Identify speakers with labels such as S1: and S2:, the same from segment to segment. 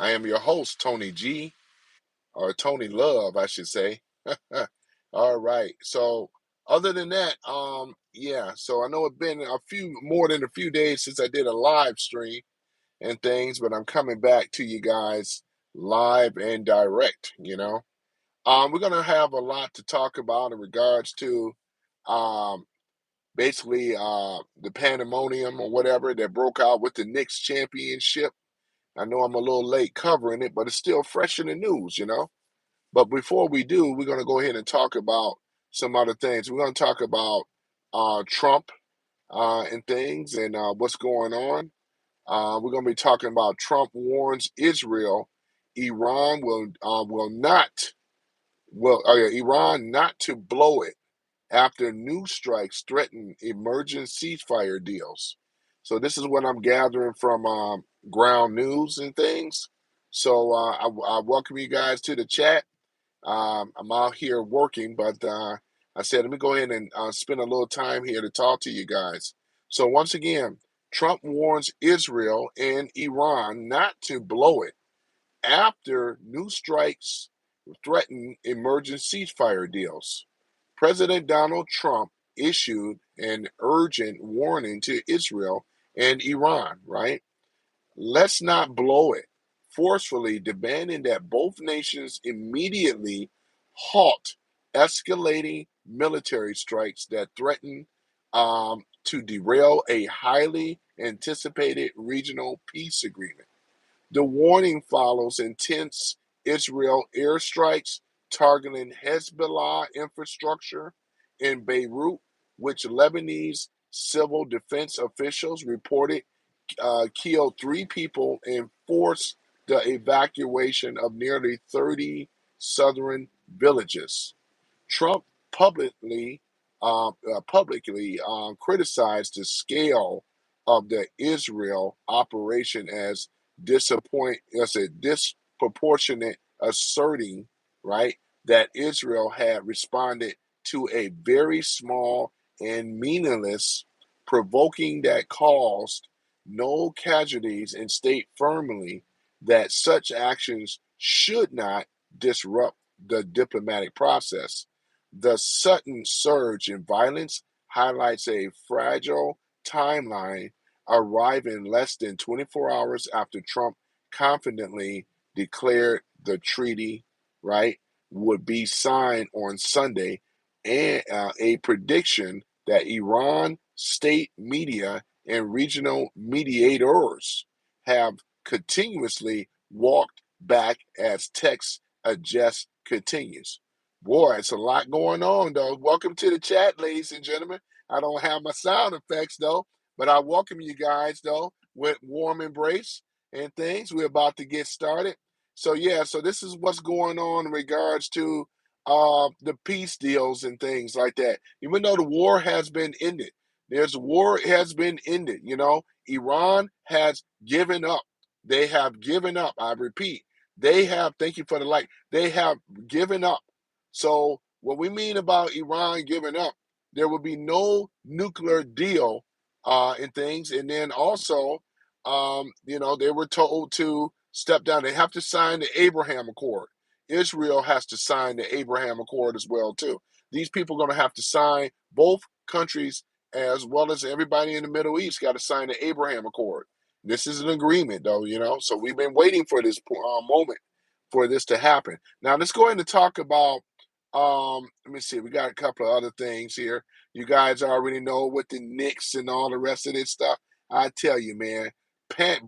S1: I am your host, Tony G, or Tony Love, I should say. All right. So, other than that, yeah. So I know it's been more than a few days since I did a live stream and things, but I'm coming back to you guys live and direct. We're gonna have a lot to talk about in regards to, um, basically, the pandemonium or whatever that broke out with the Knicks championship. I know I'm a little late covering it, but it's still fresh in the news. But before we do, we're going to go ahead and talk about some other things. We're going to talk about Trump and things and what's going on. We're going to be talking about Trump warns Israel, Iran Iran not to blow it after new strikes threaten emerging ceasefire deals. So this is what I'm gathering from ground news and things. So I welcome you guys to the chat. I'm out here working, but I said, let me go ahead and spend a little time here to talk to you guys. So once again, Trump warns Israel and Iran not to blow it after new strikes threaten emerging ceasefire deals. President Donald Trump issued an urgent warning to Israel and Iran, right? Let's not blow it, forcefully demanding that both nations immediately halt escalating military strikes that threaten to derail a highly anticipated regional peace agreement. The warning follows intense Israel airstrikes targeting Hezbollah infrastructure in Beirut, which Lebanese civil defense officials reported killed 3 people and forced the evacuation of nearly 30 southern villages. Trump publicly criticized the scale of the Israel operation as disproportionate, asserting right that Israel had responded to a very small and meaningless provoking that caused no casualties and state firmly that such actions should not disrupt the diplomatic process. The sudden surge in violence highlights a fragile timeline arriving less than 24 hours after Trump confidently declared the treaty, right, would be signed on Sunday, and a prediction that Iran state media and regional mediators have continuously walked back as text adjust continues. Boy, it's a lot going on, though. Welcome to the chat, ladies and gentlemen. I don't have my sound effects, though, but I welcome you guys, though, with warm embrace and things. We're about to get started. So, yeah, so this is what's going on in regards to the peace deals and things like that. Even though the war has been ended, has been ended. Iran has given up. They have given up. I repeat, they have, thank you for the like, they have given up. So what we mean about Iran giving up, there will be no nuclear deal and things. And then also, they were told to step down. They have to sign the Abraham Accord. Israel has to sign the Abraham Accord as well, too. These people are going to have to sign, both countries as well as everybody in the Middle East got to sign the Abraham Accord. This is an agreement, though, so we've been waiting for this moment for this to happen. Now, let's go ahead and talk about, let me see, we got a couple of other things here. You guys already know what the Knicks and all the rest of this stuff. I tell you, man,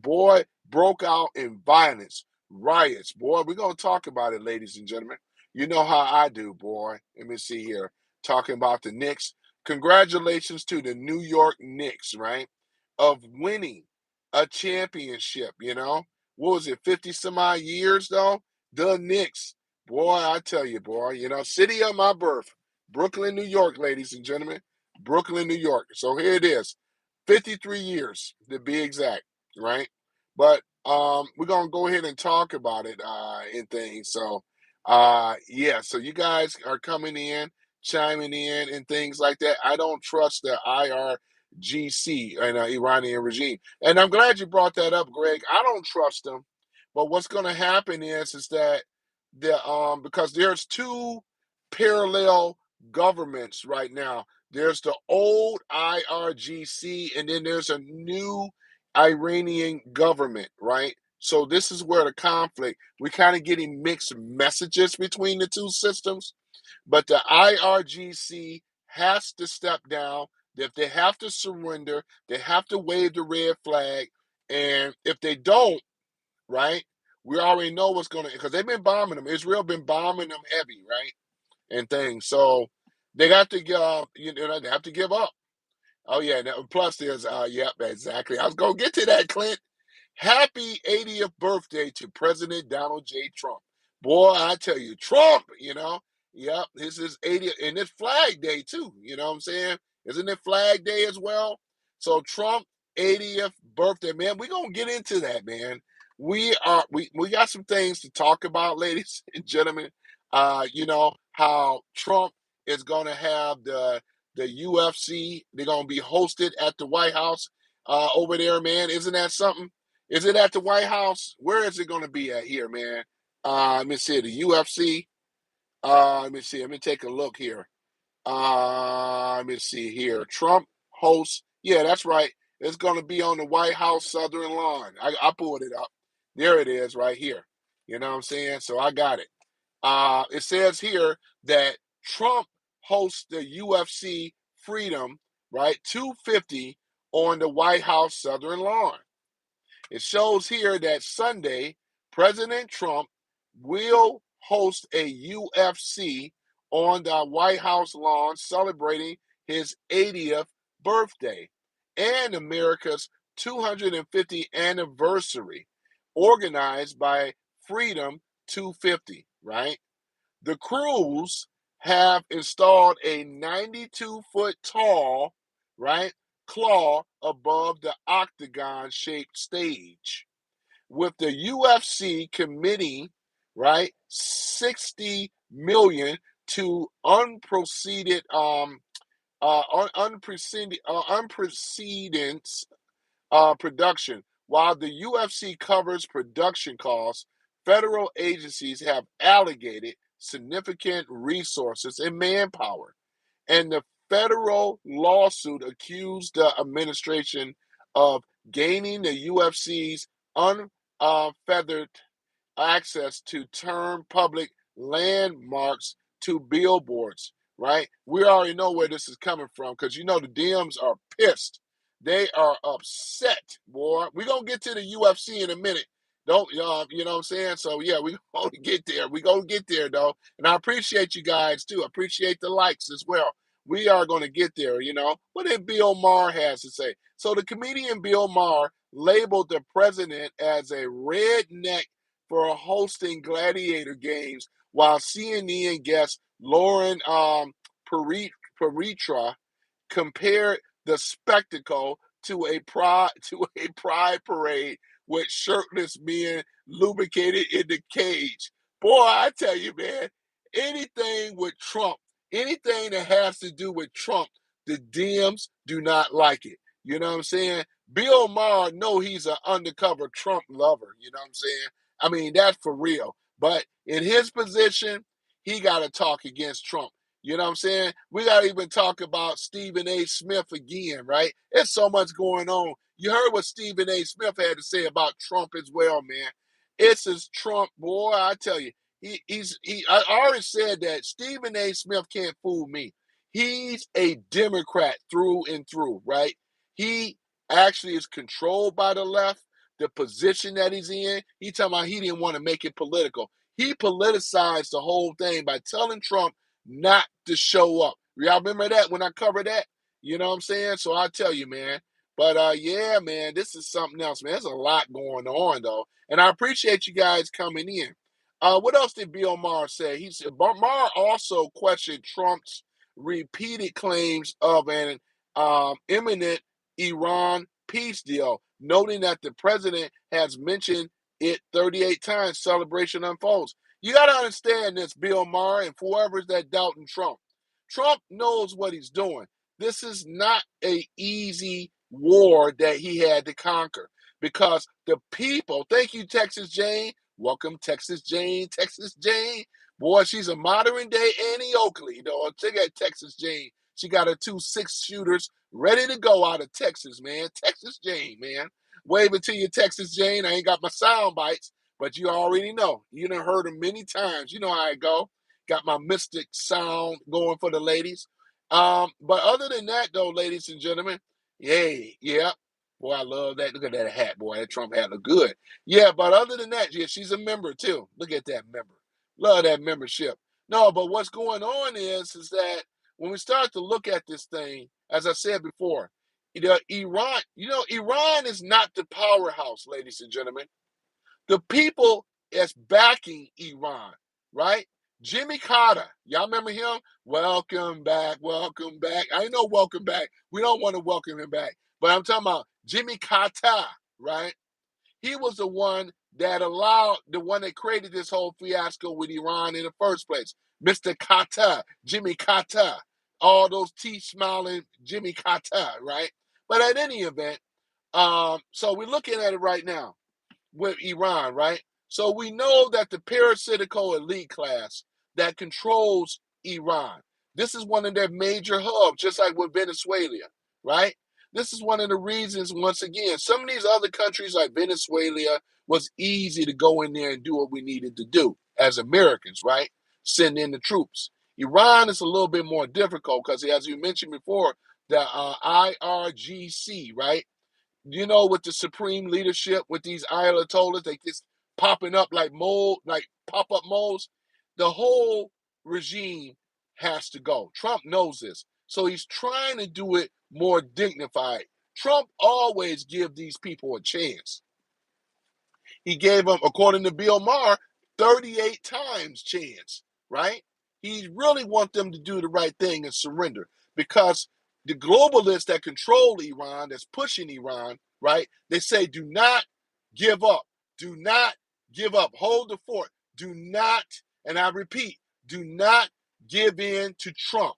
S1: boy, broke out in violence, riots. Boy, we're going to talk about it, ladies and gentlemen. You know how I do, boy. Let me see here. Talking about the Knicks. Congratulations to the New York Knicks, right, of winning a championship, What was it, 50 some odd years, though? The Knicks. Boy, I tell you, boy, city of my birth, Brooklyn, New York, ladies and gentlemen. Brooklyn, New York. So here it is. 53 years to be exact, right? But we're gonna go ahead and talk about it and things. So yeah, so you guys are coming in, chiming in and things like that. I don't trust the IRGC and Iranian regime. And I'm glad you brought that up, Greg. I don't trust them. But what's going to happen is that because there's two parallel governments right now. There's the old IRGC, and then there's a new Iranian government, right? So this is where the conflict, we're kind of getting mixed messages between the two systems. But the IRGC has to step down. If they have to surrender, they have to wave the red flag. And if they don't, right, we already know what's going to, because they've been bombing them. Israel been bombing them heavy, right, and things. So they got to, they have to give up. Oh yeah. Plus, there's, yep, exactly. I was gonna get to that, Clint. Happy 80th birthday to President Donald J. Trump. Boy, I tell you, Trump, yep, this is 80th, and it's Flag Day too, you know what I'm saying? Isn't it Flag Day as well? So Trump 80th birthday, man, we're gonna get into that, man. We got some things to talk about, ladies and gentlemen. How Trump is gonna have the UFC, they're gonna be hosted at the White House over there, man. Isn't that something? Is it at the White House? Where is it going to be at here, man? Let me see, the UFC. Let me see. Let me take a look here. Let me see here. Trump hosts. Yeah, that's right. It's going to be on the White House Southern Lawn. I pulled it up. There it is right here. You know what I'm saying? So I got it. It says here that Trump hosts the UFC Freedom, right, 250 on the White House Southern Lawn. It shows here that Sunday, President Trump will host a UFC on the White House lawn celebrating his 80th birthday and America's 250th anniversary, organized by Freedom 250, right? The crews have installed a 92-foot tall, right, claw above the octagon-shaped stage, with the UFC committing, right, 60 million to unprecedented production. While the UFC covers production costs, federal agencies have allocated significant resources and manpower. And the federal lawsuit accused the administration of gaining the UFC's unfeathered access to turn public landmarks to billboards, right? We already know where this is coming from because the Dems are pissed. They are upset, boy. We're going to get to the UFC in a minute. Don't, you know what I'm saying? So, yeah, we're going to get there. We're going to get there, though. And I appreciate you guys, too. I appreciate the likes as well. We are going to get there, What did Bill Maher has to say? So the comedian Bill Maher labeled the president as a redneck for hosting gladiator games, while CNN guest Lauren Paritra compared the spectacle to a pride parade with shirtless men lubricated in the cage. Boy, I tell you, man, anything with Trump, anything that has to do with Trump, the Dems do not like it. You know what I'm saying? Bill Maher know he's an undercover Trump lover. You know what I'm saying? I mean, that's for real. But in his position, he got to talk against Trump. You know what I'm saying? We got to even talk about Stephen A. Smith again, right? There's so much going on. You heard what Stephen A. Smith had to say about Trump as well, man. It's his Trump, boy, I tell you. I already said that Stephen A. Smith can't fool me. He's a Democrat through and through, right? He actually is controlled by the left. The position that he's in, he talking about he didn't want to make it political. He politicized the whole thing by telling Trump not to show up. Y'all remember that when I covered that? You know what I'm saying? So I tell you, man. But yeah, man, this is something else, man. There's a lot going on, though. And I appreciate you guys coming in. What else did Bill Maher say? He said Maher also questioned Trump's repeated claims of an imminent Iran peace deal, noting that the president has mentioned it 38 times. Celebration unfolds. You got to understand this, Bill Maher, and whoever's that doubting Trump. Trump knows what he's doing. This is not an easy war that he had to conquer. because the people, thank you, Texas Jane. Welcome, Texas Jane. Texas Jane. Boy, she's a modern day Annie Oakley. Dog. Check out Texas Jane. She got her 2 6-shooters ready to go out of Texas, man. Texas Jane, man. Waving to you, Texas Jane. I ain't got my sound bites, but you already know. You done heard them many times. You know how I go. Got my mystic sound going for the ladies. But other than that, though, ladies and gentlemen, yay, yeah. Boy, I love that. Look at that hat, boy. That Trump hat look good. Yeah, but other than that, yeah, she's a member too. Look at that member. Love that membership. No, but what's going on is that when we start to look at this thing, as I said before, Iran is not the powerhouse, ladies and gentlemen. The people that's backing Iran, right? Jimmy Carter, y'all remember him? Welcome back, welcome back. I know welcome back. We don't want to welcome him back, but I'm talking about Jimmy Carter, right? He was the one that created this whole fiasco with Iran in the first place. Mr. Carter, Jimmy Carter, all those teeth smiling Jimmy Carter, right? But at any event, so we're looking at it right now with Iran, right? So we know that the parasitical elite class that controls Iran, this is one of their major hubs, just like with Venezuela, right? This is one of the reasons, once again, some of these other countries like Venezuela was easy to go in there and do what we needed to do as Americans, right? Send in the troops. Iran is a little bit more difficult because, as you mentioned before, the IRGC, right? You know, with the supreme leadership, with these ayatollahs, they just popping up like mold, like pop-up moles. The whole regime has to go. Trump knows this. So he's trying to do it more dignified. Trump always give these people a chance. He gave them, according to Bill Maher, 38 times chance, right? He really want them to do the right thing and surrender because the globalists that control Iran, that's pushing Iran, right? They say, do not give up. Do not give up. Hold the fort. Do not, and I repeat, do not give in to Trump,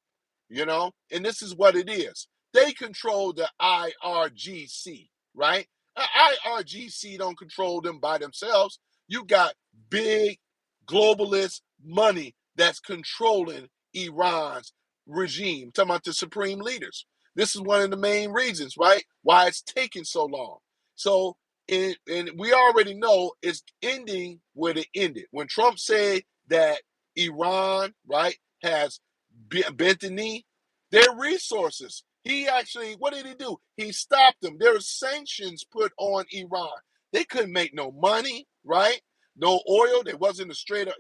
S1: you know? And this is what it is. They control the IRGC, right? IRGC don't control them by themselves. You got big globalist money that's controlling Iran's regime. I'm talking about the supreme leaders. This is one of the main reasons, right? Why it's taking so long. So, and we already know it's ending where it ended. When Trump said that Iran, right, has bent the knee, their resources. He actually, what did he do? He stopped them. There were sanctions put on Iran. They couldn't make no money, right? No oil. There wasn't a Strait of,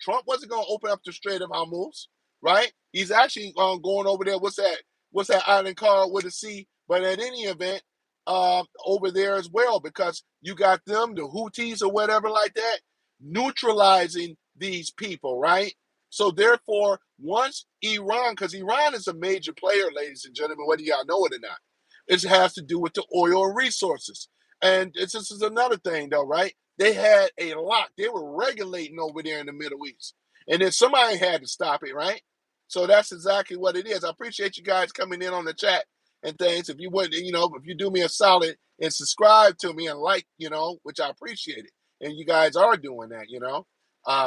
S1: Trump wasn't going to open up the Strait of Hormuz, right? He's actually going over there. What's that? What's that island called with a C? But at any event, over there as well, because you got them, the Houthis or whatever like that, neutralizing these people, right? So therefore, once Iran, because Iran is a major player, ladies and gentlemen, whether y'all know it or not, it has to do with the oil resources. And this is another thing, though, right? They had a lock. They were regulating over there in the Middle East. And then somebody had to stop it, right? So that's exactly what it is. I appreciate you guys coming in on the chat and things. If you wouldn't, if you do me a solid and subscribe to me and like, which I appreciate it. And you guys are doing that,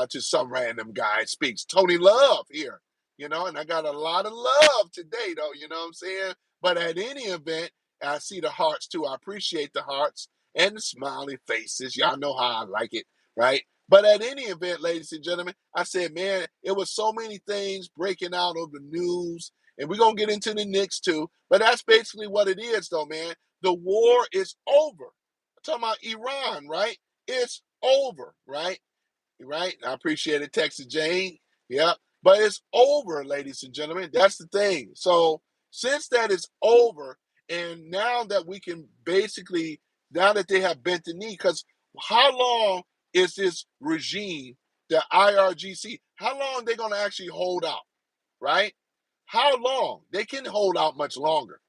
S1: to some random guy speaks. Tony Love here, and I got a lot of love today, though, you know what I'm saying? But at any event, I see the hearts too. I appreciate the hearts and the smiley faces. Y'all know how I like it, right? But at any event, ladies and gentlemen, I said, man, it was so many things breaking out of the news, and we're going to get into the Knicks too. But that's basically what it is, though, man. The war is over. I'm talking about Iran, right? It's over, right? Right? I appreciate it, Texas Jane. Yeah. But it's over, ladies and gentlemen. That's the thing. So since that is over, and now that we can basically, now that they have bent the knee, because how long is this regime, the IRGC, how long are they going to actually hold out, right? How long? They can hold out much longer.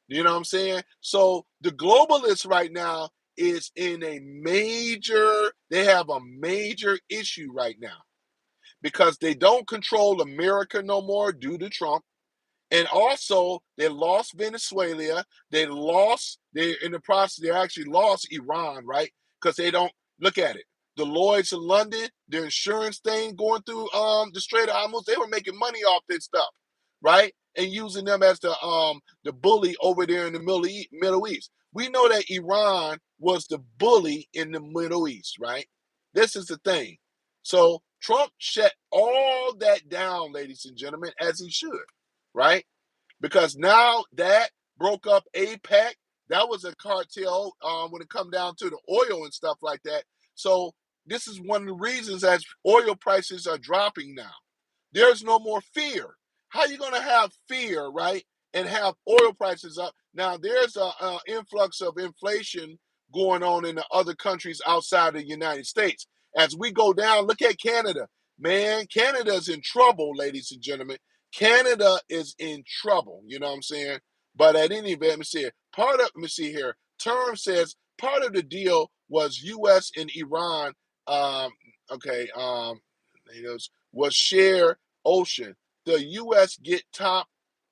S1: You know what I'm saying? So the globalists right now is in they have a major issue right now because they don't control America no more due to Trump. And also, they lost Venezuela. They in the process, they actually lost Iran, right? Because they don't look at it. The Lloyds of London, the insurance thing going through the Strait of Hormuz, they were making money off this stuff, right? And using them as the bully over there in the Middle East. We know that Iran was the bully in the Middle East, right? This is the thing. So Trump shut all that down, ladies and gentlemen, as he should, right? Because now that broke up APEC. That was a cartel when it come down to the oil and stuff like that. So this is one of the reasons as oil prices are dropping now. There's no more fear. How you going to have fear, right, and have oil prices up? Now, there's an influx of inflation going on in the other countries outside of the United States. As we go down, look at Canada. Man, Canada's in trouble, ladies and gentlemen. Canada is in trouble, you know what I'm saying? But at any event, let me see here. Let me see here. Term says part of the deal was U.S. and Iran, um, okay, was share ocean. The U.S. get top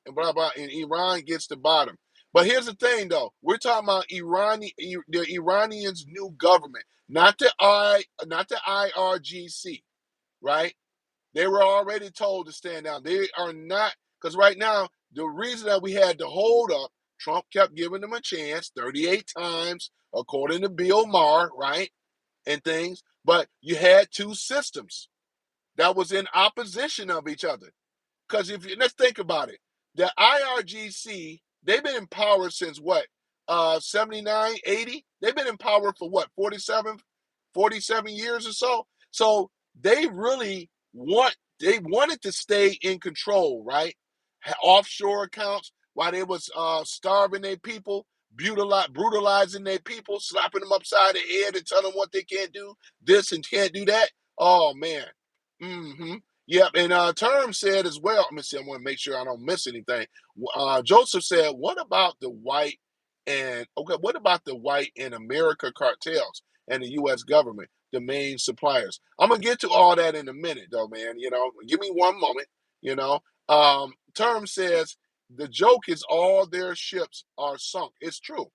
S1: and blah blah, and Iran gets the bottom. But here's the thing, though. We're talking about the Iranians' new government, not not the IRGC, right? They were already told to stand down. They are not, because right now the reason that we had to hold up, Trump kept giving them a chance 38 times, according to Bill Maher, right, and things. But you had two systems that was in opposition of each other. Because if you let's think about it, the IRGC, they've been in power since what? 79, 80? They've been in power for what, 47 years or so? So they really they wanted to stay in control, right? Offshore accounts while they was starving their people, brutalizing their people, slapping them upside the head and telling them what they can't do, this and can't do that. Oh man. Mm-hmm. Yep, and Term said as well. Let me see. I want to make sure I don't miss anything. Joseph said, "What about the white and okay? What about the white and America cartels and the U.S. government, the main suppliers?" I'm gonna get to all that in a minute, though, man. You know, give me one moment. You know, Term says the joke is all their ships are sunk. It's true.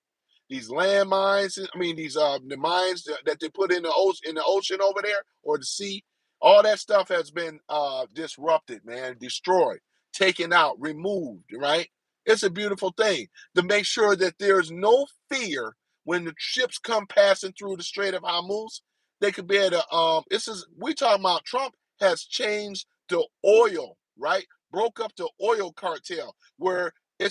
S1: These landmines, I mean, these the mines that they put in the ocean over there or the sea, all that stuff has been disrupted, man, destroyed, taken out, removed, right? It's a beautiful thing to make sure that there's no fear when the ships come passing through the Strait of Hormuz. They could be able to, we talking about Trump has changed the oil, right? Broke up the oil cartel where you're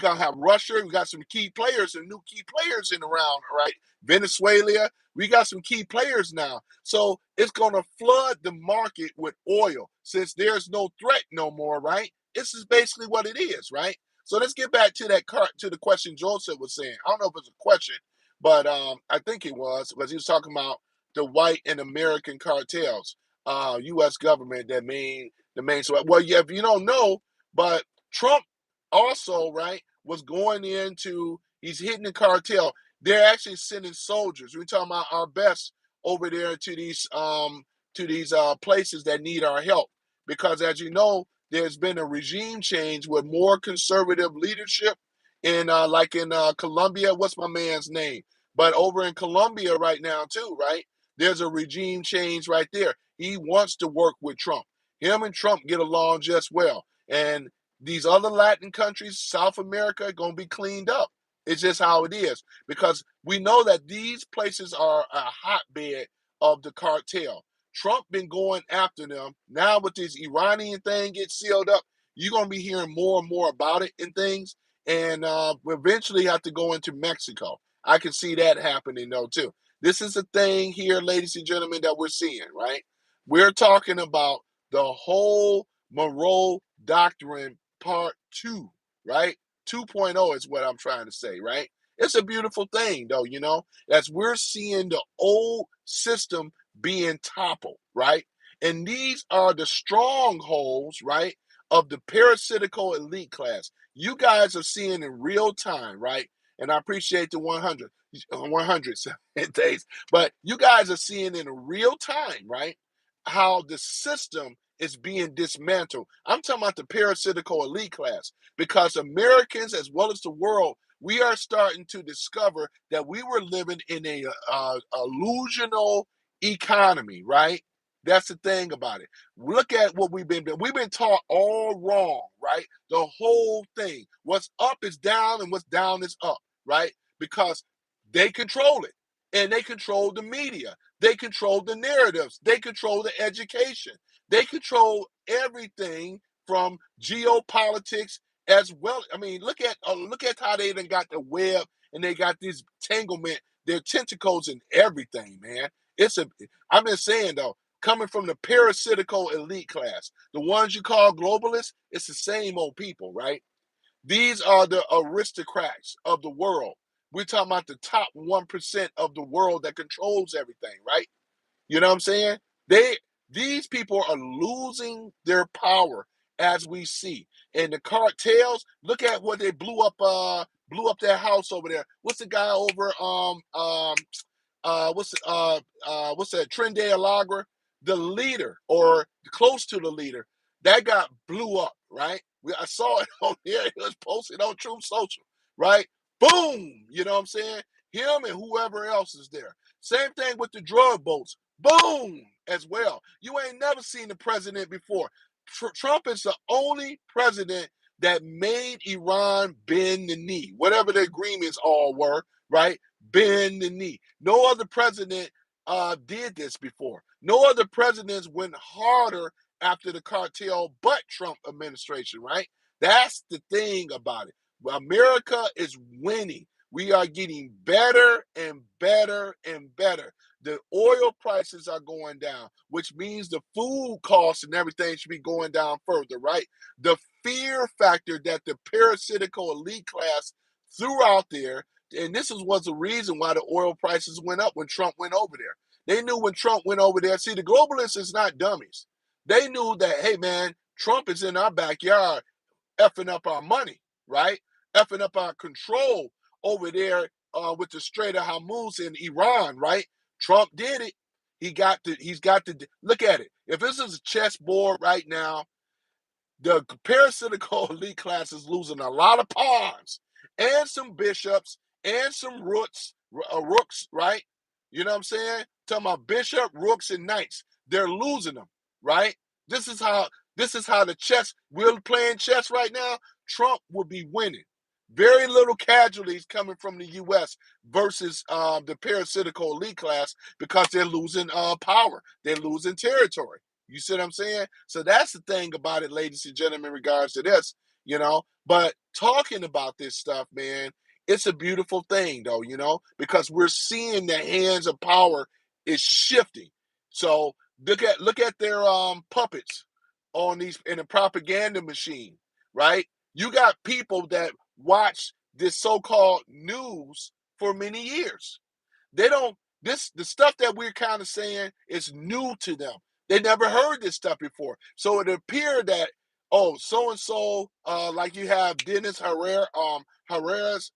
S1: gonna have Russia. We got some key players and new key players in around, right? Venezuela. We got some key players now. So it's going to flood the market with oil since there's no threat no more, right? This is basically what it is, right? So let's get back to to the question Joseph was saying. I don't know if it's a question, but I think it was because he was talking about the white and American cartels, U.S. government the main. So, well, yeah, if you don't know, but Trump also, right, was going into, he's hitting the cartel. They're actually sending soldiers. We're talking about our best over there to these places that need our help. Because as you know, there's been a regime change with more conservative leadership in like in Colombia. What's my man's name? But over in Colombia right now too, right? There's a regime change right there. He wants to work with Trump. Him and Trump get along just well. And these other Latin countries, South America, are going to be cleaned up. It's just how it is because we know that these places are a hotbed of the cartel. Trump been going after them. Now with this Iranian thing get sealed up, you're going to be hearing more and more about it and things. And we eventually have to go into Mexico. I can see that happening though too. This is a thing here, ladies and gentlemen, that we're seeing, right? We're talking about the whole Monroe Doctrine Part 2, right? 2.0 is what I'm trying to say, right? It's a beautiful thing, though, you know, as we're seeing the old system being toppled, right? And these are the strongholds, right, of the parasitical elite class. You guys are seeing in real time, right? And I appreciate the 100 days, but you guys are seeing in real time, right, how the system is being dismantled. I'm talking about the parasitical elite class, because Americans, as well as the world, we are starting to discover that we were living in a illusional economy, right? That's the thing about it. Look at what we've been doing. We've been taught all wrong, right? The whole thing. What's up is down and what's down is up, right? Because they control it, and they control the media. They control the narratives. They control the education. They control everything from geopolitics as well. I mean, look at how they even got the web, and they got this entanglement, their tentacles and everything, man. It's a. I've been saying though, coming from the parasitical elite class, the ones you call globalists, it's the same old people, right? These are the aristocrats of the world. We're talking about the top 1% of the world that controls everything, right? You know what I'm saying? They these people are losing their power as we see. And the cartels, look at what they blew up their house over there. What's the guy over what's that Trinidad Lager, the leader or close to the leader, that got blew up, right? I saw it on there. It was posted on Truth Social, right? Boom, you know what I'm saying? Him and whoever else is there. Same thing with the drug boats. Boom, as well. You ain't never seen the president before. Trump is the only president that made Iran bend the knee, whatever the agreements all were, right? Bend the knee. No other president did this before. No other presidents went harder after the cartel but Trump administration, right? That's the thing about it. America is winning. We are getting better and better and better. The oil prices are going down, which means the food costs and everything should be going down further, right? The fear factor that the parasitical elite class threw out there, and was the reason why the oil prices went up when Trump went over there. They knew when Trump went over there. See, the globalists is not dummies. They knew that, hey, man, Trump is in our backyard effing up our money, right? Effing up our control over there with the Strait of Hormuz in Iran, right? Trump did it. He's got to look at it. If this is a chessboard right now, the parasitical elite class is losing a lot of pawns and some bishops and some rooks, right? You know what I'm saying? Talking about bishop, rooks, and knights. They're losing them, right? This is how the chess, we're playing chess right now. Trump will be winning. Very little casualties coming from the U.S. versus the parasitical elite class, because they're losing power. They're losing territory. You see what I'm saying? So that's the thing about it, ladies and gentlemen, in regards to this, you know. But talking about this stuff, man, it's a beautiful thing, though, you know, because we're seeing the hands of power is shifting. So look at their puppets on these in a propaganda machine, right? You got people that watch this so-called news for many years. They don't the stuff that we're kind of saying is new to them. They never heard this stuff before. So it appeared that, oh, so and so, like you have Dennis Herrera's,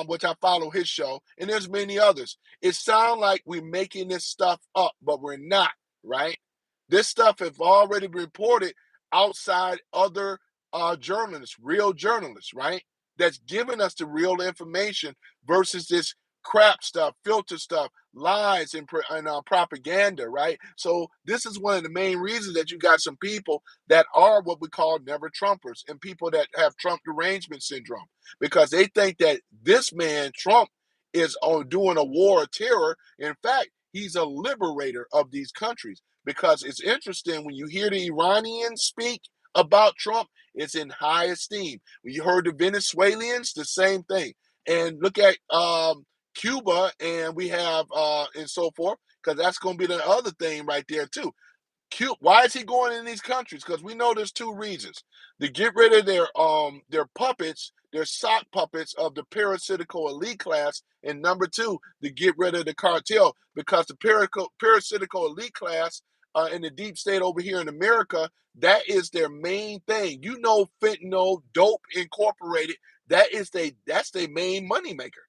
S1: which I follow his show, and there's many others. It sounds like we're making this stuff up, but we're not, right? This stuff has already been reported outside other journalists, real journalists, right? That's giving us the real information versus this crap stuff, filter stuff, lies, and propaganda, right? So this is one of the main reasons that you got some people that are what we call never Trumpers, and people that have Trump derangement syndrome, because they think that this man Trump is on doing a war of terror. In fact, he's a liberator of these countries, because it's interesting when you hear the Iranians speak about Trump, it's in high esteem. When you heard the Venezuelans, the same thing. And look at Cuba, and we have and so forth, because that's going to be the other thing right there too. Why is he going in these countries? Because we know there's two reasons: to get rid of their puppets, their sock puppets of the parasitical elite class, and number two, to get rid of the cartel, because the parasitical elite class in the deep state over here in America, that is their main thing. You know, fentanyl, dope incorporated. That's their main moneymaker.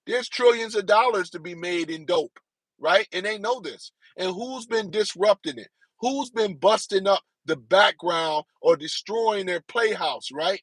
S1: There's trillions of dollars to be made in dope, right? And they know this. And who's been disrupting it? Who's been busting up the background or destroying their playhouse, right?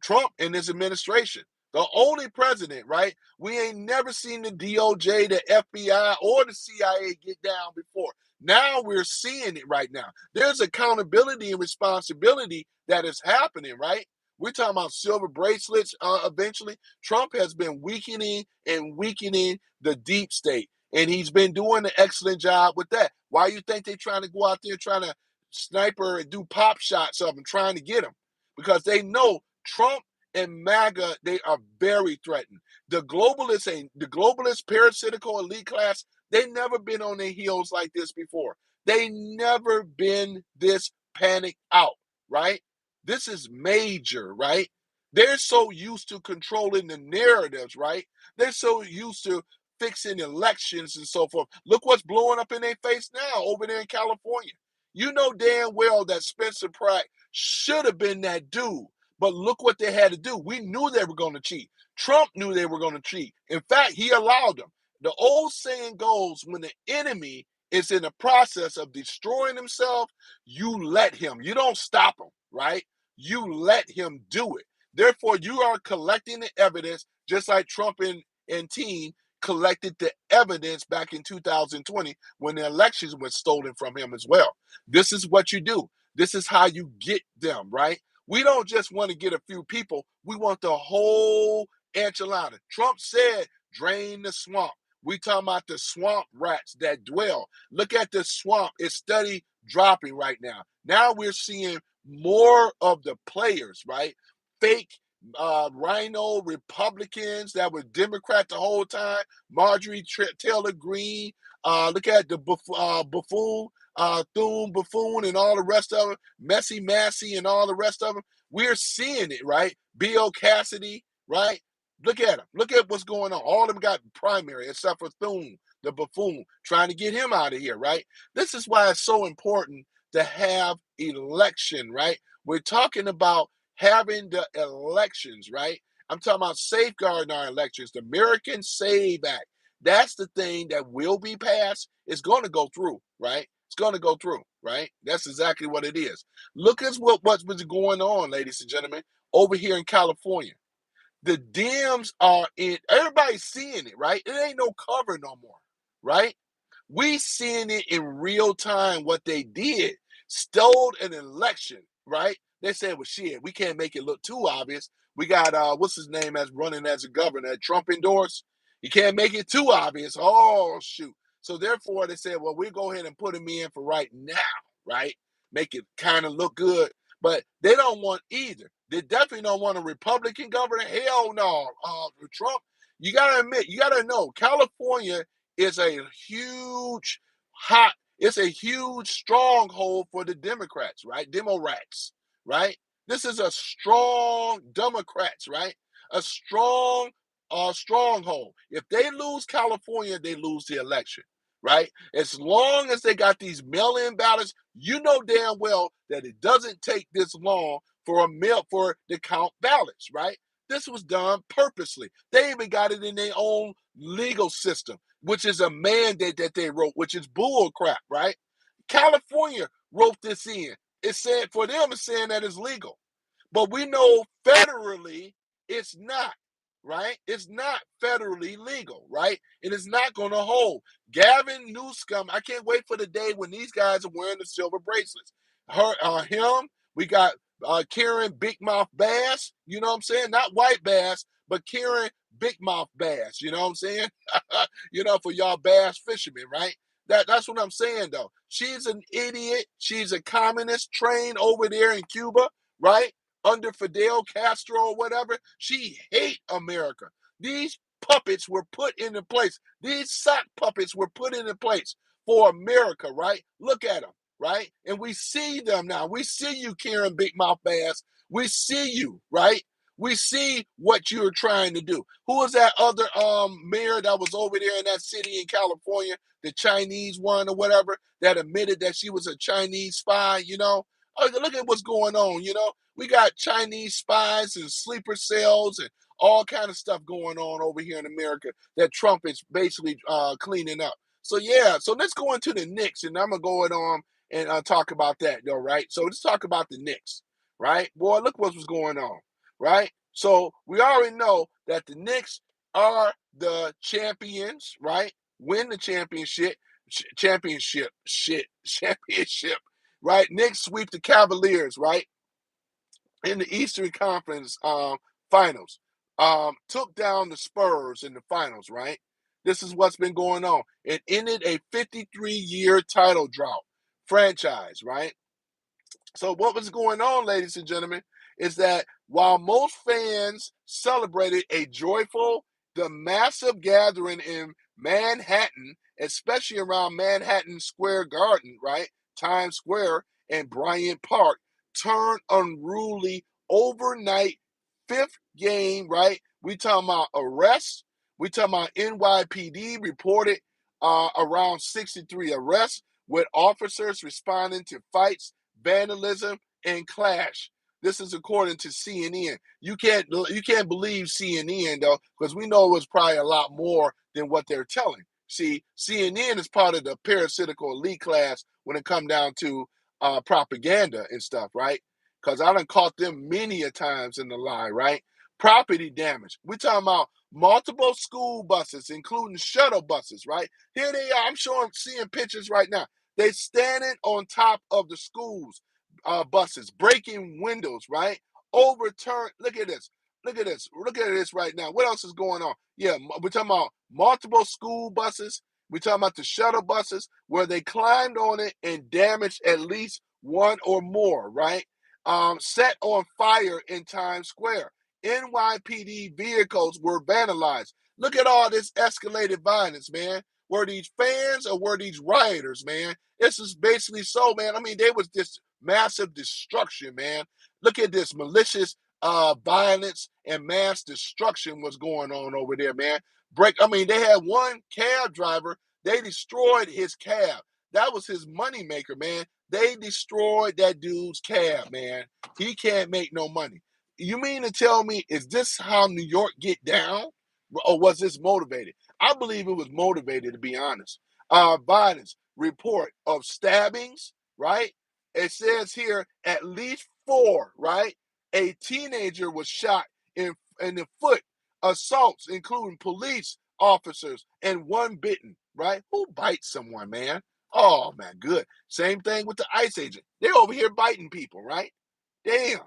S1: Trump and his administration. The only president, right? We ain't never seen the DOJ, the FBI, or the CIA get down before. Now we're seeing it right now. There's accountability and responsibility that is happening, right? We're talking about silver bracelets eventually. Trump has been weakening and weakening the deep state, and he's been doing an excellent job with that. Why you think they're trying to go out there trying to sniper and do pop shots of him, trying to get him? Because they know Trump and MAGA, they are very threatened. The globalist parasitical elite class, they never been on their heels like this before. They never been this panicked out, right? This is major, right? They're so used to controlling the narratives, right? They're so used to fixing elections and so forth. Look what's blowing up in their face now over there in California. You know damn well that Spencer Pratt should have been that dude. But look what they had to do. We knew they were going to cheat. Trump knew they were going to cheat. In fact, he allowed them. The old saying goes, when the enemy is in the process of destroying himself, you let him. You don't stop him, right? You let him do it. Therefore, you are collecting the evidence, just like Trump and team collected the evidence back in 2020 when the elections were stolen from him as well. This is what you do. This is how you get them, right? We don't just want to get a few people. We want the whole enchilada. Trump said, drain the swamp. We talking about the swamp rats that dwell. Look at the swamp. It's steady dropping right now. Now we're seeing more of the players, right? Fake rhino Republicans that were Democrat the whole time. Marjorie Taylor Greene. Look at the buffoon, Thune Buffoon and all the rest of them. Messy Massey and all the rest of them. We're seeing it, right? Bill Cassidy, right? Look at him. Look at what's going on. All of them got primary except for Thune, the buffoon, trying to get him out of here, right? This is why it's so important to have election, right? We're talking about having the elections, right? I'm talking about safeguarding our elections, the American Save Act. That's the thing that will be passed. It's going to go through, right? It's going to go through, right? That's exactly what it is. Look at what's going on, ladies and gentlemen, over here in California. The Dems are in, everybody's seeing it, right? It ain't no cover no more, right? We seeing it in real time what they did. Stole an election, right? They said, well, shit, we can't make it look too obvious. We got, what's his name as running as a governor, Trump endorsed. You can't make it too obvious. Oh, shoot. So therefore, they said, well, we'll go ahead and put him in for right now, right? Make it kind of look good. But they don't want either. They definitely don't want a Republican governor. Hell no. Trump, you got to admit, you got to know, California is a huge it's a huge stronghold for the Democrats, right? Democrats, right? This is a strong Democrats, right? A strong stronghold. If they lose California, they lose the election, right? As long as they got these mail-in ballots, you know damn well that it doesn't take this long for to count ballots, right? This was done purposely. They even got it in their own legal system, which is a mandate that they wrote, which is bull crap, right? California wrote this in. It said, for them, it's saying that it's legal. But we know federally it's not, right? It's not federally legal, right? It is not going to hold. Gavin Newsom, I can't wait for the day when these guys are wearing the silver bracelets. Him, we got Karen Big Mouth Bass, you know what I'm saying? Not White Bass, but Karen Big Mouth Bass, you know what I'm saying? For y'all bass fishermen, right? That's what I'm saying, though. She's an idiot. She's a communist trained over there in Cuba, right? Under Fidel Castro or whatever. She hate America. These puppets were put into place. These sock puppets were put into place for America, right? Look at them, right? And we see them now. We see you, Karen Big Mouth Bass. We see you, right? We see what you're trying to do. Who was that other mayor that was over there in that city in California, the Chinese one or whatever, that admitted that she was a Chinese spy, Oh, look at what's going on, We got Chinese spies and sleeper cells and all kind of stuff going on over here in America that Trump is basically cleaning up. So, yeah, so let's go into the Knicks, and I'm going to go on and talk about that though, right? So let's talk about the Knicks, right? Boy, look what was going on, right? So we already know that the Knicks are the champions, right? Win the championship, right? Knicks sweep the Cavaliers, right? In the Eastern Conference finals. Took down the Spurs in the finals, right? This is what's been going on. It ended a 53-year title drought franchise, right? So what was going on, ladies and gentlemen, is that while most fans celebrated a joyful, the massive gathering in Manhattan, especially around Manhattan Square Garden, right, Times Square and Bryant Park, turned unruly overnight fifth game, right? We talking about arrests. We talking about NYPD reported around 63 arrests with officers responding to fights, vandalism, and clash. This is according to CNN. You can't believe CNN though, because we know it was probably a lot more than what they're telling. See, CNN is part of the parasitical elite class when it come down to propaganda and stuff, right? Because I done caught them many a times in the lie, right? Property damage. We're talking about multiple school buses, including shuttle buses, right? Here they are. I'm seeing pictures right now. They standing on top of the schools buses, breaking windows, right? Overturned. Look at this. Look at this. Look at this right now. What else is going on? Yeah, we're talking about multiple school buses. We're talking about the shuttle buses where they climbed on it and damaged at least one or more, right? Set on fire in Times Square. NYPD vehicles were vandalized. Look at all this escalated violence, man. Were these fans or were these rioters, man? This is basically so, man. I mean, there was this massive destruction, man. Look at this malicious violence and mass destruction was going on over there, man. They had one cab driver, they destroyed his cab. That was his moneymaker, man. They destroyed that dude's cab, man. He can't make no money. You mean to tell me, is this how New York get down? Or was this motivated? I believe it was motivated, to be honest. Violence report of stabbings, right? It says here at least 4, right? A teenager was shot in the foot. Assaults, including police officers, and one bitten, right? Who bites someone, man? Oh, man, good. Same thing with the ICE agent. They're over here biting people, right? Damn.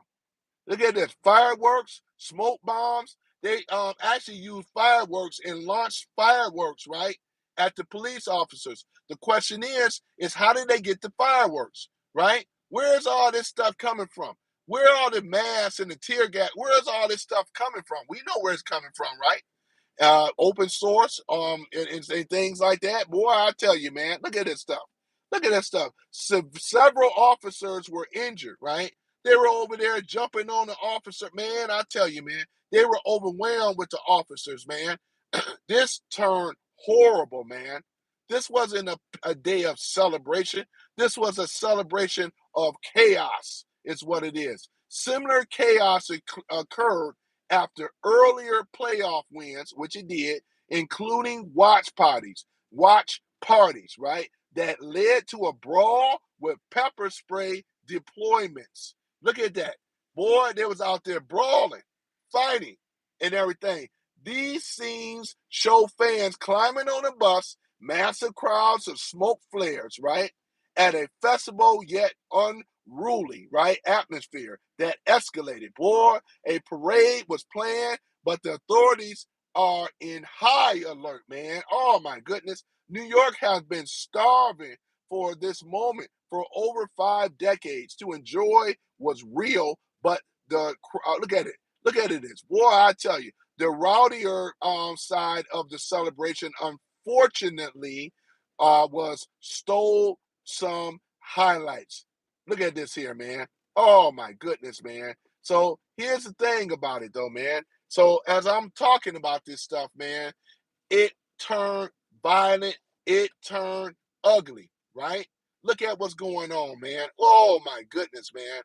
S1: Look at this. Fireworks, smoke bombs. They actually used fireworks and launched fireworks, right, at the police officers. The question is how did they get the fireworks, right? Where's all this stuff coming from? Where are all the masks and the tear gas? Where's all this stuff coming from? We know where it's coming from, right? Open source, and things like that. Boy, I tell you, man, look at this stuff. Look at that stuff. Several officers were injured, right? They were over there jumping on the officer. Man, I tell you, man, they were overwhelmed with the officers, man. This turned horrible, man. This wasn't a day of celebration. This was a celebration of chaos, is what it is. Similar chaos occurred after earlier playoff wins, which it did, including watch parties, right? That led to a brawl with pepper spray deployments. Look at that. Boy, they was out there brawling, fighting, and everything. These scenes show fans climbing on a bus, massive crowds of smoke flares, right? At a festival yet unruly, right? Atmosphere that escalated. Boy, a parade was planned, but the authorities are in high alert, man. Oh my goodness. New York has been starving for this moment for over 5 decades. To enjoy was real, but look at it. Look at it. Boy, I tell you, the rowdier side of the celebration, unfortunately, was stole some highlights. Look at this here, man. Oh my goodness, man. So here's the thing about it, though, man. So as I'm talking about this stuff, man, it turned violent. It turned ugly, right? Look at what's going on, man. Oh my goodness, man.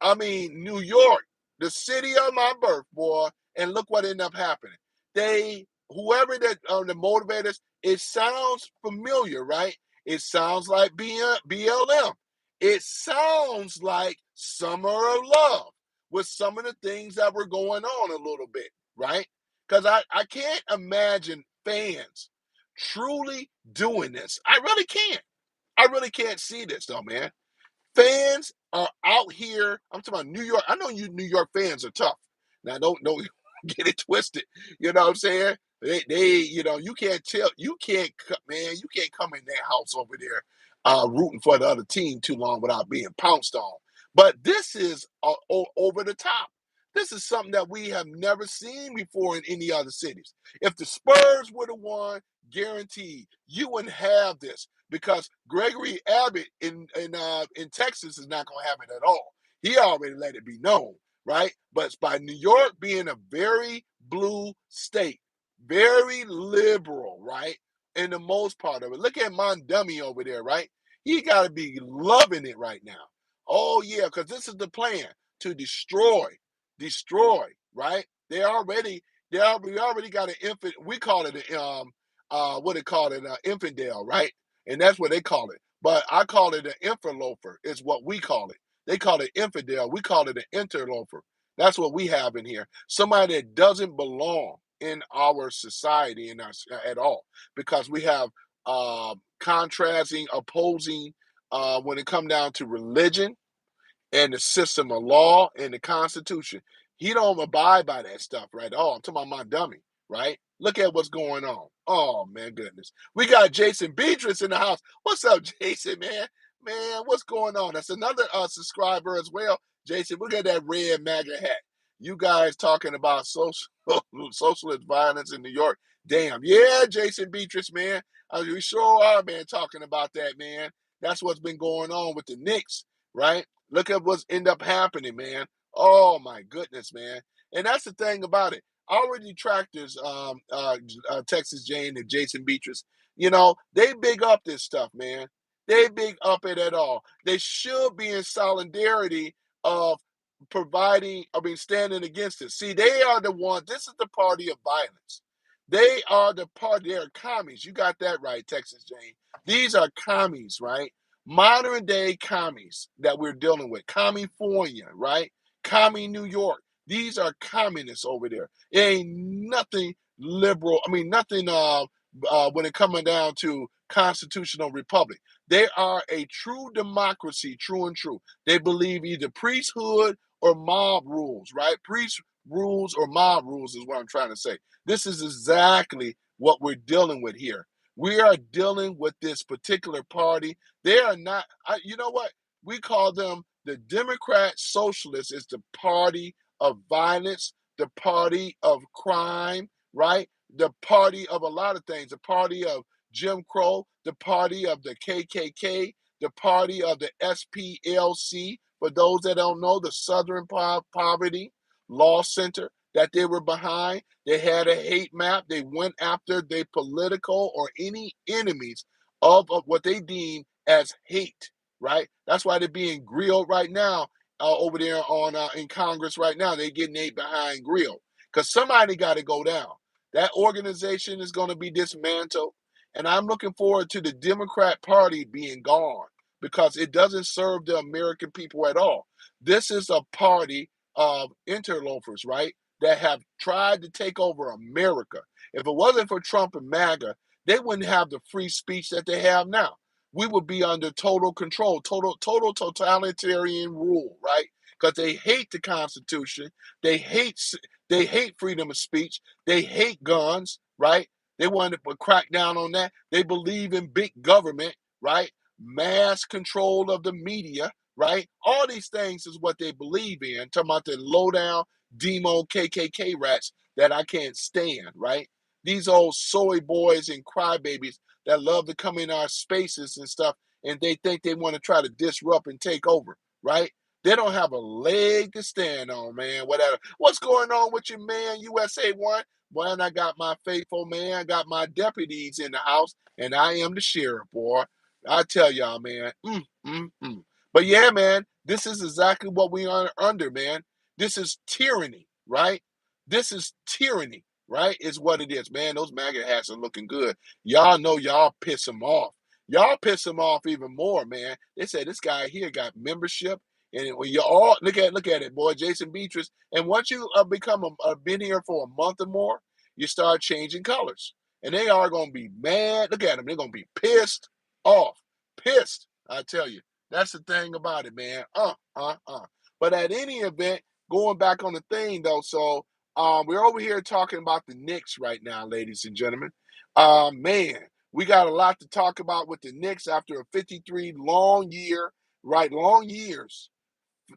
S1: I mean, New York, the city of my birth, boy, and look what ended up happening. Whoever the motivators, it sounds familiar, right? It sounds like BLM. it sounds like Summer of Love with some of the things that were going on a little bit, right? Because I can't imagine fans truly doing this. I really can't. I really can't see this though, man. Fans are out here. I'm talking about New York. I know you New York fans are tough. Now don't get it twisted. You know what I'm saying? You can't tell, man, you can't come in their house over there rooting for the other team too long without being pounced on. But this is over the top. This is something that we have never seen before in any other cities. If the Spurs would have won, guaranteed you wouldn't have this because Gregory Abbott in Texas is not going to have it at all. He already let it be known, right? But it's by New York being a very blue state, very liberal, right? In the most part of it. Look at Mondummy over there, right? He got to be loving it right now. Oh yeah, because this is the plan to destroy, right? We already got an infant. We call it what they call it, infidel, right? And that's what they call it. But I call it an interloper, is what we call it. They call it infidel. We call it an interloper. That's what we have in here. Somebody that doesn't belong in our society at all, because we have contrasting, opposing when it come down to religion and the system of law and the Constitution. He don't abide by that stuff, right? Oh, I'm talking about my dummy, right? Look at what's going on. Oh, man, goodness. We got Jason Beatrice in the house. What's up, Jason, man? Man, what's going on? That's another subscriber as well. Jason, look at that red MAGA hat. You guys talking about socialist violence in New York. Damn. Yeah, Jason Beatrice, man. We sure are, man, talking about that, man. That's what's been going on with the Knicks, right? Look at what's end up happening, man. Oh my goodness, man. And that's the thing about it. Our detractors, Texas Jane and Jason Beatrice, they big up this stuff, man. They big up it at all. They should be in solidarity of standing against it. See, they are the one, this is the party of violence. They are the party, they're commies. You got that right, Texas Jane. These are commies, right? Modern day commies that we're dealing with. California, right? Commie New York. These are communists over there. It ain't nothing liberal. I mean, nothing when it coming down to constitutional republic. They are a true democracy, true and true. They believe either priesthood or mob rules, right? Priest rules or mob rules is what I'm trying to say. This is exactly what we're dealing with here. We are dealing with this particular party. They are not, you know what? We call them the Democrat Socialists. Is the party of violence, the party of crime, right? The party of a lot of things, the party of Jim Crow, the party of the KKK, the party of the SPLC. For those that don't know, the Southern Poverty Law Center that they were behind. They had a hate map. They went after their political or any enemies of what they deem as hate, right? That's why they're being grilled right now over there on in Congress right now. They're getting ate behind grill because somebody got to go down. That organization is going to be dismantled, and I'm looking forward to the Democrat Party being gone because it doesn't serve the American people at all. This is a party of interlopers, right, that have tried to take over America. If it wasn't for Trump and MAGA, they wouldn't have the free speech that they have now. We would be under total control, total totalitarian rule, right? Because they hate the Constitution, they hate freedom of speech, they hate guns, right? They want to crack down on that. They believe in big government, right? Mass control of the media, right? All these things is what they believe in. Talking about the low down demo KKK rats that I can't stand, right? These old soy boys and crybabies that love to come in our spaces and stuff, and they think they want to try to disrupt and take over, right? They don't have a leg to stand on, man. Whatever. What's going on with your man, USA One? Boy, and I got my faithful man, I got my deputies in the house, and I am the sheriff, boy. I tell y'all, man. But yeah, man, this is exactly what we are under, man. This is tyranny, right? This is tyranny, right? Is what it is, man. Those MAGA hats are looking good. Y'all know y'all piss them off. Y'all piss them off even more, man. They said this guy here got membership, and when you all look at it, boy, Jason Beatrice. And once you become been here for a month or more, you start changing colors, and they are gonna be mad. Look at them; they're gonna be pissed off, pissed. I tell you, that's the thing about it, man. But at any event, going back on the thing though, so we're over here talking about the Knicks right now, ladies and gentlemen. Man, we got a lot to talk about with the Knicks after a 53 long year, right? Long years.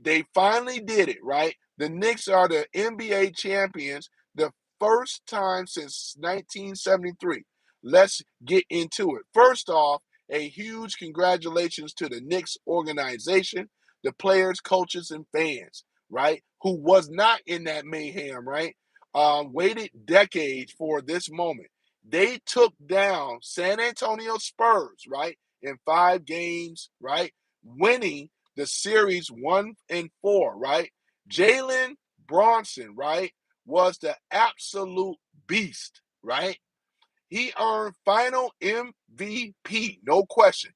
S1: They finally did it, right? The Knicks are the NBA champions the first time since 1973. Let's get into it. First off, a huge congratulations to the Knicks organization, the players, coaches, and fans, right? Who was not in that mayhem, right? Waited decades for this moment. They took down San Antonio Spurs, right, in 5 games, right, winning the series 1-4, right? Jalen Bronson, right, was the absolute beast, right? He earned final MVP, no question.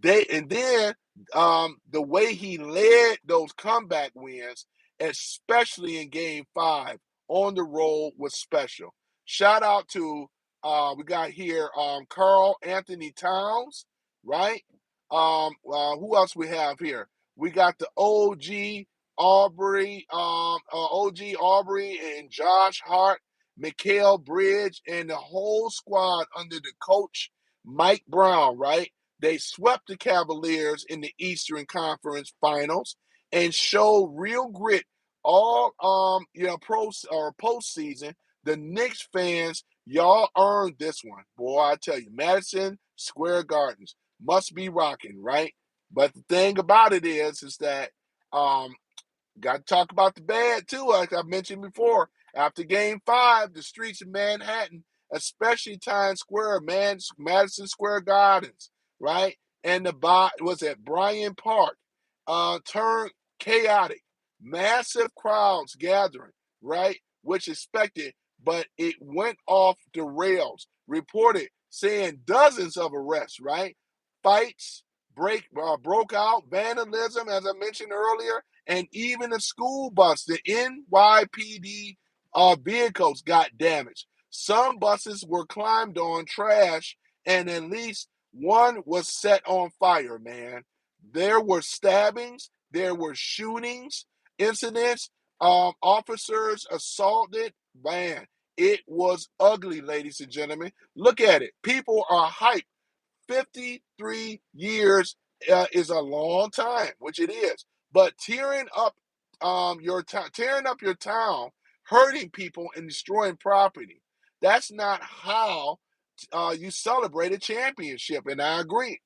S1: The way he led those comeback wins, especially in Game 5 on the road, was special. Shout out to we got here Carl Anthony Towns, right? Who else we have here? We got the OG Aubrey and Josh Hart, Mikal Bridge, and the whole squad under the coach Mike Brown, right? They swept the Cavaliers in the Eastern Conference Finals and showed real grit all postseason. The Knicks fans, y'all earned this one. Boy, I tell you, Madison Square Gardens must be rocking, right? But the thing about it is that got to talk about the bad too, like I mentioned before. After Game 5, the streets of Manhattan, especially Times Square, Madison Square Gardens, right, and was at Bryant Park, turned chaotic. Massive crowds gathering, right, which expected, but it went off the rails. Reported saying dozens of arrests, right, fights broke out, vandalism, as I mentioned earlier, and even the school bus, the NYPD vehicles got damaged. Some buses were climbed on, trash, and at least one was set on fire, man. There were stabbings, there were shootings, incidents, officers assaulted. Man, it was ugly, ladies and gentlemen. Look at it. People are hyped. 53 years is a long time, which it is. But tearing up your town, hurting people and destroying property, that's not how you celebrate a championship. And I agree.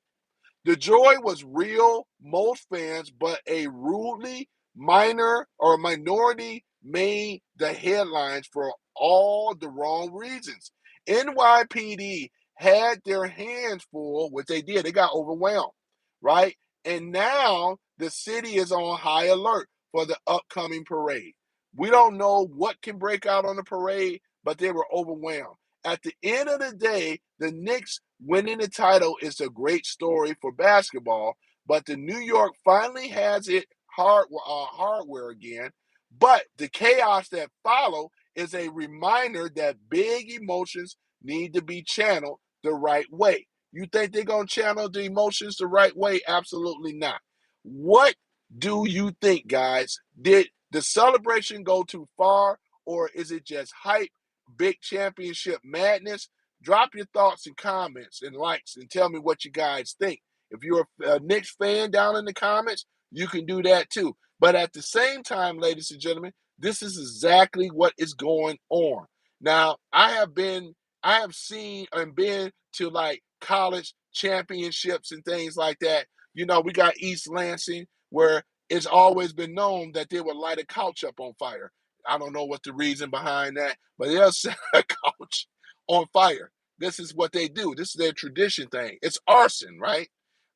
S1: The joy was real, most fans, but a rudely minor or minority made the headlines for all the wrong reasons. NYPD had their hands full, which they did. They got overwhelmed, right? And now the city is on high alert for the upcoming parade. We don't know what can break out on the parade, but they were overwhelmed. At the end of the day, the Knicks winning the title is a great story for basketball, but the New York finally has it hardware again. But the chaos that follow is a reminder that big emotions need to be channeled the right way. You think they're going to channel the emotions the right way? Absolutely not. What do you think, guys? Did the celebration go too far, or is it just hype, big championship madness? Drop your thoughts and comments and likes and tell me what you guys think. If you're a Knicks fan down in the comments, you can do that too. But at the same time, ladies and gentlemen, this is exactly what is going on. Now, I have seen and been to like college championships and things like that. You know, we got East Lansing where it's always been known that they would light a couch up on fire. I don't know what the reason behind that, but they'll set a couch on fire. This is what they do. This is their tradition thing. It's arson, right?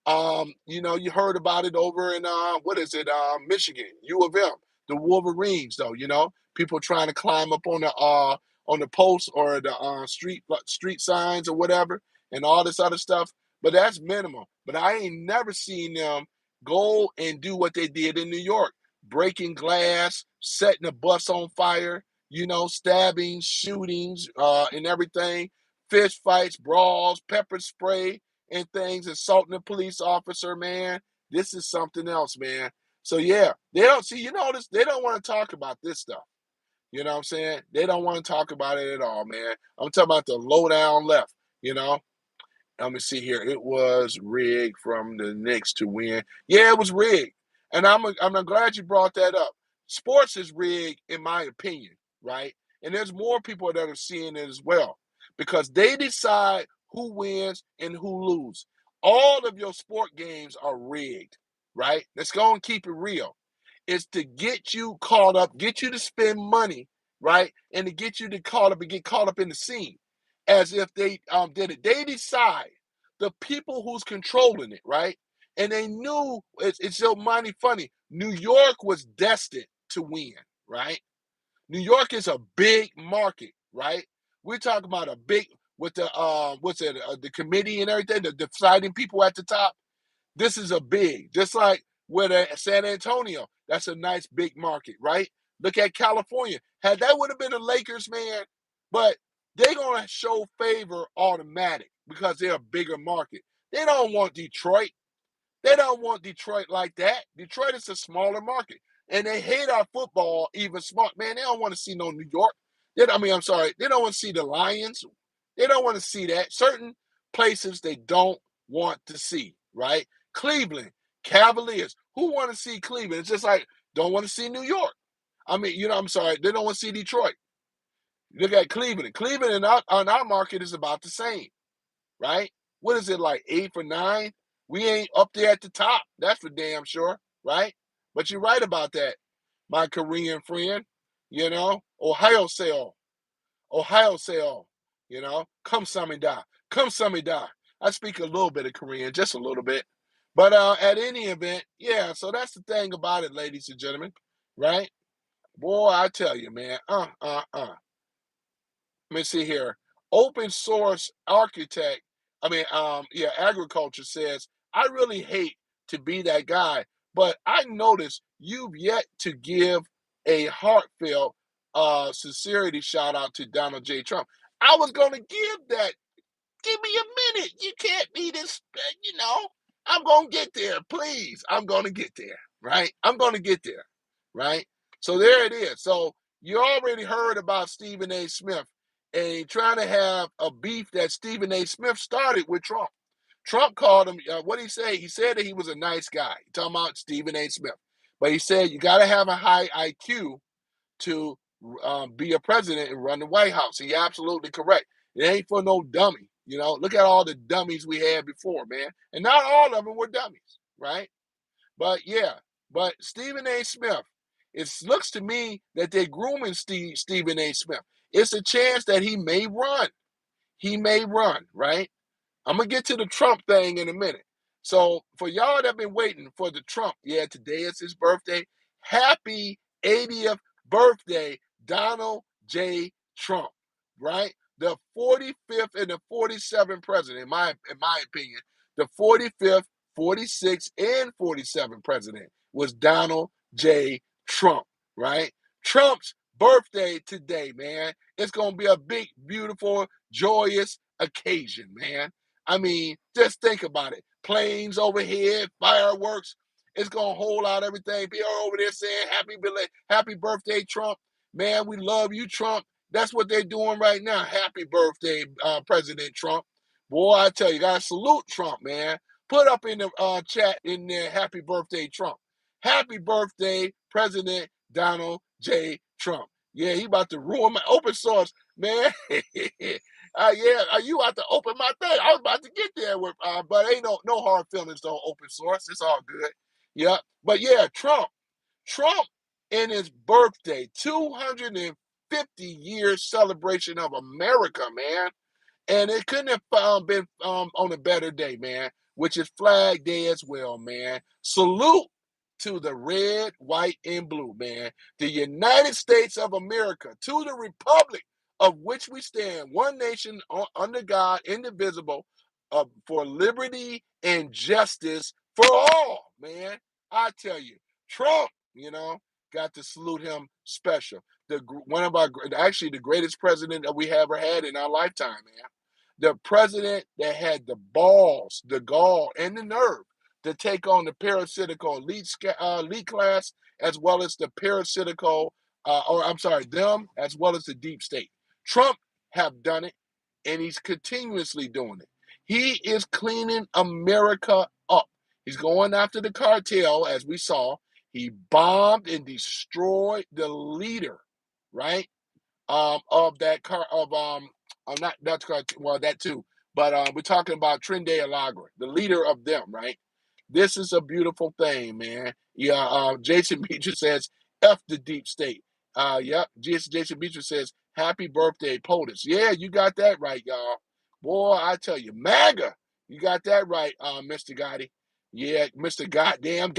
S1: You heard about it over in Michigan, U of M, the Wolverines, though. People trying to climb up on the posts or the street signs or whatever, and all this other stuff. but that's minimal. But I ain't never seen them go and do what they did in New York, breaking glass, setting a bus on fire, stabbings, shootings, and everything, fist fights, brawls, pepper spray, and things, assaulting a police officer, man. This is something else, man. So yeah, they don't see, this, they don't want to talk about this stuff. You know what I'm saying? They don't want to talk about it at all, man. I'm talking about the low down left, you know. Let me see here. It was rigged from the Knicks to win. Yeah, it was rigged. And I'm glad you brought that up. Sports is rigged, in my opinion, right? And there's more people that are seeing it as well because they decide who wins and who loses. All of your sport games are rigged, right? Let's go and keep it real. It's to get you caught up, get you to spend money, right? And to get you to caught up and get caught up in the scene as if they did it. They decide, the people who's controlling it, right? And they knew it's so mighty funny. New York was destined to win, right? New York is a big market, right? We're talking about a big with the the committee and everything, the deciding people at the top. This is a big, just like with San Antonio. That's a nice big market, right? Look at California. Had that would have been the Lakers, man, but they're gonna show favor automatic because they're a bigger market. They don't want Detroit. They don't want Detroit like that. Detroit is a smaller market, and they hate our football even smart. Man, they don't want to see no New York. I'm sorry. They don't want to see the Lions. They don't want to see that. Certain places they don't want to see, right? Cleveland, Cavaliers. Who want to see Cleveland? It's just like, don't want to see New York. I'm sorry. They don't want to see Detroit. Look at Cleveland. Cleveland on our market is about the same, right? What is it, like 8 for 9? We ain't up there at the top. That's for damn sure, right? But you're right about that, my Korean friend. Ohio sale, kamsamida, kamsamida. I speak a little bit of Korean, just a little bit. But at any event, yeah, so that's the thing about it, ladies and gentlemen, right? Boy, I tell you, man, Let me see here. Open source architect, agriculture says, I really hate to be that guy, but I notice you've yet to give a heartfelt sincerity shout out to Donald J. Trump. I was going to give that. Give me a minute. You can't be this, I'm going to get there. Please. I'm going to get there, right? I'm going to get there, right? So there it is. So you already heard about Stephen A. Smith and trying to have a beef that Stephen A. Smith started with Trump. Trump called him, what did he say? He said that he was a nice guy. Talking about Stephen A. Smith. But he said you got to have a high IQ to be a president and run the White House. He's absolutely correct. It ain't for no dummy. Look at all the dummies we had before, man. And not all of them were dummies, right? But yeah, but Stephen A. Smith, it looks to me that they're grooming Stephen A. Smith. It's a chance that he may run. He may run, right? I'm going to get to the Trump thing in a minute. So for y'all that have been waiting for the Trump, yeah, today is his birthday. Happy 80th birthday, Donald J. Trump, right? The 45th and the 47th president, in my opinion, the 45th, 46th, and 47th president was Donald J. Trump, right? Trump's birthday today, man. It's going to be a big, beautiful, joyous occasion, man. I mean, just think about it. Planes overhead, fireworks. It's going to hold out everything. People over there saying, happy birthday, Trump. Man, we love you, Trump. That's what they're doing right now. Happy birthday, President Trump. Boy, I tell you, got to salute Trump, man. Put up in the chat in there, happy birthday, Trump. Happy birthday, President Donald J. Trump. Yeah, he about to ruin my open source, man. You about to open my thing. I was about to get there with, but ain't no hard feelings on open source. It's all good. Yeah, but yeah, Trump in his birthday, 250 year celebration of America, man. And it couldn't have been on a better day, man, which is Flag Day as well, man. Salute to the red, white, and blue, man. The United States of America, to the republic of which we stand, one nation under God, indivisible, for liberty and justice for all, man. I tell you, Trump, got to salute him special. One of our actually the greatest president that we ever had in our lifetime, man. The president that had the balls, the gall, and the nerve to take on the parasitical elite class as well as the parasitical, or I'm sorry, them as well as the deep state. Trump have done it, and he's continuously doing it. He is cleaning America up. He's going after the cartel, as we saw. He bombed and destroyed the leader, right? Of that car not that's car well that too, but we're talking about Trinde Alagre, the leader of them, right? This is a beautiful thing, man. Yeah, Jason Beecher says, F the deep state. Yep, Jason Beecher says, happy birthday, POTUS. Yeah, you got that right, y'all. Boy, I tell you, MAGA, you got that right, Mr. Gotti. Yeah, Mr. Goddamn.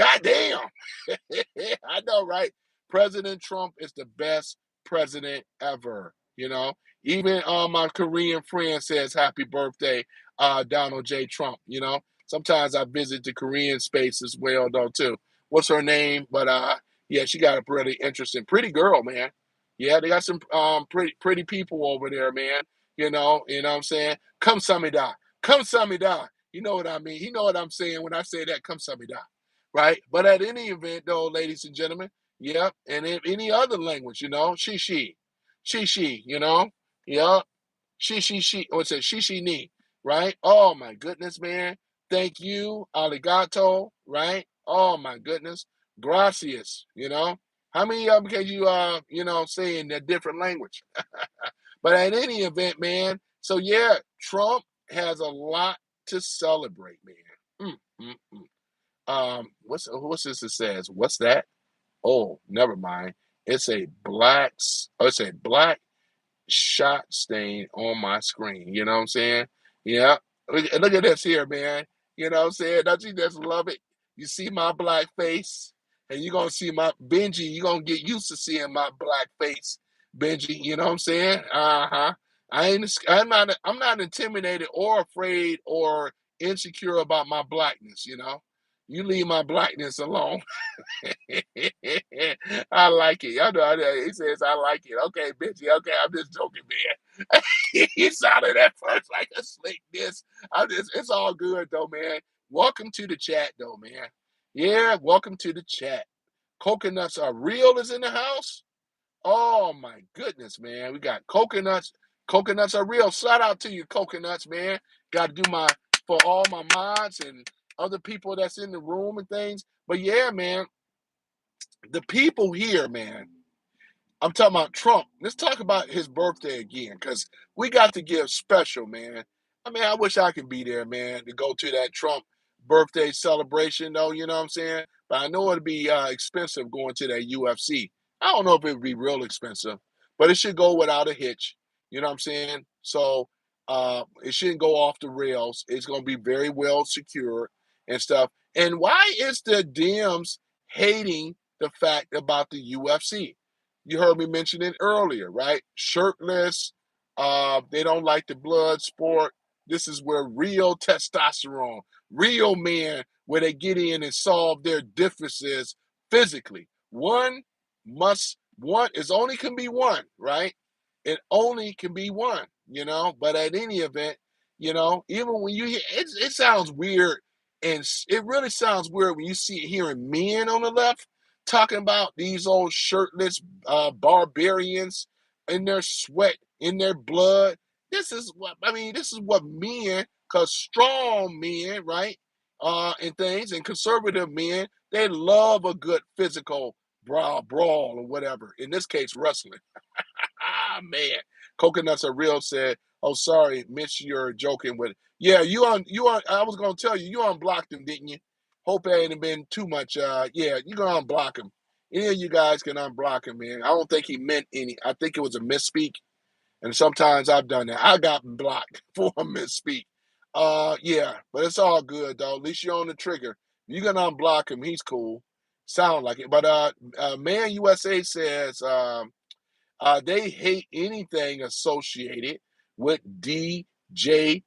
S1: I know, right? President Trump is the best president ever, Even my Korean friend says happy birthday, Donald J. Trump, Sometimes I visit the Korean space as well, though, too. What's her name? But yeah, she got a pretty interesting, pretty girl, man. Yeah, they got some pretty people over there, man. You know what I'm saying? Come samida. Come samida. You know what I mean? You know what I'm saying when I say that, come samida. Right? But at any event, though, ladies and gentlemen, yep, and in any other language, she, yep, she, what's it, she, ni, right? Oh my goodness, man. Thank you, arigato, right? Oh my goodness, gracias, How many of them can you, say in a different language? But at any event, man, so yeah, Trump has a lot to celebrate, man. What's this it says? What's that? Oh, never mind. It's a black shot stain on my screen. You know what I'm saying? Yeah. Look at this here, man. You know what I'm saying? Don't you just love it? You see my black face, and you're gonna see my Benji, you're gonna get used to seeing my black face, Benji. You know what I'm saying? Uh-huh. I'm not intimidated or afraid or insecure about my blackness, You leave my blackness alone. I like it. I know. He says, I like it. Okay, Benji. Okay, I'm just joking, man. He sounded at first like a slick diss. It's all good, though, man. Welcome to the chat, though, man. Yeah, welcome to the chat. Coconuts are real is in the house. Oh, my goodness, man. We got coconuts. Coconuts are real. Shout out to you, coconuts, man. Got to do for all my mods and other people that's in the room and things. But yeah, man, the people here, man, I'm talking about Trump. Let's talk about his birthday again, because we got to give special, man. I mean, I wish I could be there, man, to go to that Trump birthday celebration, though, you know what I'm saying? But I know it'd be expensive going to that UFC. I don't know if it would be real expensive, but it should go without a hitch. You know what I'm saying? So it shouldn't go off the rails. It's going to be very well secured and stuff. And why is the Dems hating the fact about the UFC? You heard me mention it earlier, right? Shirtless. They don't like the blood sport. This is where real testosterone, real men, where they get in and solve their differences physically. One is only can be one, right? It only can be one, But at any event, even when you hear it sounds weird, and it really sounds weird when you see hearing men on the left talking about these old shirtless barbarians in their sweat, in their blood. This is what men, cause strong men, right? And things, and conservative men, they love a good physical brawl or whatever. In this case, wrestling. Ah, man. Coconuts are real said, oh, sorry, Mitch, you're joking with. Yeah, I was going to tell you, you unblocked him, didn't you? Hope it ain't been too much. Yeah, you're going to unblock him. Any of you guys can unblock him, man. I don't think he meant any. I think it was a misspeak. And sometimes I've done that. I got blocked for a misspeak. Yeah, but it's all good, though. At least you're on the trigger. You're going to unblock him. He's cool. Sound like it. But Man USA says, they hate anything associated with DJT.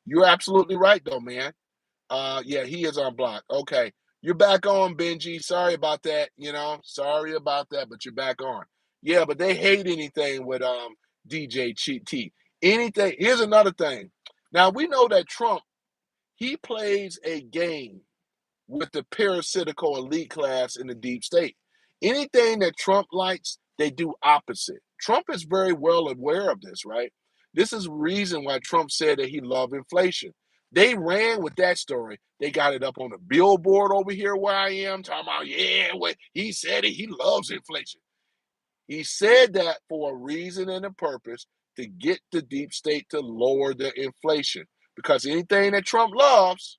S1: You're absolutely right, though, man. Yeah, he is on block. Okay. You're back on, Benji. Sorry about that. Sorry about that, but you're back on. Yeah, but they hate anything with DJ Cheat T. Anything. Here's another thing. Now we know that Trump, he plays a game with the parasitical elite class in the deep state. Anything that Trump likes, they do opposite. Trump is very well aware of this, right? This is the reason why Trump said that he loved inflation. They ran with that story. They got it up on the billboard over here where I am, talking about, yeah, what he said it, he loves inflation. He said that for a reason and a purpose to get the deep state to lower the inflation. Because anything that Trump loves,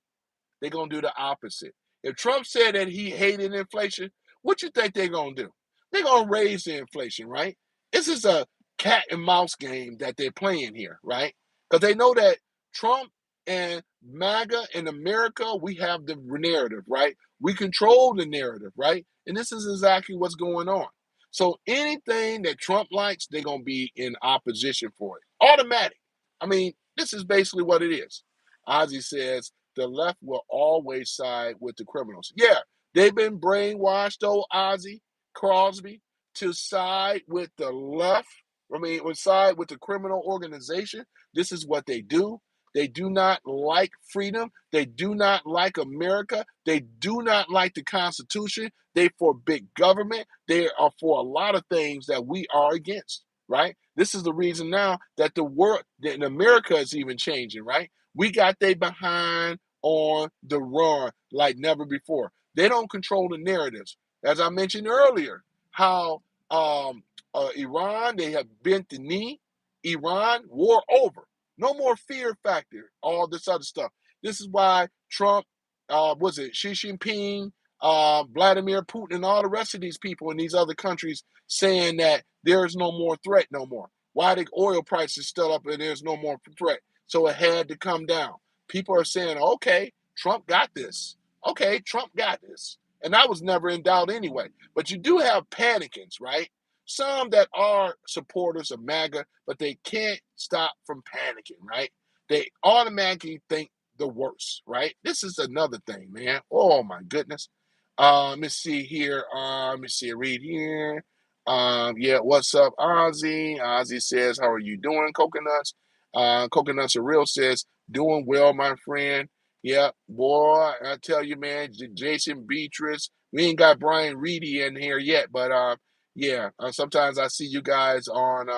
S1: they're going to do the opposite. If Trump said that he hated inflation, what you think they're going to do? They're going to raise the inflation, right? This is a cat and mouse game that they're playing here, right? Because they know that Trump and MAGA in America, we have the narrative, right? We control the narrative, right? And this is exactly what's going on. So anything that Trump likes, they're going to be in opposition for it. Automatic. I mean, this is basically what it is. Ozzy says, the left will always side with the criminals. Yeah, they've been brainwashed, though, Ozzy Crosby, to side with the left. Side with the criminal organization. This is what they do. They do not like freedom. They do not like America. They do not like the Constitution. They for big government. They are for a lot of things that we are against, right? This is the reason now that the world in America is even changing, right? We got they behind on the run like never before. They don't control the narratives. As I mentioned earlier, how Iran, they have bent the knee. Iran, war over. No more fear factor, all this other stuff. This is why Trump, Xi Jinping, Vladimir Putin, and all the rest of these people in these other countries saying that there is no more threat no more. Why the oil prices still up and there's no more threat? So it had to come down. People are saying, okay, Trump got this. Okay, Trump got this. And I was never in doubt anyway. But you do have panicants, right? Some that are supporters of MAGA, but they can't stop from panicking, right? They automatically think the worst, right? This is another thing, man. Oh, my goodness. Let me see here. Let me see. Read here. Yeah, what's up, Ozzy? Ozzy says, how are you doing, Coconuts? Coconuts are real says, doing well, my friend. Yeah, boy, I tell you, man, Jason Beatrice. We ain't got Brian Reedy in here yet, but yeah, sometimes I see you guys on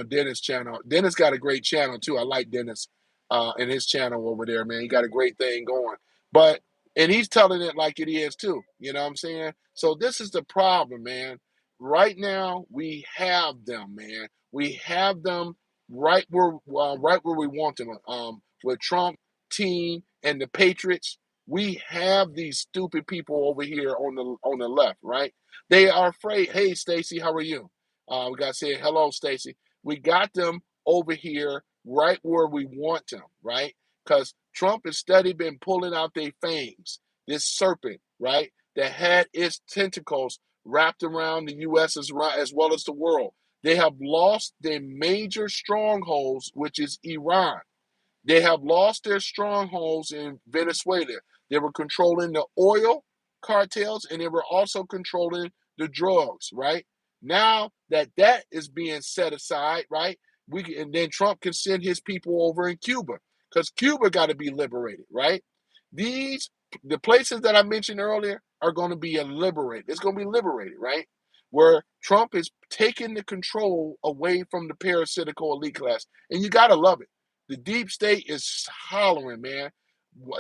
S1: Dennis' channel. Dennis got a great channel too. I like Dennis and his channel over there, man. He got a great thing going. But and he's telling it like it is too. You know what I'm saying? So this is the problem, man. Right now we have them, man. We have them right where we want them. With Trump team and the Patriots, we have these stupid people over here on the left, right? They are afraid. Hey, Stacy, how are you? We got to say hello, Stacy. We got them over here right where we want them, right? Because Trump has steady been pulling out their fangs. This serpent, right, that had its tentacles wrapped around the U.S. as well as the world. They have lost their major strongholds, which is Iran. They have lost their strongholds in Venezuela. They were controlling the oil cartels and they were also controlling the drugs, right? Now that is being set aside, right? And then Trump can send his people over in Cuba because Cuba got to be liberated, right? The places that I mentioned earlier are going to be liberated. It's going to be liberated, right? Where Trump is taking the control away from the parasitical elite class. And you got to love it. The deep state is hollering, man.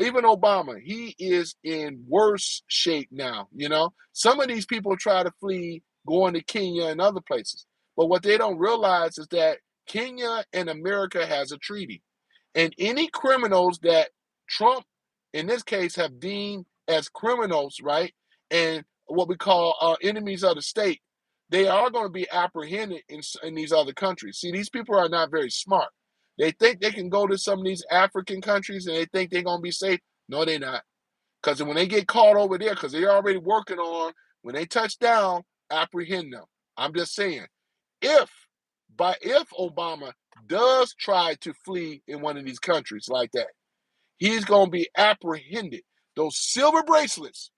S1: Even Obama, he is in worse shape now, you know? Some of these people try to flee going to Kenya and other places. But what they don't realize is that Kenya and America has a treaty. And any criminals that Trump, in this case, have deemed as criminals, right? And what we call enemies of the state, they are going to be apprehended in these other countries. See, these people are not very smart. They think they can go to some of these African countries and they think they're going to be safe. No, they're not. Because when they get caught over there, because they're already working on, when they touch down, apprehend them. I'm just saying, if Obama does try to flee in one of these countries like that, he's going to be apprehended. Those silver bracelets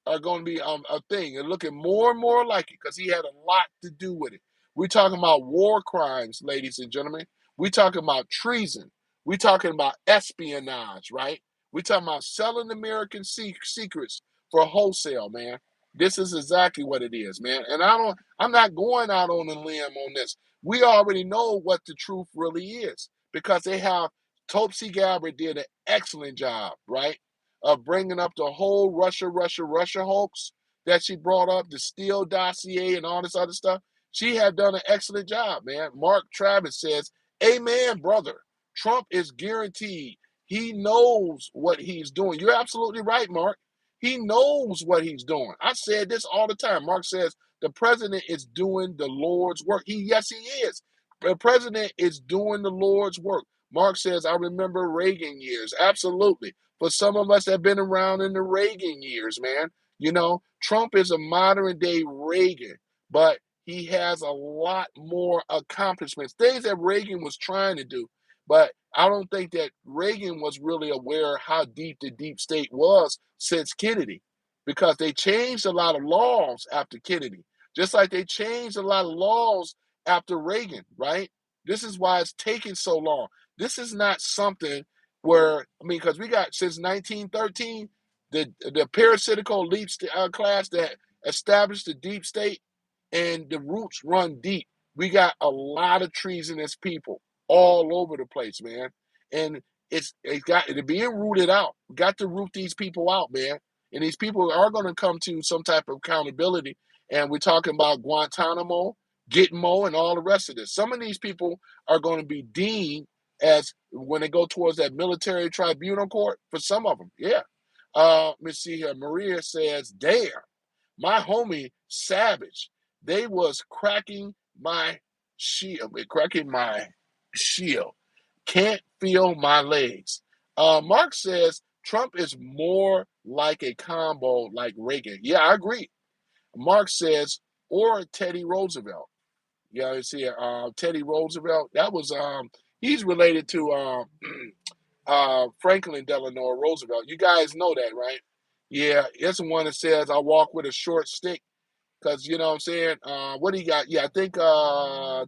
S1: are going to be a thing and looking more and more like it because he had a lot to do with it. We're talking about war crimes, ladies and gentlemen. We're talking about treason. We're talking about espionage, right? We're talking about selling American secrets for wholesale, man. This is exactly what it is, man. And I'm not going out on a limb on this. We already know what the truth really is because they have Tulsi Gabbard did an excellent job, right? Of bringing up the whole Russia hoax that she brought up, the Steele dossier and all this other stuff. She had done an excellent job, man. Mark Travis says, amen, brother. Trump is guaranteed. He knows what he's doing. You're absolutely right, Mark. He knows what he's doing. I said this all the time. Mark says the president is doing the Lord's work. Yes, he is. The president is doing the Lord's work. Mark says, I remember Reagan years. Absolutely. For some of us that have been around in the Reagan years, man, you know, Trump is a modern day Reagan, but he has a lot more accomplishments, things that Reagan was trying to do. But I don't think that Reagan was really aware how deep the deep state was since Kennedy, because they changed a lot of laws after Kennedy, just like they changed a lot of laws after Reagan, right? This is why it's taking so long. This is not something where, I mean, because we got since 1913, the parasitical elite class that established the deep state, and the roots run deep. We got a lot of treasonous people all over the place, man. And it's got to being rooted out. We got to root these people out, man. And these people are going to come to some type of accountability. And we're talking about Guantanamo, Gitmo, and all the rest of this. Some of these people are going to be deemed as when they go towards that military tribunal court. For some of them, yeah. Let me see here. Maria says, damn, my homie Savage, they was cracking my shield. Can't feel my legs. Mark says Trump is more like a combo like Reagan. Yeah, I agree. Mark says, or Teddy Roosevelt. Yeah, you see, Teddy Roosevelt. That was he's related to Franklin Delano Roosevelt. You guys know that, right? Yeah, it's the one that says I walk with a short stick. Because, you know what I'm saying? What he got? Yeah, I think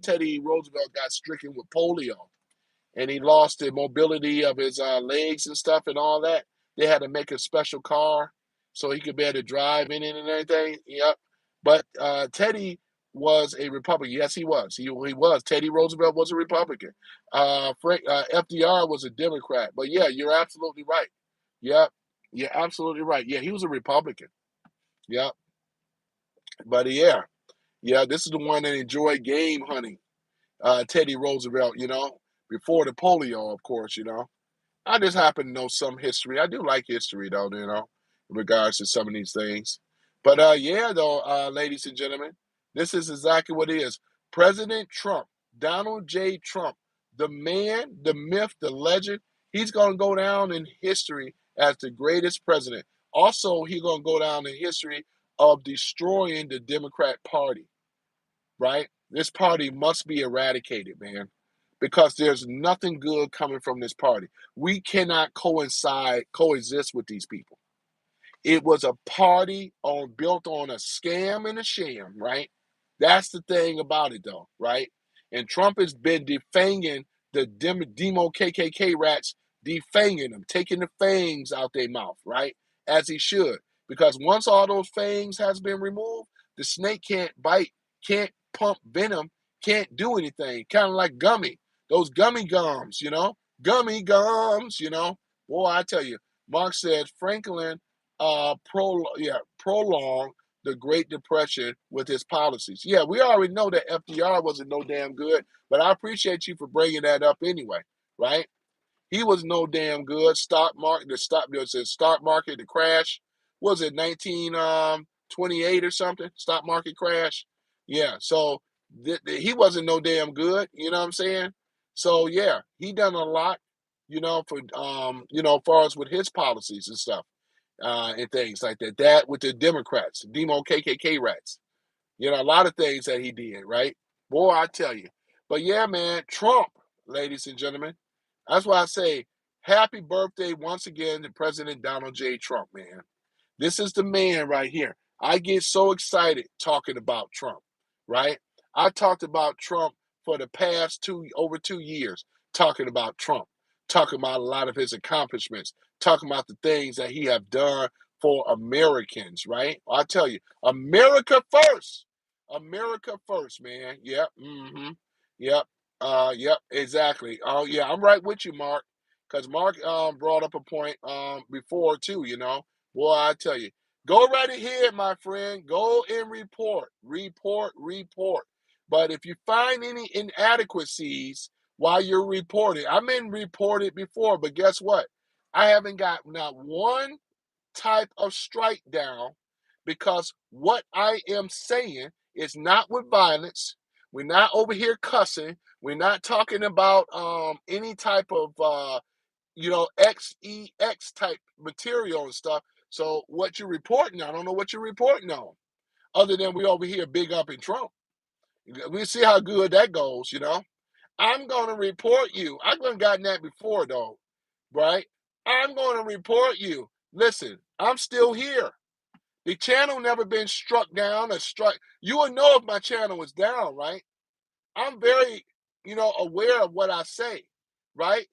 S1: Teddy Roosevelt got stricken with polio, and he lost the mobility of his legs and stuff and all that. They had to make a special car so he could be able to drive in it and everything. Yep. But Teddy was a Republican. Yes, he was. He was. Teddy Roosevelt was a Republican. FDR was a Democrat. But yeah, you're absolutely right. Yep. You're absolutely right. Yeah, he was a Republican. Yep. But yeah, this is the one that enjoyed game hunting. Teddy Roosevelt, you know, before the polio, of course, you know. I just happen to know some history. I do like history, though, you know, in regards to some of these things. But yeah, though, ladies and gentlemen, this is exactly what it is. President Trump, Donald J. Trump, the man, the myth, the legend, he's going to go down in history as the greatest president. Also, he's going to go down in history of destroying the Democrat Party, right? This party must be eradicated, man, because there's nothing good coming from this party. We cannot coexist with these people. It was a party built on a scam and a sham, right? That's the thing about it, though, right? And Trump has been defanging the demo KKK rats, defanging them, taking the fangs out their mouth, right? As he should, because once all those fangs has been removed, the snake can't bite, can't pump venom, can't do anything. Kind of like gummy, those gummy gums, you know, gummy gums, you know. Boy, I tell you, Mark said Franklin prolong the Great Depression with his policies. Yeah, we already know that FDR wasn't no damn good, but I appreciate you for bringing that up anyway, right? He was no damn good. Stock market, the crash. Was it 1928 or something? Stock market crash. Yeah, so he wasn't no damn good. You know what I'm saying? So yeah, he done a lot. You know, for as far as with his policies and stuff and things like that. That with the Democrats, demo KKK rats. You know, a lot of things that he did, right? Boy, I tell you. But yeah, man, Trump. ladies and gentlemen. That's why I say happy birthday once again to President Donald J. Trump, man. This is the man right here. I get so excited talking about Trump, right? I talked about Trump for the past over 2 years, talking about Trump, talking about a lot of his accomplishments, talking about the things that he have done for Americans, right? I tell you, America first. America first, man. Yep. Yep. Yep, exactly. Oh yeah, I'm right with you, Mark. Because Mark brought up a point before too, you know. Boy, I tell you, go right ahead, my friend. Go and report, report, report. But if you find any inadequacies while you're reporting, I've been reported before, but guess what? I haven't got not one type of strike down because what I am saying is not with violence. We're not over here cussing. We're not talking about any type of XEX type material and stuff. So what you're reporting, I don't know what you're reporting on, other than we over here big up in Trump. We see how good that goes, you know. I'm gonna report you. I've gotten that before though, right? I'm gonna report you. Listen, I'm still here. The channel never been struck down or struck. You will know if my channel is down, right? I'm very, aware of what I say, right?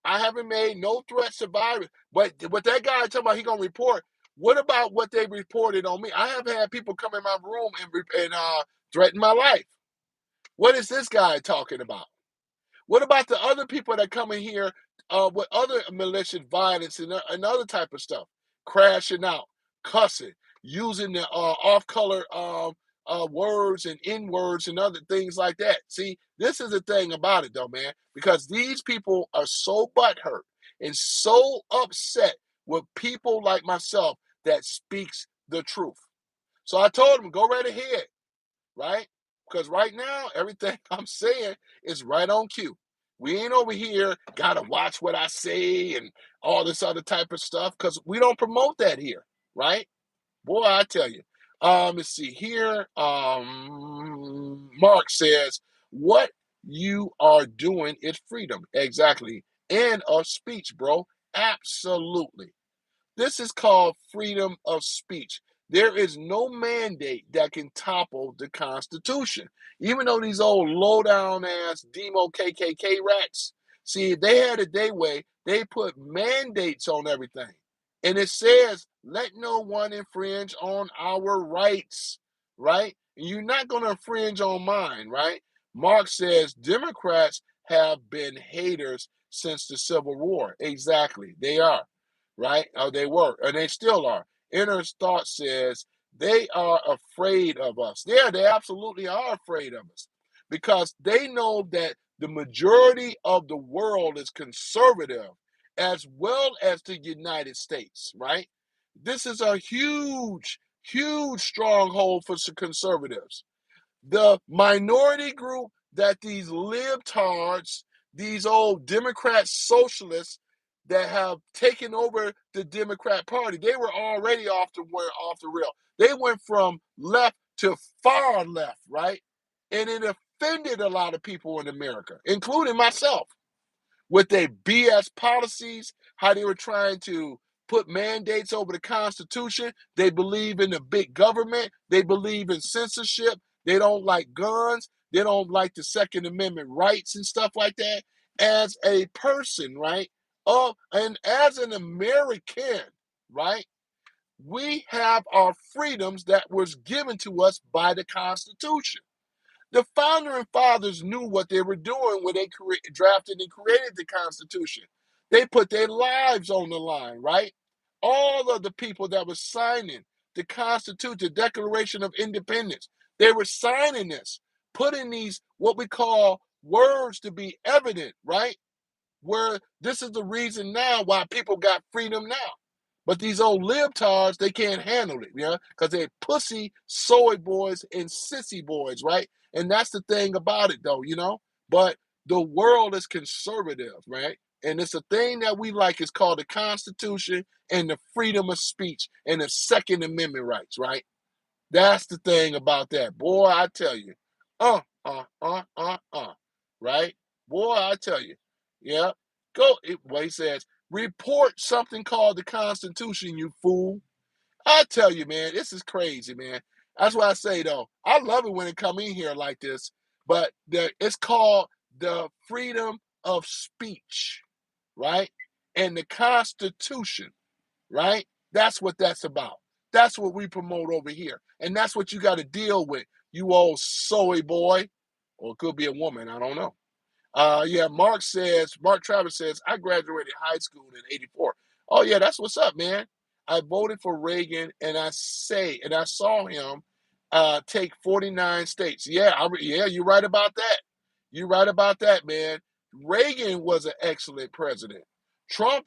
S1: I haven't made no threat survivors. But what that guy talking about, he gonna report. What about what they reported on me? I have had people come in my room and threaten my life. What is this guy talking about? What about the other people that come in here with other malicious violence and other type of stuff, crashing out, cussing, using the off-color words and N-words and other things like that? See, this is the thing about it, though, man, because these people are so butthurt and so upset with people like myself that speaks the truth. So I told them, go right ahead, right? Because right now, everything I'm saying is right on cue. We ain't over here, gotta watch what I say and all this other type of stuff, because we don't promote that here, right? Boy, I tell you. Let's see here. Mark says, what you are doing is freedom. Exactly. And of speech, bro. Absolutely. This is called freedom of speech. There is no mandate that can topple the Constitution. Even though these old low down ass demo KKK rats, see, if they had it their way, they put mandates on everything. And it says, let no one infringe on our rights, right? And you're not going to infringe on mine, right? Mark says Democrats have been haters since the Civil War. Exactly, they are, right? Or they were, and they still are. Inner thought says they are afraid of us. Yeah, they absolutely are afraid of us because they know that the majority of the world is conservative as well as the United States, right? This is a huge, huge stronghold for conservatives. The minority group that these libtards, these old Democrat socialists that have taken over the Democrat Party, they were already off the rail. They went from left to far left, right? And it offended a lot of people in America, including myself, with their BS policies, how they were trying to put mandates over the Constitution. They believe in the big government. They believe in censorship. They don't like guns. They don't like the Second Amendment rights and stuff like that. As a person, right? And as an American, right? We have our freedoms that was given to us by the Constitution. The founder and fathers knew what they were doing when they drafted and created the Constitution. They put their lives on the line, right? All of the people that were signing the Constitution, the Declaration of Independence, they were signing this, putting these, what we call words to be evident, right? Where this is the reason now why people got freedom now. But these old libtards, they can't handle it, because they're pussy soy boys and sissy boys, right? And that's the thing about it, though, But the world is conservative, right? And it's a thing that we like. It's called the Constitution and the freedom of speech and the Second Amendment rights, right? That's the thing about that. Boy, I tell you. Right? Boy, I tell you. Yeah. Well, he says, report something called the Constitution, you fool. I tell you, man, this is crazy, man. That's why I say, though, I love it when it come in here like this, but it's called the freedom of speech, right? And the Constitution, right? That's what that's about. That's what we promote over here. And that's what you got to deal with, you old soy boy. Or it could be a woman, I don't know. Yeah, Mark Travis says, I graduated high school in '84. Oh, yeah, that's what's up, man. I voted for Reagan, and I saw him take 49 states. Yeah, you're right about that. You're right about that, man. Reagan was an excellent president. Trump,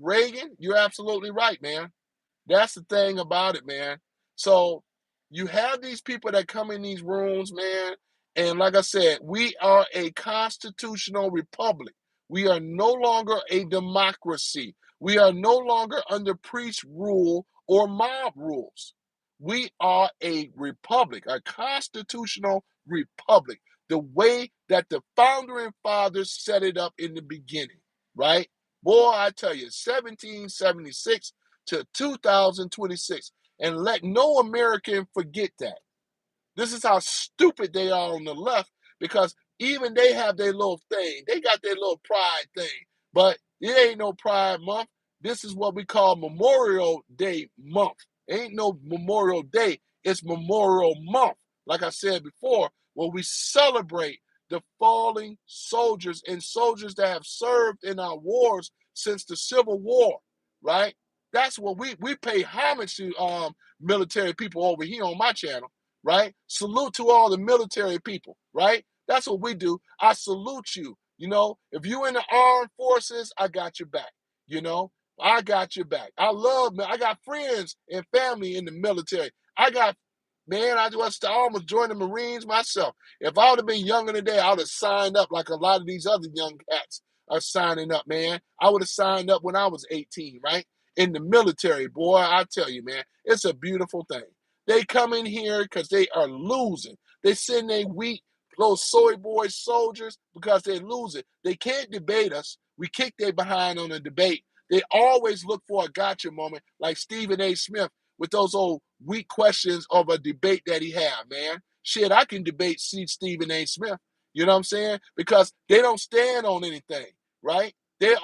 S1: Reagan, you're absolutely right, man. That's the thing about it, man. So you have these people that come in these rooms, man, and like I said, we are a constitutional republic. We are no longer a democracy. We are no longer under priest rule or mob rules. We are a republic, a constitutional republic, the way that the founder and fathers set it up in the beginning, right? Boy, I tell you, 1776 to 2026. And let no American forget that. This is how stupid they are on the left, because even they have their little thing. They got their little pride thing. But it ain't no Pride Month. This is what we call Memorial Day month. It ain't no Memorial Day. It's Memorial Month. Like I said before, where we celebrate the falling soldiers and soldiers that have served in our wars since the Civil War, right? That's what we pay homage to military people over here on my channel, right? Salute to all the military people, right? That's what we do. I salute you. You know, if you in the armed forces, I got your back. You know, I got your back. I got friends and family in the military. I almost joined the Marines myself. If I would have been younger today, I would have signed up like a lot of these other young cats are signing up, man. I would have signed up when I was 18, right? In the military, boy, I tell you, man, it's a beautiful thing. They come in here because they are losing. They send their weak, little soy boy soldiers because they're losing. They can't debate us. We kick their behind on a debate. They always look for a gotcha moment like Stephen A. Smith with those old weak questions of a debate that he had, man. Shit, I can debate Stephen A. Smith. You know what I'm saying? Because they don't stand on anything, right? They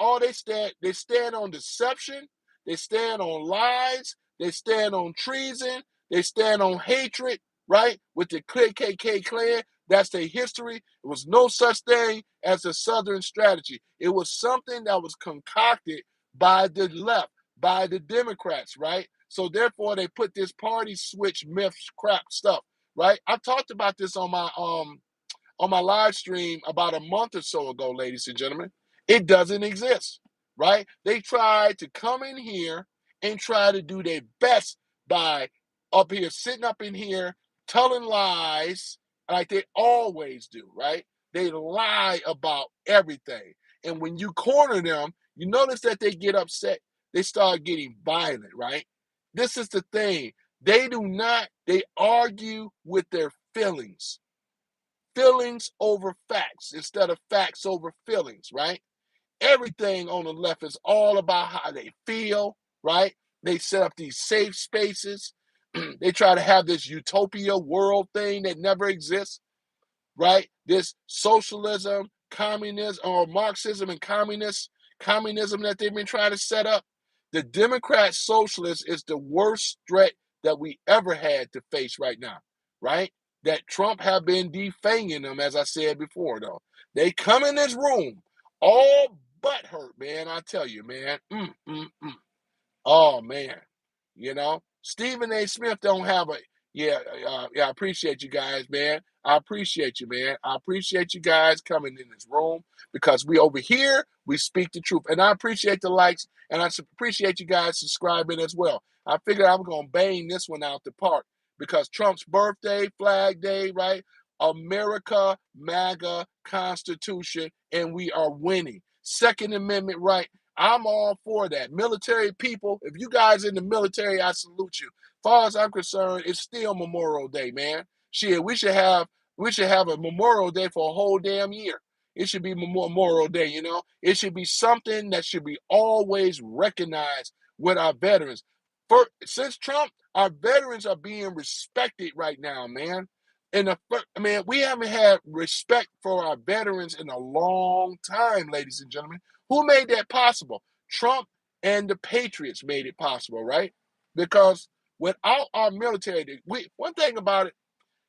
S1: stand on deception, they stand on lies, they stand on treason, they stand on hatred, right? With the KKK clan, that's their history. It was no such thing as a Southern strategy. It was something that was concocted by the left, by the Democrats, right? So therefore, they put this party switch myth crap stuff, right? I talked about this on my live stream about a month or so ago, ladies and gentlemen. It doesn't exist, right? They tried to come in here and try to do their best by sitting up in here, telling lies like they always do, right? They lie about everything. And when you corner them, you notice that they get upset. They start getting violent, right? This is the thing. They argue with their feelings. Feelings over facts instead of facts over feelings, right? Everything on the left is all about how they feel, right? They set up these safe spaces. They try to have this utopia world thing that never exists, right? This socialism, communism, or Marxism and communism that they've been trying to set up. The Democrat socialist is the worst threat that we ever had to face right now, right? That Trump have been defanging them, as I said before, though. They come in this room all butt hurt, man. I tell you, man. Oh, man. You know, Stephen A. Smith don't have I appreciate you guys, man. I appreciate you, man. I appreciate you guys coming in this room because we over here, we speak the truth. And I appreciate the likes and I appreciate you guys subscribing as well. I figured I was going to bang this one out the park because Trump's birthday, Flag Day, right? America, MAGA, Constitution, and we are winning. Second Amendment right. I'm all for that. Military people, if you guys in the military, I salute you. As far as I'm concerned, it's still Memorial Day, man. Shit, we should have We should have a Memorial Day for a whole damn year. It should be Memorial Day, you know? It should be something that should be always recognized with our veterans. Since Trump, our veterans are being respected right now, man. Man, we haven't had respect for our veterans in a long time, ladies and gentlemen. Who made that possible? Trump and the Patriots made it possible, right? Because without our military, one thing about it,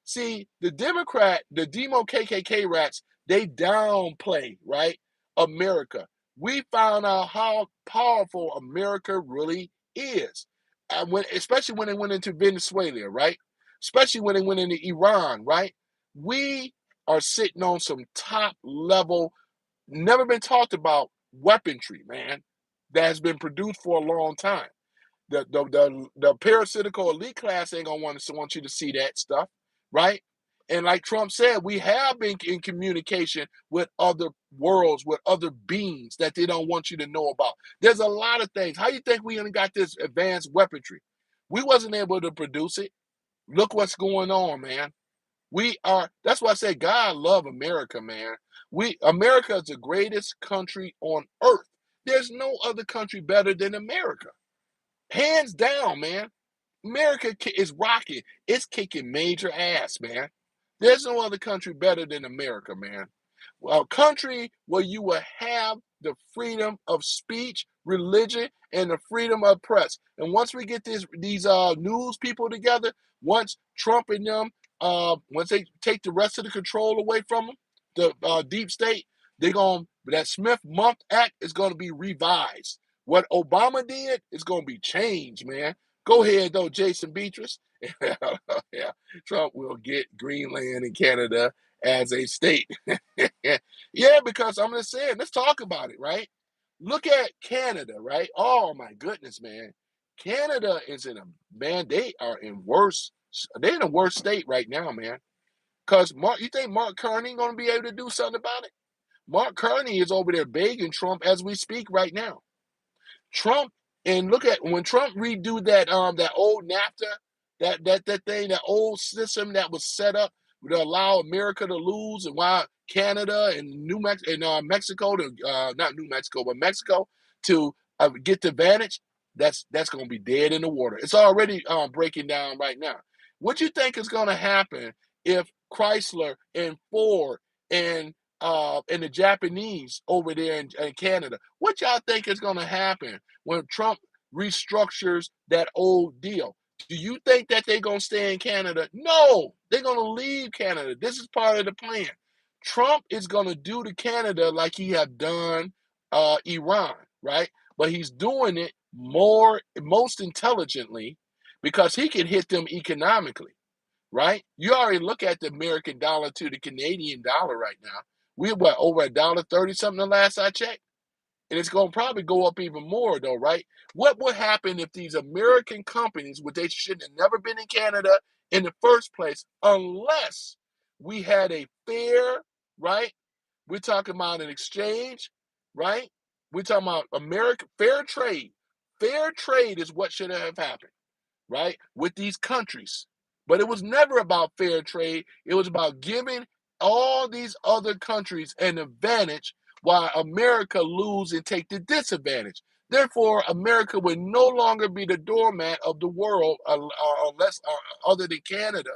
S1: see, the Demo KKK rats, they downplay, right, America. We found out how powerful America really is. And especially when they went into Venezuela, right? Especially when they went into Iran, right? We are sitting on some top level, never been talked about weaponry, man, that has been produced for a long time. The parasitical elite class ain't gonna want you to see that stuff, right? And like Trump said, we have been in communication with other worlds, with other beings that they don't want you to know about. There's a lot of things. How you think we even got this advanced weaponry? We wasn't able to produce it. Look what's going on, man. That's why I say God love America, man. America is the greatest country on earth. There's no other country better than America. Hands down, man. America is rocking. It's kicking major ass, man. There's no other country better than America, man. A country where you will have the freedom of speech, religion, and the freedom of press. And once we get these news people together, once Trump and them, once they take the rest of the control away from them, the deep state, that Smith-Monk Act is gonna be revised. What Obama did is gonna be changed, man. Go ahead though, Jason Beatrice. Yeah, Trump will get Greenland and Canada as a state. Yeah, because I'm just saying, let's talk about it, right? Look at Canada, right? Oh my goodness, man. Canada is they're in a worse state right now, man. Because you think Mark Carney gonna be able to do something about it? Mark Carney is over there begging Trump as we speak right now. Trump, and look at when Trump redo that old NAFTA, that old system that was set up to allow America to lose, and why Canada and Mexico to not New Mexico but Mexico to get the advantage. That's going to be dead in the water. It's already breaking down right now. What you think is going to happen if Chrysler and Ford and the Japanese over there in Canada? What y'all think is going to happen when Trump restructures that old deal? Do you think that they're going to stay in Canada? No, they're going to leave Canada. This is part of the plan. Trump is going to do to Canada like he have done Iran, right? But he's doing it most intelligently because he can hit them economically, right? You already look at the American dollar to the Canadian dollar right now. We're over $1.30 something the last I checked. And it's going to probably go up even more, though, right? What would happen if these American companies, which they should have never been in Canada in the first place, unless we had a fair, right? We're talking about an exchange, right? We're talking about American fair trade. Fair trade is what should have happened, right? With these countries. But it was never about fair trade. It was about giving all these other countries an advantage while America lose and take the disadvantage. Therefore, America would no longer be the doormat of the world, unless other than Canada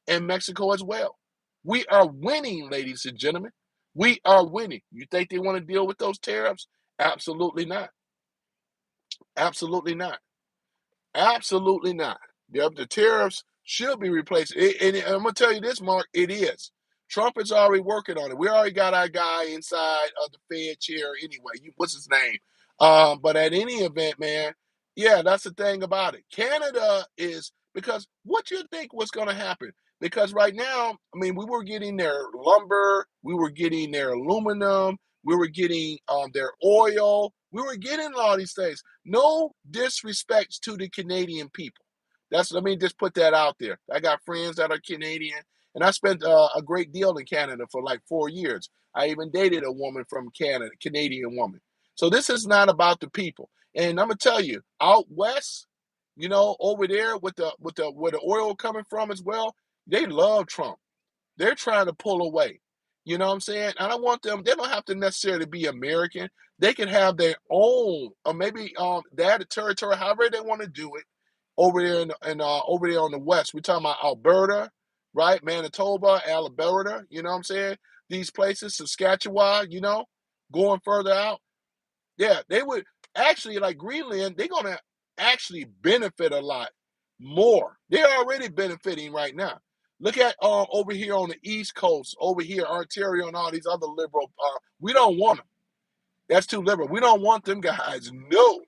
S1: and Mexico as well. We are winning, ladies and gentlemen. We are winning. You think they want to deal with those tariffs? Absolutely not. Absolutely not. Absolutely not. Yep, the tariffs should be replaced. And I'm going to tell you this, Mark, it is. Trump is already working on it. We already got our guy inside of the Fed chair anyway. What's his name? But at any event, man, yeah, that's the thing about it. Canada is, because what you think what's going to happen? Because right now, I mean, we were getting their lumber, we were getting their aluminum, we were getting their oil, we were getting all these things. No disrespect to the Canadian people. Let me just put that out there. I got friends that are Canadian, and I spent a great deal in Canada for like 4 years. I even dated a woman from Canada, Canadian woman. So this is not about the people. And I'm gonna tell you, out west, over there with where the oil coming from as well, they love Trump. They're trying to pull away. You know what I'm saying? I don't want them, they don't have to necessarily be American. They can have their own, or maybe they have a territory, however they want to do it, over there over there on the west. We're talking about Alberta, right? Manitoba, Alberta, you know what I'm saying? These places, Saskatchewan, going further out. Yeah, they would actually, like Greenland, they're gonna actually benefit a lot more. They're already benefiting right now. Look at over here on the East Coast, over here, Ontario and all these other liberal. We don't want them. That's too liberal. We don't want them guys. No,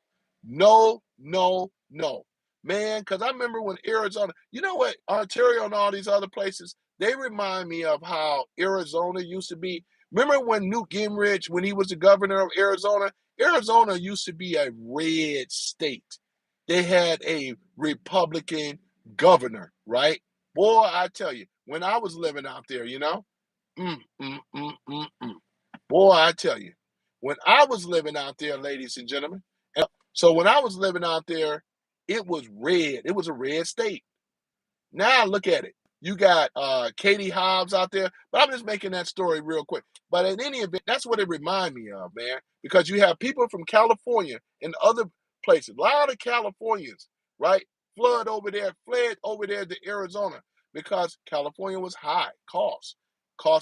S1: no, no, no. Man, because I remember when Arizona, you know what, Ontario and all these other places, they remind me of how Arizona used to be. Remember when Newt Gingrich, when he was the governor of Arizona? Arizona used to be a red state. They had a Republican governor, right? Boy, I tell you, when I was living out there, mm, mm, mm, mm, mm. Boy, I tell you, when I was living out there, ladies and gentlemen, so when I was living out there, it was red. It was a red state. Now look at it. You got Katie Hobbs out there, but I'm just making that story real quick. But in any event, that's what it reminds me of, man, because you have people from California and other places, a lot of Californians, right, fled over there to Arizona because California was high cost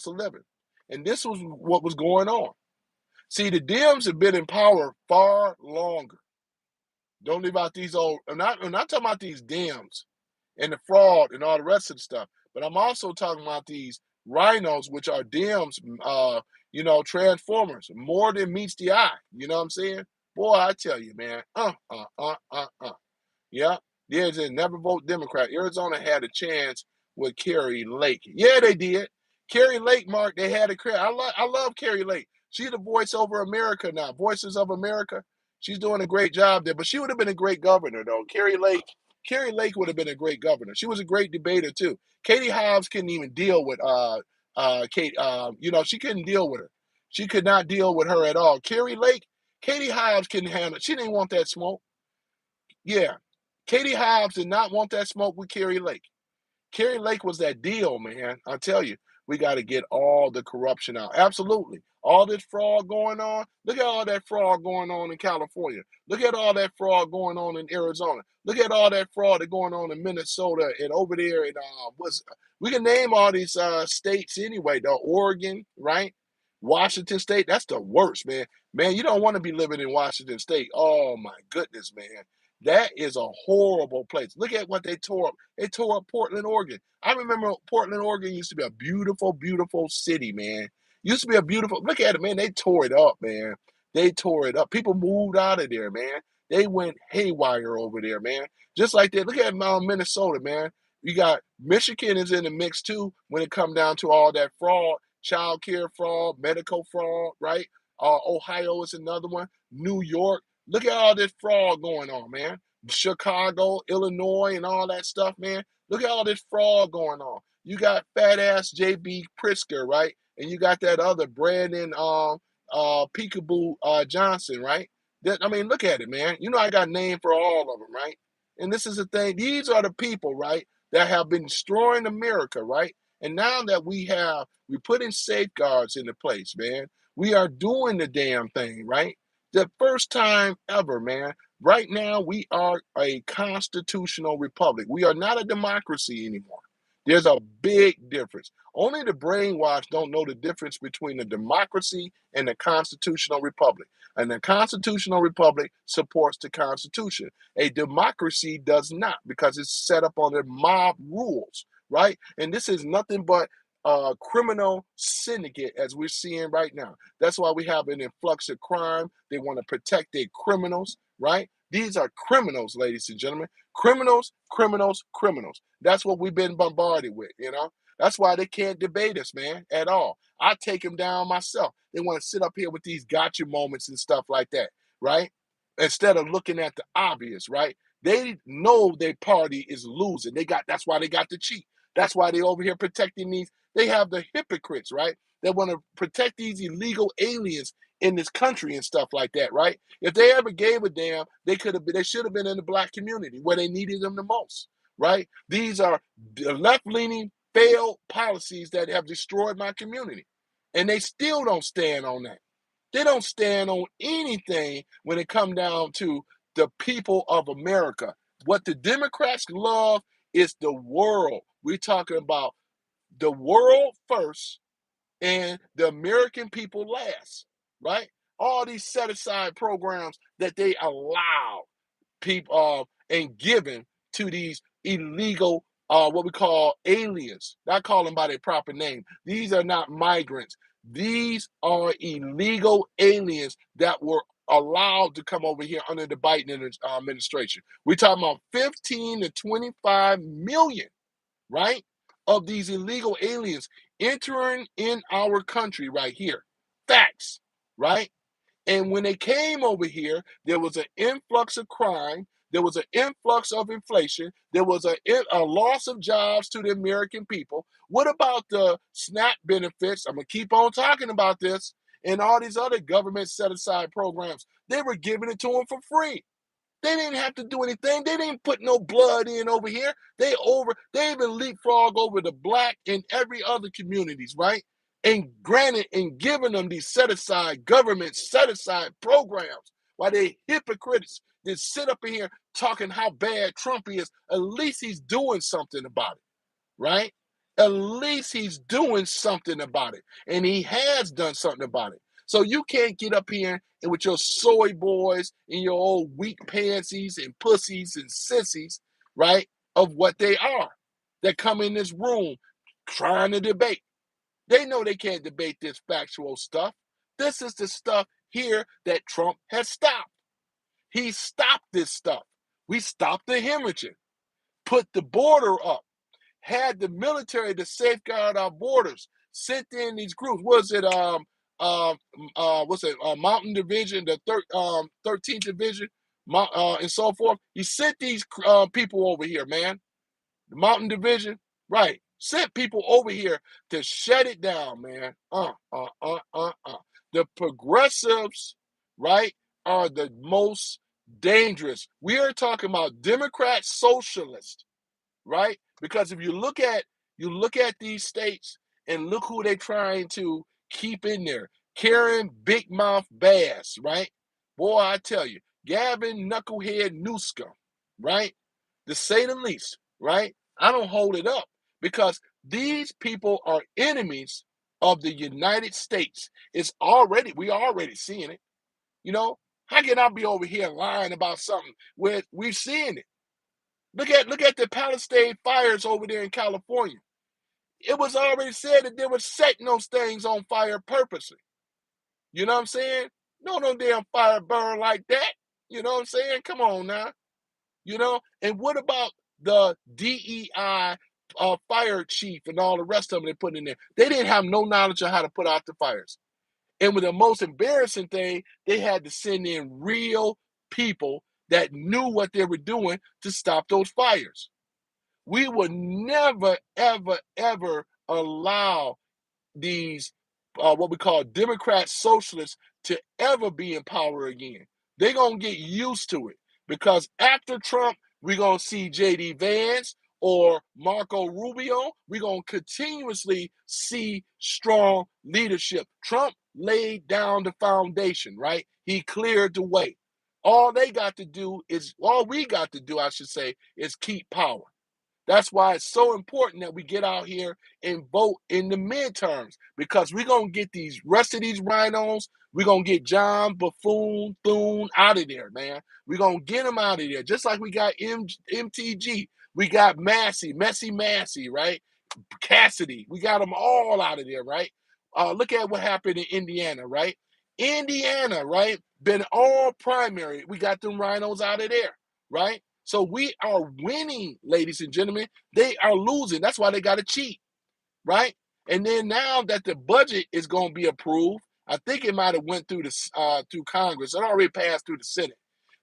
S1: of living. And this was what was going on. See, the Dems have been in power far longer. Don't leave out these old. I'm not talking about these Dems and the fraud and all the rest of the stuff, but I'm also talking about these rhinos, which are Dems, transformers, more than meets the eye. You know what I'm saying? Boy, I tell you, man. Yeah, there's a never vote Democrat. Arizona had a chance with Carrie Lake. Yeah, they did. Carrie Lake, Mark, they had a credit. I love Carrie Lake. She's the voice over America now. Voices of America. She's doing a great job there. But she would have been a great governor, though. Carrie Lake would have been a great governor. She was a great debater too. Katie Hobbs couldn't even deal with Kate. She couldn't deal with her. She could not deal with her at all. Katie Hobbs couldn't handle it. She didn't want that smoke. Yeah. Katie Hobbs did not want that smoke with Carrie Lake. Carrie Lake was that deal, man. I tell you, we got to get all the corruption out. Absolutely. All this fraud going on. Look at all that fraud going on in California. Look at all that fraud going on in Arizona. Look at all that fraud that's going on in Minnesota and over there in we can name all these states anyway, though. Oregon, right? Washington State. That's the worst, man. Man, you don't want to be living in Washington State. Oh my goodness, man. That is a horrible place. Look at what they tore up. They tore up Portland, Oregon. I remember Portland, Oregon used to be a beautiful, beautiful city, man. Used to be a beautiful, look at it, man. They tore it up, man. They tore it up. People moved out of there, man. They went haywire over there, man. Just like that. Look at Minnesota, man. You got Michigan is in the mix too when it come down to all that fraud, child care fraud, medical fraud, right? Ohio is another one. New York. Look at all this fraud going on, man. Chicago, Illinois, and all that stuff, man. Look at all this fraud going on. You got fat ass JB Pritzker, right? And you got that other Brandon Peekaboo Johnson, right? Look at it, man. You know I got a name for all of them, right? And this is the thing. These are the people, right, that have been destroying America, right? And now that we put in safeguards into place, man. We are doing the damn thing, right? The first time ever, man. Right now, we are a constitutional republic. We are not a democracy anymore. There's a big difference. Only the brainwashed don't know the difference between a democracy and a constitutional republic. And the constitutional republic supports the Constitution. A democracy does not because it's set up on the mob rules, right? And this is nothing but a criminal syndicate as we're seeing right now. That's why we have an influx of crime. They want to protect their criminals, right? These are criminals, ladies and gentlemen. Criminals, criminals, criminals. That's what we've been bombarded with, That's why they can't debate us, man, at all. I take them down myself. They want to sit up here with these gotcha moments and stuff like that, right? Instead of looking at the obvious, right? They know their party is losing. That's why they got the cheat. That's why they over here protecting these. They have the hypocrites, right? That want to protect these illegal aliens in this country and stuff like that, right? If they ever gave a damn, they should have been in the black community where they needed them the most, right? These are left-leaning failed policies that have destroyed my community. And they still don't stand on that. They don't stand on anything when it comes down to the people of America. What the Democrats love is the world. We're talking about the world first and the American people last, right? All these set aside programs that they allow people and given to these illegal what we call aliens. Not call them by their proper name. These are not migrants. These are illegal aliens that were allowed to come over here under the Biden administration. We're talking about 15 to 25 million, right, of these illegal aliens entering in our country right here. Facts, right? And when they came over here, there was an influx of crime. There was an influx of inflation. There was a loss of jobs to the American people. What about the SNAP benefits? I'm going to keep on talking about this and all these other government set-aside programs. They were giving it to them for free. They didn't have to do anything. They didn't put no blood in over here. They even leapfrog over the black and every other communities, right? And granted and giving them these set-aside government set-aside programs while they hypocrites that sit up in here talking how bad Trump is. At least he's doing something about it, right? At least he's doing something about it. And he has done something about it. So you can't get up here and with your soy boys and your old weak pansies and pussies and sissies, right, of what they are that come in this room trying to debate. They know they can't debate this factual stuff. This is the stuff here that Trump has stopped. He stopped this stuff. We stopped the hemorrhaging, put the border up, had the military to safeguard our borders, sent in these groups. Mountain Division, the 13th Division, and so forth. He sent these people over here, man. The Mountain Division, right? Sent people over here to shut it down, man. The progressives, right, are the most dangerous. We are talking about Democrat socialists, right? Because if you look at these states and look who they're trying to keep in there, Karen Big Mouth Bass, right? Boy, I tell you, Gavin Knucklehead Newsom, right? To say the least, right? I don't hold it up because these people are enemies of the United States. We already seeing it. You know, how can I be over here lying about something where we've seen it? Look at the Palestine fires over there in California. It was already said that they were setting those things on fire purposely. You know what I'm saying? No damn fire burn like that. You know what I'm saying? Come on now. You know? And what about the DEI fire chief and all the rest of them they put in there? They didn't have no knowledge of how to put out the fires. And with the most embarrassing thing, they had to send in real people that knew what they were doing to stop those fires. We would never, ever, ever allow these what we call Democrat socialists to ever be in power again. They're going to get used to it because after Trump, we're going to see J.D. Vance or Marco Rubio. We're going to continuously see strong leadership. Trump laid down the foundation, right? He cleared the way. All we got to do, I should say, is keep power. That's why it's so important that we get out here and vote in the midterms because we're going to get these rest of these rhinos. We're going to get John Buffoon Thune out of there, man. We're going to get them out of there. Just like we got MTG. We got Massey, right? Cassidy. We got them all out of there, right? Look at what happened in Indiana, right? Indiana, right? Been all primary. We got them rhinos out of there, right? So we are winning, ladies and gentlemen. They are losing. That's why they got to cheat, right? And then now that the budget is going to be approved, I think it might have went through through Congress. It already passed through the Senate.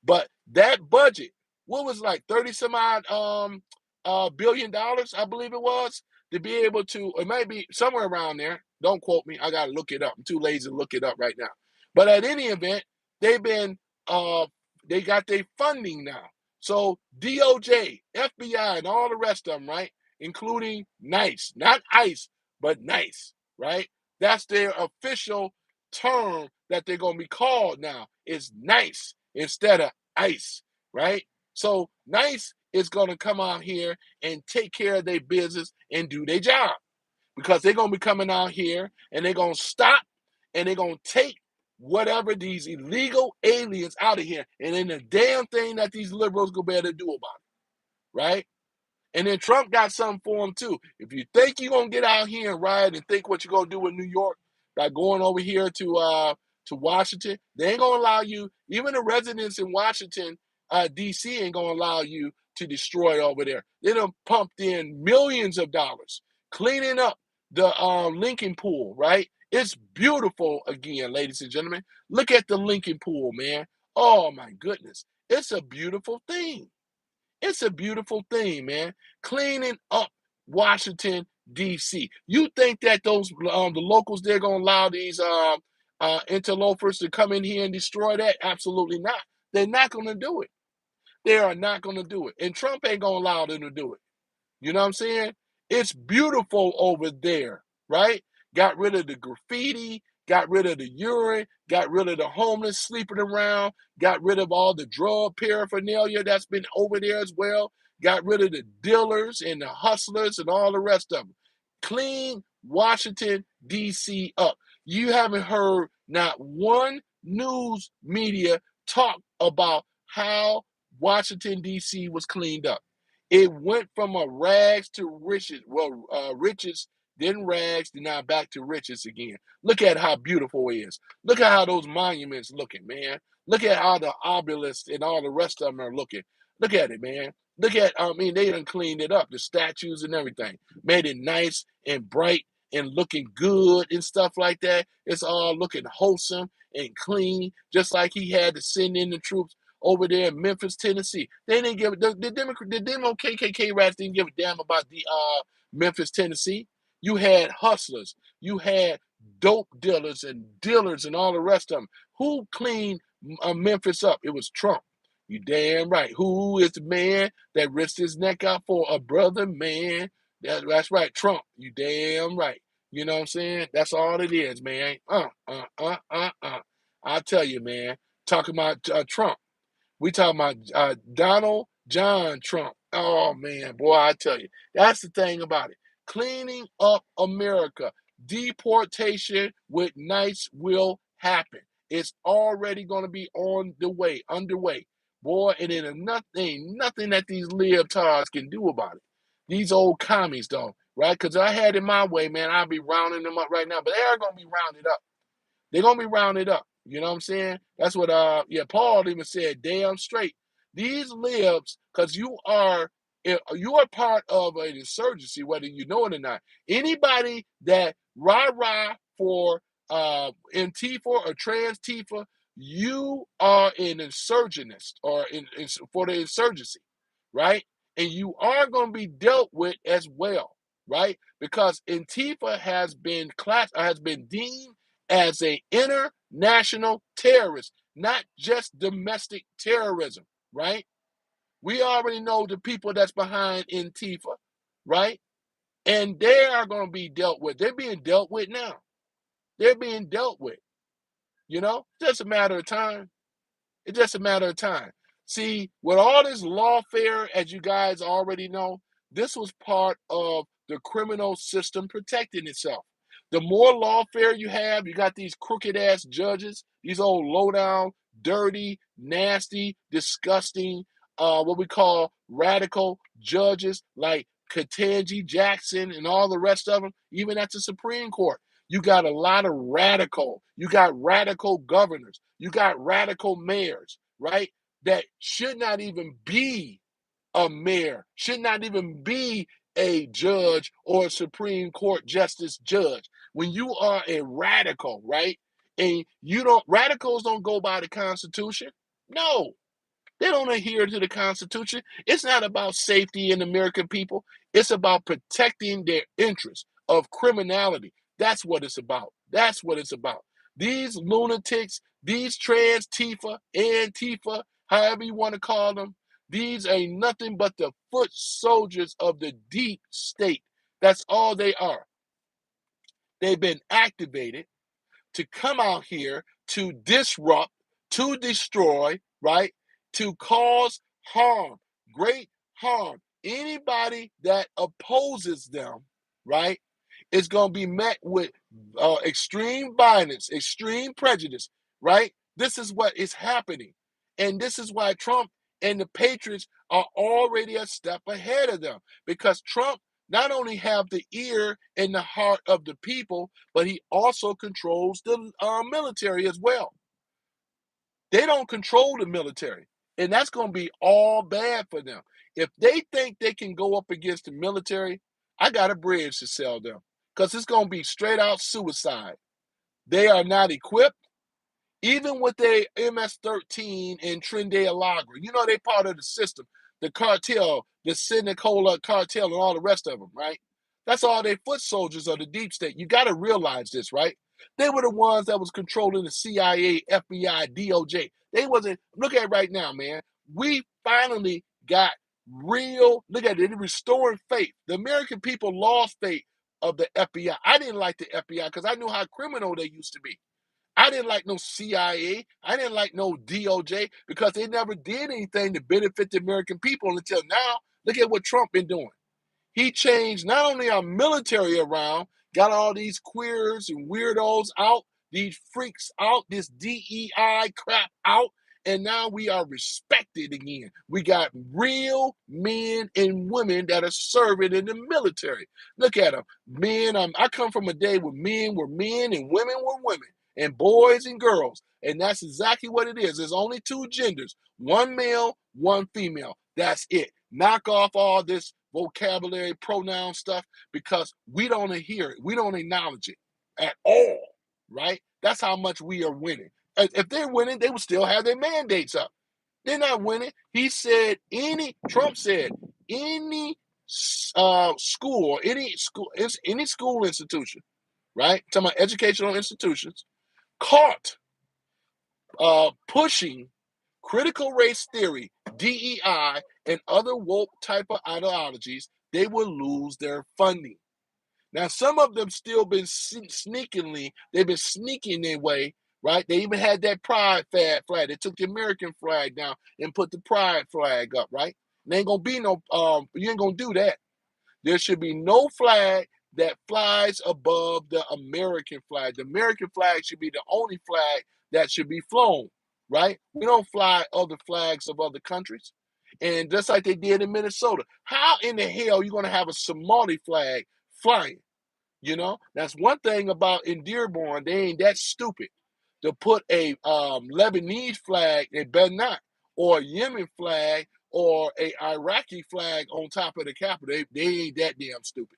S1: But that budget, what was like 30 some odd $1 billion, I believe it was, to be able to, it might be somewhere around there. Don't quote me. I got to look it up. I'm too lazy to look it up right now. But at any event, they got their funding now. So DOJ, FBI, and all the rest of them, right? including nice, not ice, but nice, right? That's their official term that they're going to be called now, is nice instead of ice, right? So nice is going to come out here and take care of their business and do their job, because they're going to be coming out here and they're going to stop and they're going to take whatever these illegal aliens out of here. And then the damn thing that these liberals going to be able to do about it, right? And then Trump got something for him too. If you think you're going to get out here and riot and think what you're going to do in New York by going over here to Washington, they ain't going to allow you, even the residents in Washington, D.C. ain't going to allow you to destroy over there. They done pumped in millions of dollars cleaning up the Lincoln Pool, right? It's beautiful again, ladies and gentlemen. Look at the Lincoln Pool, man. Oh, my goodness. It's a beautiful thing. It's a beautiful thing, man. Cleaning up Washington, D.C. You think that those the locals, they're going to allow these interlopers to come in here and destroy that? Absolutely not. They're not going to do it. They are not going to do it. And Trump ain't going to allow them to do it. You know what I'm saying? It's beautiful over there, right? Got rid of the graffiti, got rid of the urine, got rid of the homeless sleeping around, got rid of all the drug paraphernalia that's been over there as well, got rid of the dealers and the hustlers and all the rest of them. Clean Washington, D.C. up. You haven't heard not one news media talk about how Washington, D.C. was cleaned up. It went from a rags to riches. Well, riches, then rags, then now back to riches again. Look at how beautiful it is. Look at how those monuments looking, man. Look at how the obelisks and all the rest of them are looking. Look at it, man. Look at, they done cleaned it up, the statues and everything. Made it nice and bright and looking good and stuff like that. It's all looking wholesome and clean, just like he had to send in the troops over there in Memphis, Tennessee. They didn't give the demo KKK rats didn't give a damn about the Memphis, Tennessee. You had hustlers, you had dope dealers and all the rest of them. Who cleaned Memphis up? It was Trump. You damn right. Who is the man that risked his neck out for a brother, man? That's right, Trump. You damn right. You know what I'm saying? That's all it is, man. I tell you, man. Talking about Trump. We talking about Donald John Trump. Oh, man, boy, I tell you. That's the thing about it. Cleaning up America. Deportation with nice will happen. It's already going to be underway. Boy, and it ain't nothing that these libtards can do about it. These old commies, though, right? Because I had it my way, man. I'd be rounding them up right now. But they are going to be rounded up. They're going to be rounded up. You know what I'm saying? That's what, Paul even said, damn straight. These libs, because you are part of an insurgency, whether you know it or not. Anybody that rah-rah for Antifa or trans-Tifa, you are an insurgentist or for the insurgency, right? And you are going to be dealt with as well, right? Because Antifa has been deemed as an international terrorist, not just domestic terrorism, right? We already know the people that's behind Antifa, right? And they are going to be dealt with. They're being dealt with now. They're being dealt with. You know, just a matter of time. It's just a matter of time. See, with all this lawfare, as you guys already know, this was part of the criminal system protecting itself. The more lawfare you have, you got these crooked ass judges, these old low down, dirty, nasty, disgusting, what we call radical judges like Ketanji Jackson and all the rest of them, even at the Supreme Court. You got a lot of you got radical governors, you got radical mayors, right? That should not even be a mayor, should not even be a judge or a Supreme Court justice judge. When you are a radical, right? And radicals don't go by the Constitution. No, they don't adhere to the Constitution. It's not about safety in the American people. It's about protecting their interests of criminality. That's what it's about. That's what it's about. These lunatics, these trans Tifa, Antifa, however you want to call them, These ain't nothing but the foot soldiers of the deep state. That's all they are. They've been activated to come out here to disrupt, to destroy, right? To cause harm, great harm. Anybody that opposes them, right, is going to be met with extreme violence, extreme prejudice, right? This is what is happening. And this is why Trump and the Patriots are already a step ahead of them, because Trump not only have the ear and the heart of the people, but he also controls the military as well. They don't control the military, and that's going to be all bad for them. If they think they can go up against the military, I got a bridge to sell them, because it's going to be straight out suicide. They are not equipped. Even with their MS-13 and Trinidad Lager, you know they part of the system, the cartel, the Sinicola cartel, and all the rest of them, right? That's all they foot soldiers of the deep state. You got to realize this, right? They were the ones that was controlling the CIA, FBI, DOJ. They wasn't. Look at it right now, man. We finally got real. Look at it. Restoring faith. The American people lost faith of the FBI. I didn't like the FBI because I knew how criminal they used to be. I didn't like no CIA. I didn't like no DOJ because they never did anything to benefit the American people until now. Look at what Trump been doing. He changed not only our military around, got all these queers and weirdos out, these freaks out, this DEI crap out, and now we are respected again. We got real men and women that are serving in the military. Look at them. Men, I come from a day where men were men and women were women, and boys and girls. And that's exactly what it is. There's only two genders, one male, one female. That's it. Knock off all this vocabulary, pronoun stuff, because we don't hear it. We don't acknowledge it at all, right? That's how much we are winning. If they're winning, they would still have their mandates up. They're not winning. Trump said, any school, any school institution, right? Talking about educational institutions, caught pushing critical race theory, DEI, and other woke type of ideologies, they will lose their funding. Now, some of them still been they've been sneaking their way, right? They even had that pride flag. They took the American flag down and put the pride flag up, right? And ain't gonna be no, you ain't gonna do that. There should be no flag that flies above the American flag. The American flag should be the only flag that should be flown, right? We don't fly other flags of other countries. And just like they did in Minnesota, how in the hell are you going to have a Somali flag flying? You know, that's one thing about in Dearborn, they ain't that stupid to put a Lebanese flag, they better not, or a Yemen flag, or a Iraqi flag on top of the Capitol. They ain't that damn stupid.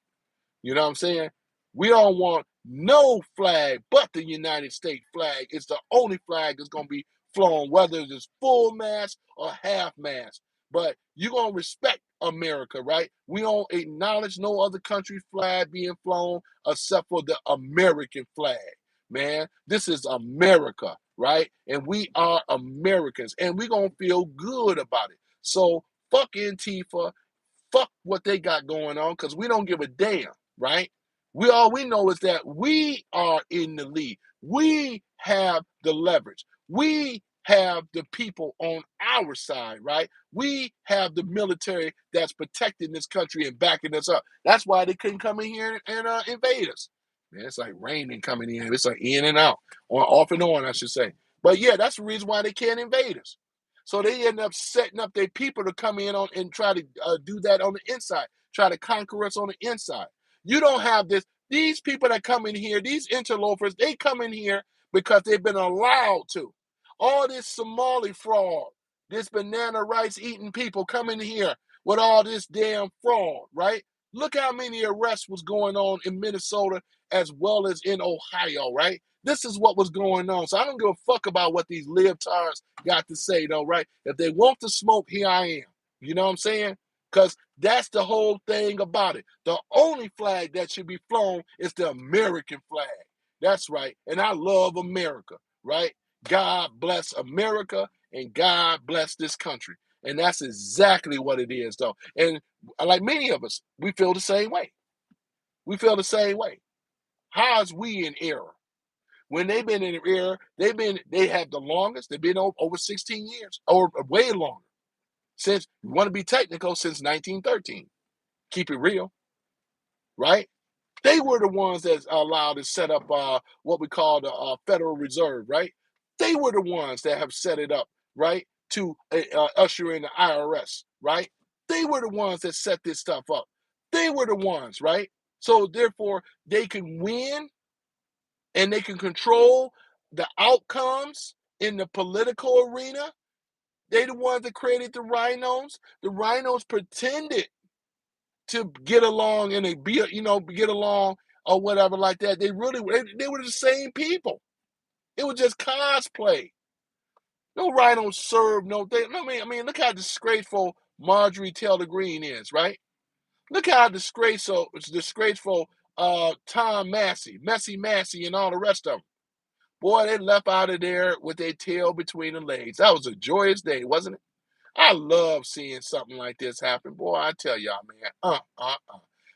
S1: You know what I'm saying? We don't want no flag but the United States flag. It's the only flag that's going to be flown, whether it's full mast or half mast. But you're going to respect America, right? We don't acknowledge no other country's flag being flown except for the American flag, man. This is America, right? And we are Americans, and we're going to feel good about it. So fuck Antifa, fuck what they got going on, because we don't give a damn, right? All we know is that we are in the lead. We have the leverage. We have the people on our side, right? We have the military that's protecting this country and backing us up. That's why they couldn't come in here and invade us. Man, it's like raining coming in. It's like in and out, or off and on, I should say. But yeah, that's the reason why they can't invade us. So they end up setting up their people to come in on and try to do that on the inside, try to conquer us on the inside. You don't have this. These people that come in here, these interlopers, they come in here because they've been allowed to. All this Somali fraud, this banana rice eating people coming here with all this damn fraud, right? Look how many arrests was going on in Minnesota as well as in Ohio, right? This is what was going on. So I don't give a fuck about what these libtards got to say, though, right? If they want to smoke, here I am. You know what I'm saying? Because that's the whole thing about it. The only flag that should be flown is the American flag. That's right. And I love America, right? God bless America and God bless this country. And that's exactly what it is, though. And like many of us, we feel the same way. We feel the same way. How is we in error? When they've been in error, they have the longest. They've been over 16 years, or way longer. Since, you want to be technical, since 1913. Keep it real, right? They were the ones that allowed to set up what we call the Federal Reserve, right? They were the ones that have set it up, right, to usher in the IRS, right? They were the ones that set this stuff up. They were the ones, right? So therefore, they can win and they can control the outcomes in the political arena. They the ones that created the rhinos. The rhinos pretended to get along and get along or whatever like that. They really they were the same people. It was just cosplay. No rhinos serve no thing. I mean, look how disgraceful Marjorie Taylor Greene is, right? Look how disgraceful Tom Massey, Messy Massey, and all the rest of them. Boy, they left out of there with their tail between the legs. That was a joyous day, wasn't it? I love seeing something like this happen. Boy, I tell y'all, man.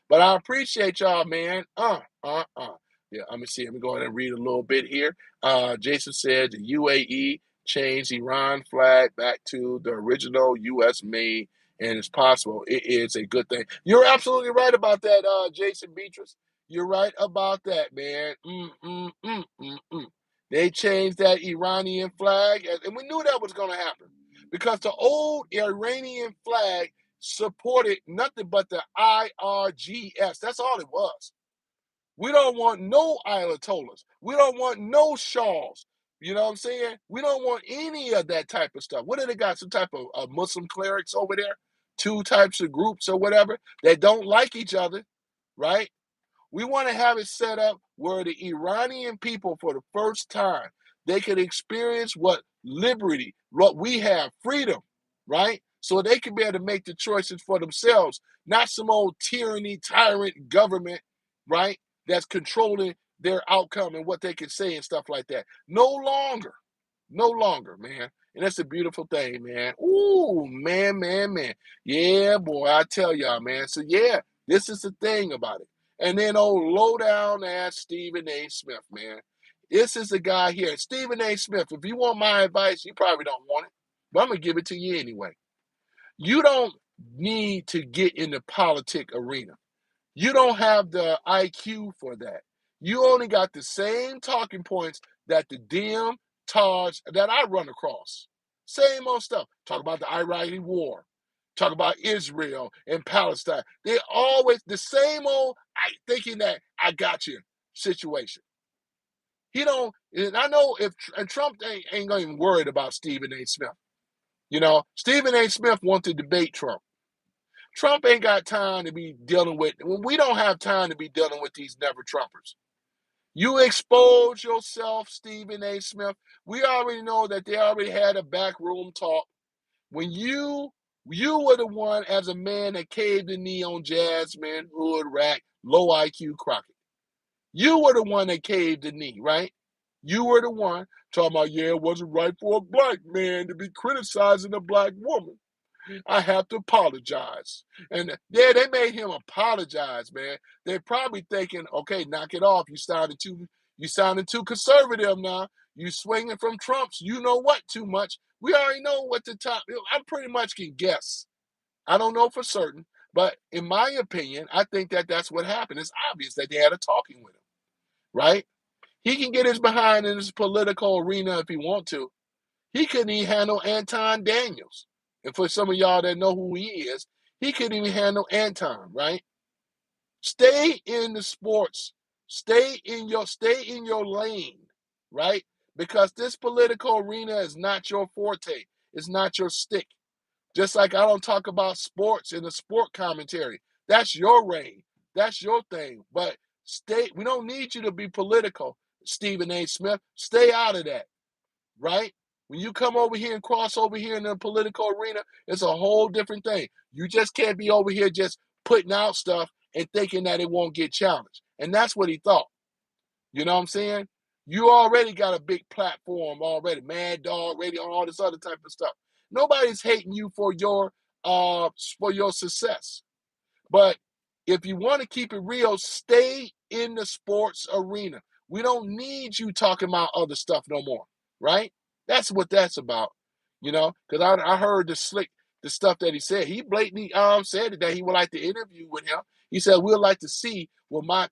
S1: But I appreciate y'all, man. Yeah, let me see. Let me go ahead and read a little bit here. Jason said the UAE changed Iran flag back to the original US made, and it's possible. It is a good thing. You're absolutely right about that, Jason Beatrice. You're right about that, man. They changed that Iranian flag, and we knew that was going to happen because the old Iranian flag supported nothing but the IRGS. That's all it was. We don't want no Ayatollahs. We don't want no Shahs. You know what I'm saying? We don't want any of that type of stuff. What do they got? Some type of Muslim clerics over there? Two types of groups or whatever that don't like each other, right? We want to have it set up where the Iranian people, for the first time, they can experience what liberty, what we have, freedom, right? So they can be able to make the choices for themselves, not some old tyranny, tyrant government, right? That's controlling their outcome and what they can say and stuff like that. No longer, no longer, man. And that's a beautiful thing, man. Ooh, man. Yeah, boy, I tell y'all, man. So yeah, this is the thing about it. And then old low down ass Stephen A. Smith, man. This is the guy here. Stephen A. Smith, if you want my advice, you probably don't want it. But I'm going to give it to you anyway. You don't need to get in the politic arena. You don't have the IQ for that. You only got the same talking points that the dim Taj that I run across. Same old stuff. Talk about the Iraqi war. Talk about Israel and Palestine. They're always the same old thinking that I got you situation. He don't, and I know if and Trump ain't gonna even worried about Stephen A. Smith. You know, Stephen A. Smith wants to debate Trump. Trump ain't got time to be dealing with, we don't have time to be dealing with these never Trumpers. You expose yourself, Stephen A. Smith. We already know that they already had a backroom talk. When you were the one as a man that caved the knee on Jasmine, Hood, Rat, low IQ Crockett. You were the one that caved the knee, right? You were the one talking about, yeah, it wasn't right for a black man to be criticizing a black woman. I have to apologize. And yeah, they made him apologize, man. They're probably thinking, okay, knock it off. You sounded too conservative now. You swinging from Trump's, you know what, too much. We already know what the top, I pretty much can guess. I don't know for certain, but in my opinion, I think that that's what happened. It's obvious that they had a talking with him, right? He can get his behind in this political arena if he want to. He couldn't even handle Anton Daniels. And for some of y'all that know who he is, he couldn't even handle Anton, right? Stay in the sports. Stay in your lane, right? Because this political arena is not your forte. It's not your stick. Just like I don't talk about sports in the sport commentary. That's your reign. That's your thing. But we don't need you to be political, Stephen A. Smith. Stay out of that, right? When you come over here and cross over here in the political arena, it's a whole different thing. You just can't be over here just putting out stuff and thinking that it won't get challenged. And that's what he thought. You know what I'm saying? You already got a big platform already, Mad Dog Radio, all this other type of stuff. Nobody's hating you for your success. But if you want to keep it real, stay in the sports arena. We don't need you talking about other stuff no more, right? That's what that's about, because I heard the stuff that he said. He blatantly said that he would like to interview with him. He said, we'd like to see what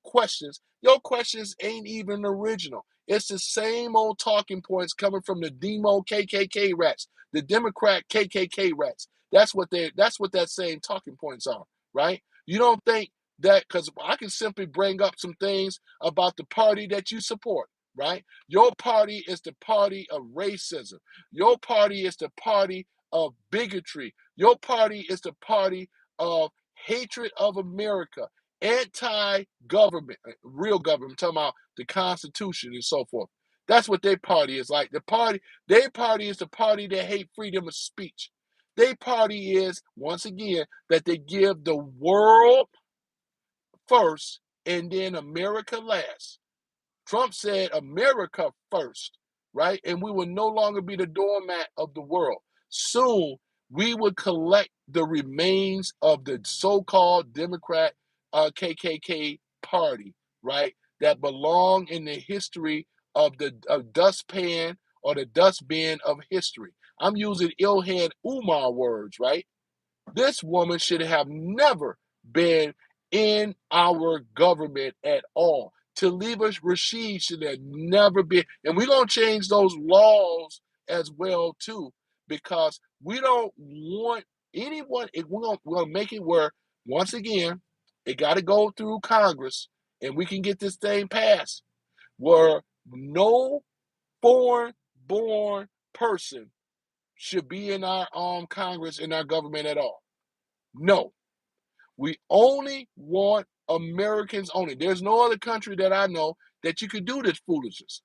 S1: your questions ain't even original. It's the same old talking points coming from the Demo KKK rats, the Democrat KKK rats. That's what that same talking points are, right? You don't think that, because I can simply bring up some things about the party that you support, right? Your party is the party of racism. Your party is the party of bigotry. Your party is the party of hatred of America, anti-government, real government. I'm talking about the Constitution and so forth. That's what their party is like. Their party is the party that hate freedom of speech. Their party is, once again, that they give the world first and then America last. Trump said America first, right? And we will no longer be the doormat of the world. Soon, we will collect the remains of the so-called Democrat KKK party, right? That belong in the history of the dustpan or the dustbin of history. I'm using Ilhan Umar words, right? This woman should have never been in our government at all. Taliba Rashid should have never been. And we're going to change those laws as well, too, because we don't want anyone. We're going to make it where, once again, it got to go through Congress and we can get this thing passed, where no foreign-born person should be in our Congress, in our government at all. No. We only want Americans only. There's no other country that I know that you could do this foolishness.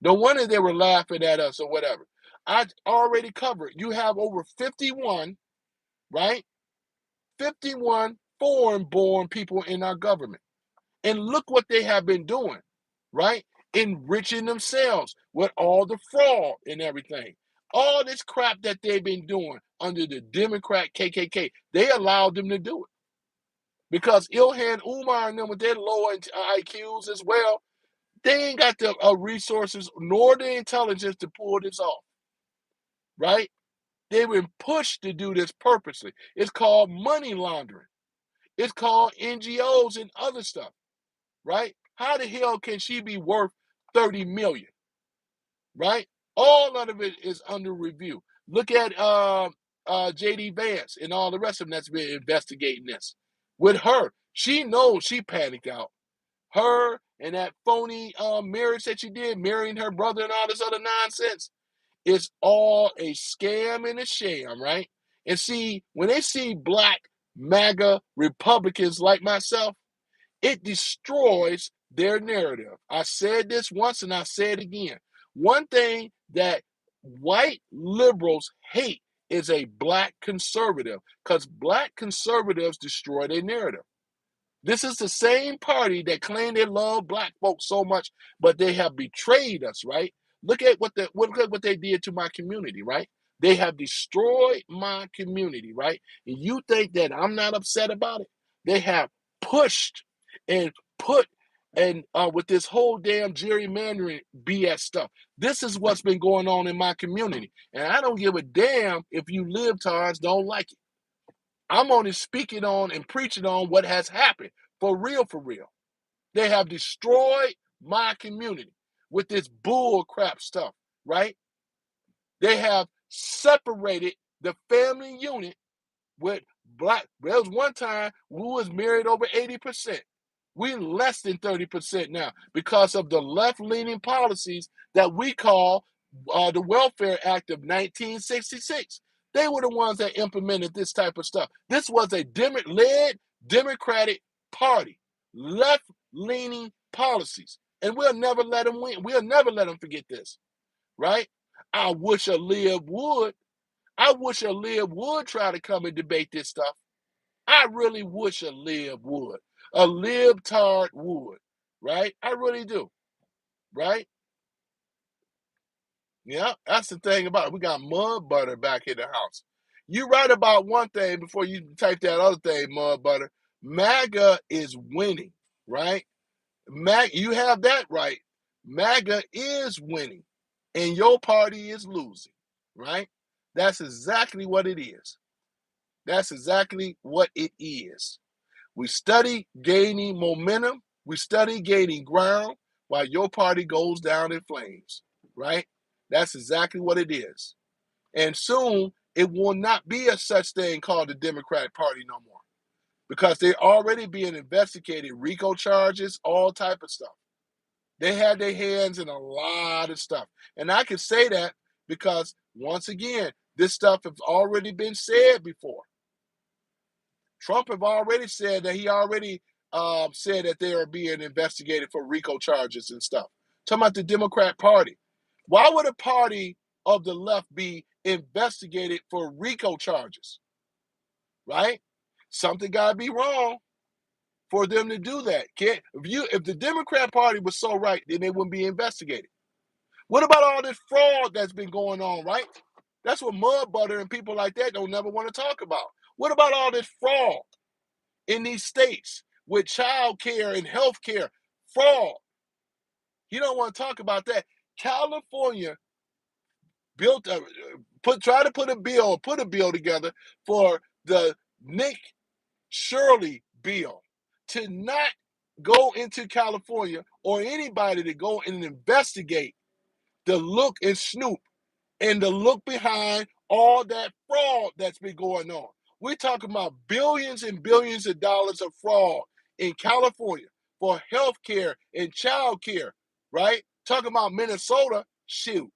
S1: No wonder they were laughing at us or whatever. I already covered. You have over 51, right? 51 foreign-born people in our government. And look what they have been doing, right? Enriching themselves with all the fraud and everything. All this crap that they've been doing under the Democrat KKK, they allowed them to do it. Because Ilhan Umar and them with their low IQs as well, they ain't got the resources nor the intelligence to pull this off, right? They've been pushed to do this purposely. It's called money laundering. It's called NGOs and other stuff, right? How the hell can she be worth $30 million, right? All of it is under review. Look at J.D. Vance and all the rest of them that's been investigating this. With her, she knows she panicked out. Her and that phony marriage that she did, marrying her brother and all this other nonsense, it's all a scam and a sham, right? And see, when they see black MAGA Republicans like myself, it destroys their narrative. I said this once and I say it again. One thing that white liberals hate is a black conservative, because black conservatives destroy their narrative. This is the same party that claimed they love black folks so much, but they have betrayed us, right? Look at what they did to my community, right? They have destroyed my community, right? And you think that I'm not upset about it? They have pushed and put and with this whole damn gerrymandering BS stuff. This is what's been going on in my community. And I don't give a damn if you libtards don't like it. I'm only speaking on and preaching on what has happened. For real, for real. They have destroyed my community with this bull crap stuff, right? They have separated the family unit with black. There was one time we was married over 80%. We're less than 30% now because of the left-leaning policies that we call the Welfare Act of 1966. They were the ones that implemented this type of stuff. This was a led Democratic Party, left-leaning policies. And we'll never let them win. We'll never let them forget this, right? I wish a Lib would. I wish a Lib would try to come and debate this stuff. I really wish a Lib would. A libtard would, right? I really do, right? Yeah, that's the thing about it. We got mud butter back in the house. You write about one thing before you type that other thing, mud butter. MAGA is winning, right? You have that right. MAGA is winning, and your party is losing, right? That's exactly what it is. That's exactly what it is. We study gaining momentum. We study gaining ground while your party goes down in flames, right? That's exactly what it is. And soon it will not be a such thing called the Democratic Party no more because they're already being investigated, RICO charges, all type of stuff. They had their hands in a lot of stuff. And I can say that because, once again, this stuff has already been said before. Trump have already said that he already said that they are being investigated for RICO charges and stuff. Talking about the Democrat Party. Why would a party of the left be investigated for RICO charges? Right? Something got to be wrong for them to do that. If the Democrat Party was so right, then they wouldn't be investigated. What about all this fraud that's been going on, right? That's what Mud Butter and people like that don't never want to talk about. What about all this fraud in these states with child care and health care? Fraud. You don't want to talk about that. California tried to put a bill together for the Nick Shirley bill to not go into California or anybody to go and investigate the look and snoop and the look behind all that fraud that's been going on. We're talking about billions and billions of dollars of fraud in California for health care and child care, right? Talking about Minnesota, shoot.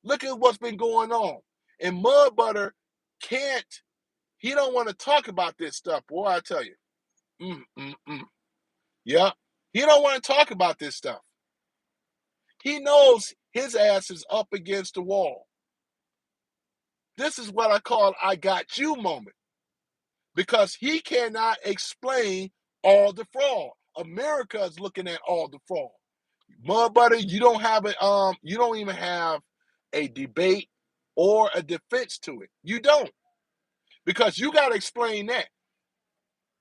S1: Look at what's been going on. And Mud Butter he don't want to talk about this stuff, boy, I tell you. Yeah. He don't want to talk about this stuff. He knows his ass is up against the wall. This is what I call I got you moment. Because he cannot explain all the fraud. America is looking at all the fraud. Mud Butter, you don't even have a debate or a defense to it. You don't. Because you got to explain that,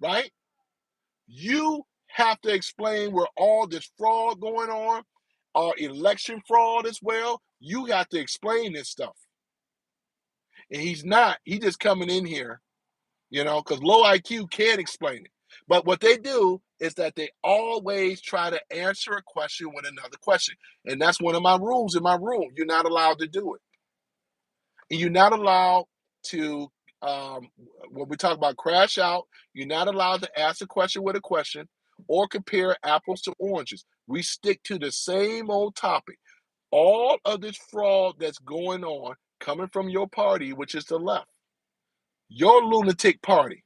S1: right? You have to explain where all this fraud going on, our election fraud as well. You have to explain this stuff. And he's not. He's just coming in here, because low IQ can't explain it. But what they do is that they always try to answer a question with another question. And that's one of my rules in my room. You're not allowed to do it. And you're not allowed to, when we talk about crash out, you're not allowed to ask a question with a question or compare apples to oranges. We stick to the same old topic. All of this fraud that's going on coming from your party, which is the left, your lunatic party.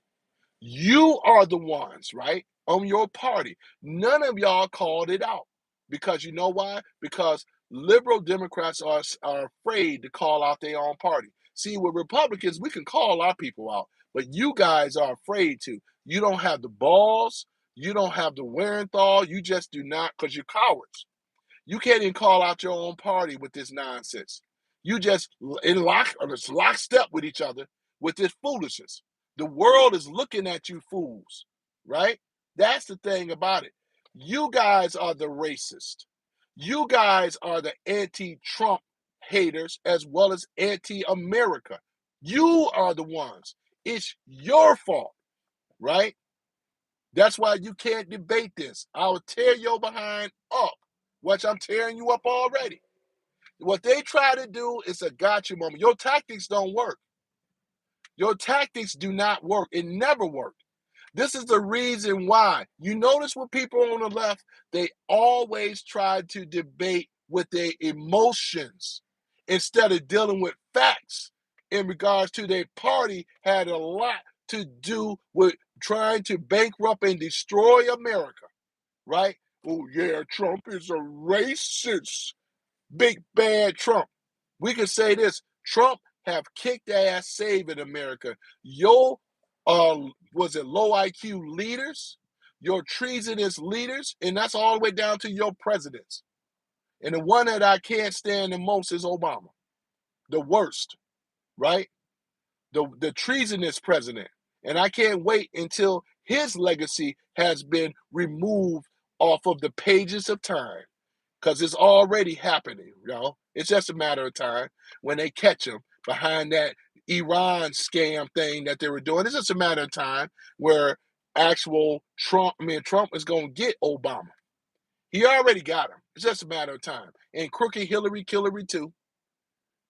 S1: You are the ones, right, on your party. None of y'all called it out. Because you know why? Because liberal Democrats are afraid to call out their own party. See, with Republicans, we can call our people out, but you guys are afraid to. You don't have the balls. You don't have the wherewithal. You just do not, because you're cowards. You can't even call out your own party with this nonsense. You just lockstep with each other with this foolishness. The world is looking at you fools, right? That's the thing about it. You guys are the racist. You guys are the anti-Trump haters as well as anti-America. You are the ones. It's your fault, right? That's why you can't debate this. I'll tear your behind up, which I'm tearing you up already. What they try to do is a gotcha moment. Your tactics don't work. Your tactics do not work. It never worked. This is the reason why. You notice with people on the left, they always try to debate with their emotions instead of dealing with facts in regards to their party had a lot to do with trying to bankrupt and destroy America, right? Oh, yeah, Trump is a racist. Big bad Trump. We can say this. Trump have kicked ass saving America. Your was it low IQ leaders, your treasonous leaders, and that's all the way down to your presidents. And the one that I can't stand the most is Obama. The worst, right? The treasonous president. And I can't wait until his legacy has been removed off of the pages of time, because it's already happening, you know. It's just a matter of time when they catch him behind that Iran scam thing that they were doing. It's just a matter of time where actual Trump is going to get Obama. He already got him. It's just a matter of time. And crooked Hillary too.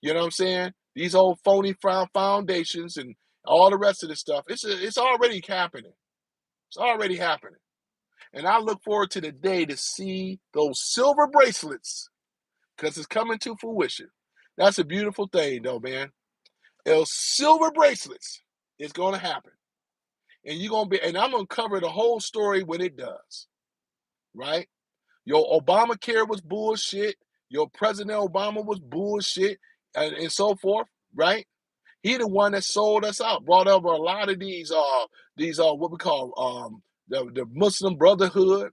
S1: You know what I'm saying? These old phony foundations and all the rest of this stuff. It's already happening. It's already happening. And I look forward to the day to see those silver bracelets, because it's coming to fruition. That's a beautiful thing, though, man. Those silver bracelets is going to happen. And you're going to be, and I'm going to cover the whole story when it does, right? Your Obamacare was bullshit. Your President Obama was bullshit, and so forth, right? He the one that sold us out, brought over a lot of these what we call the Muslim Brotherhood,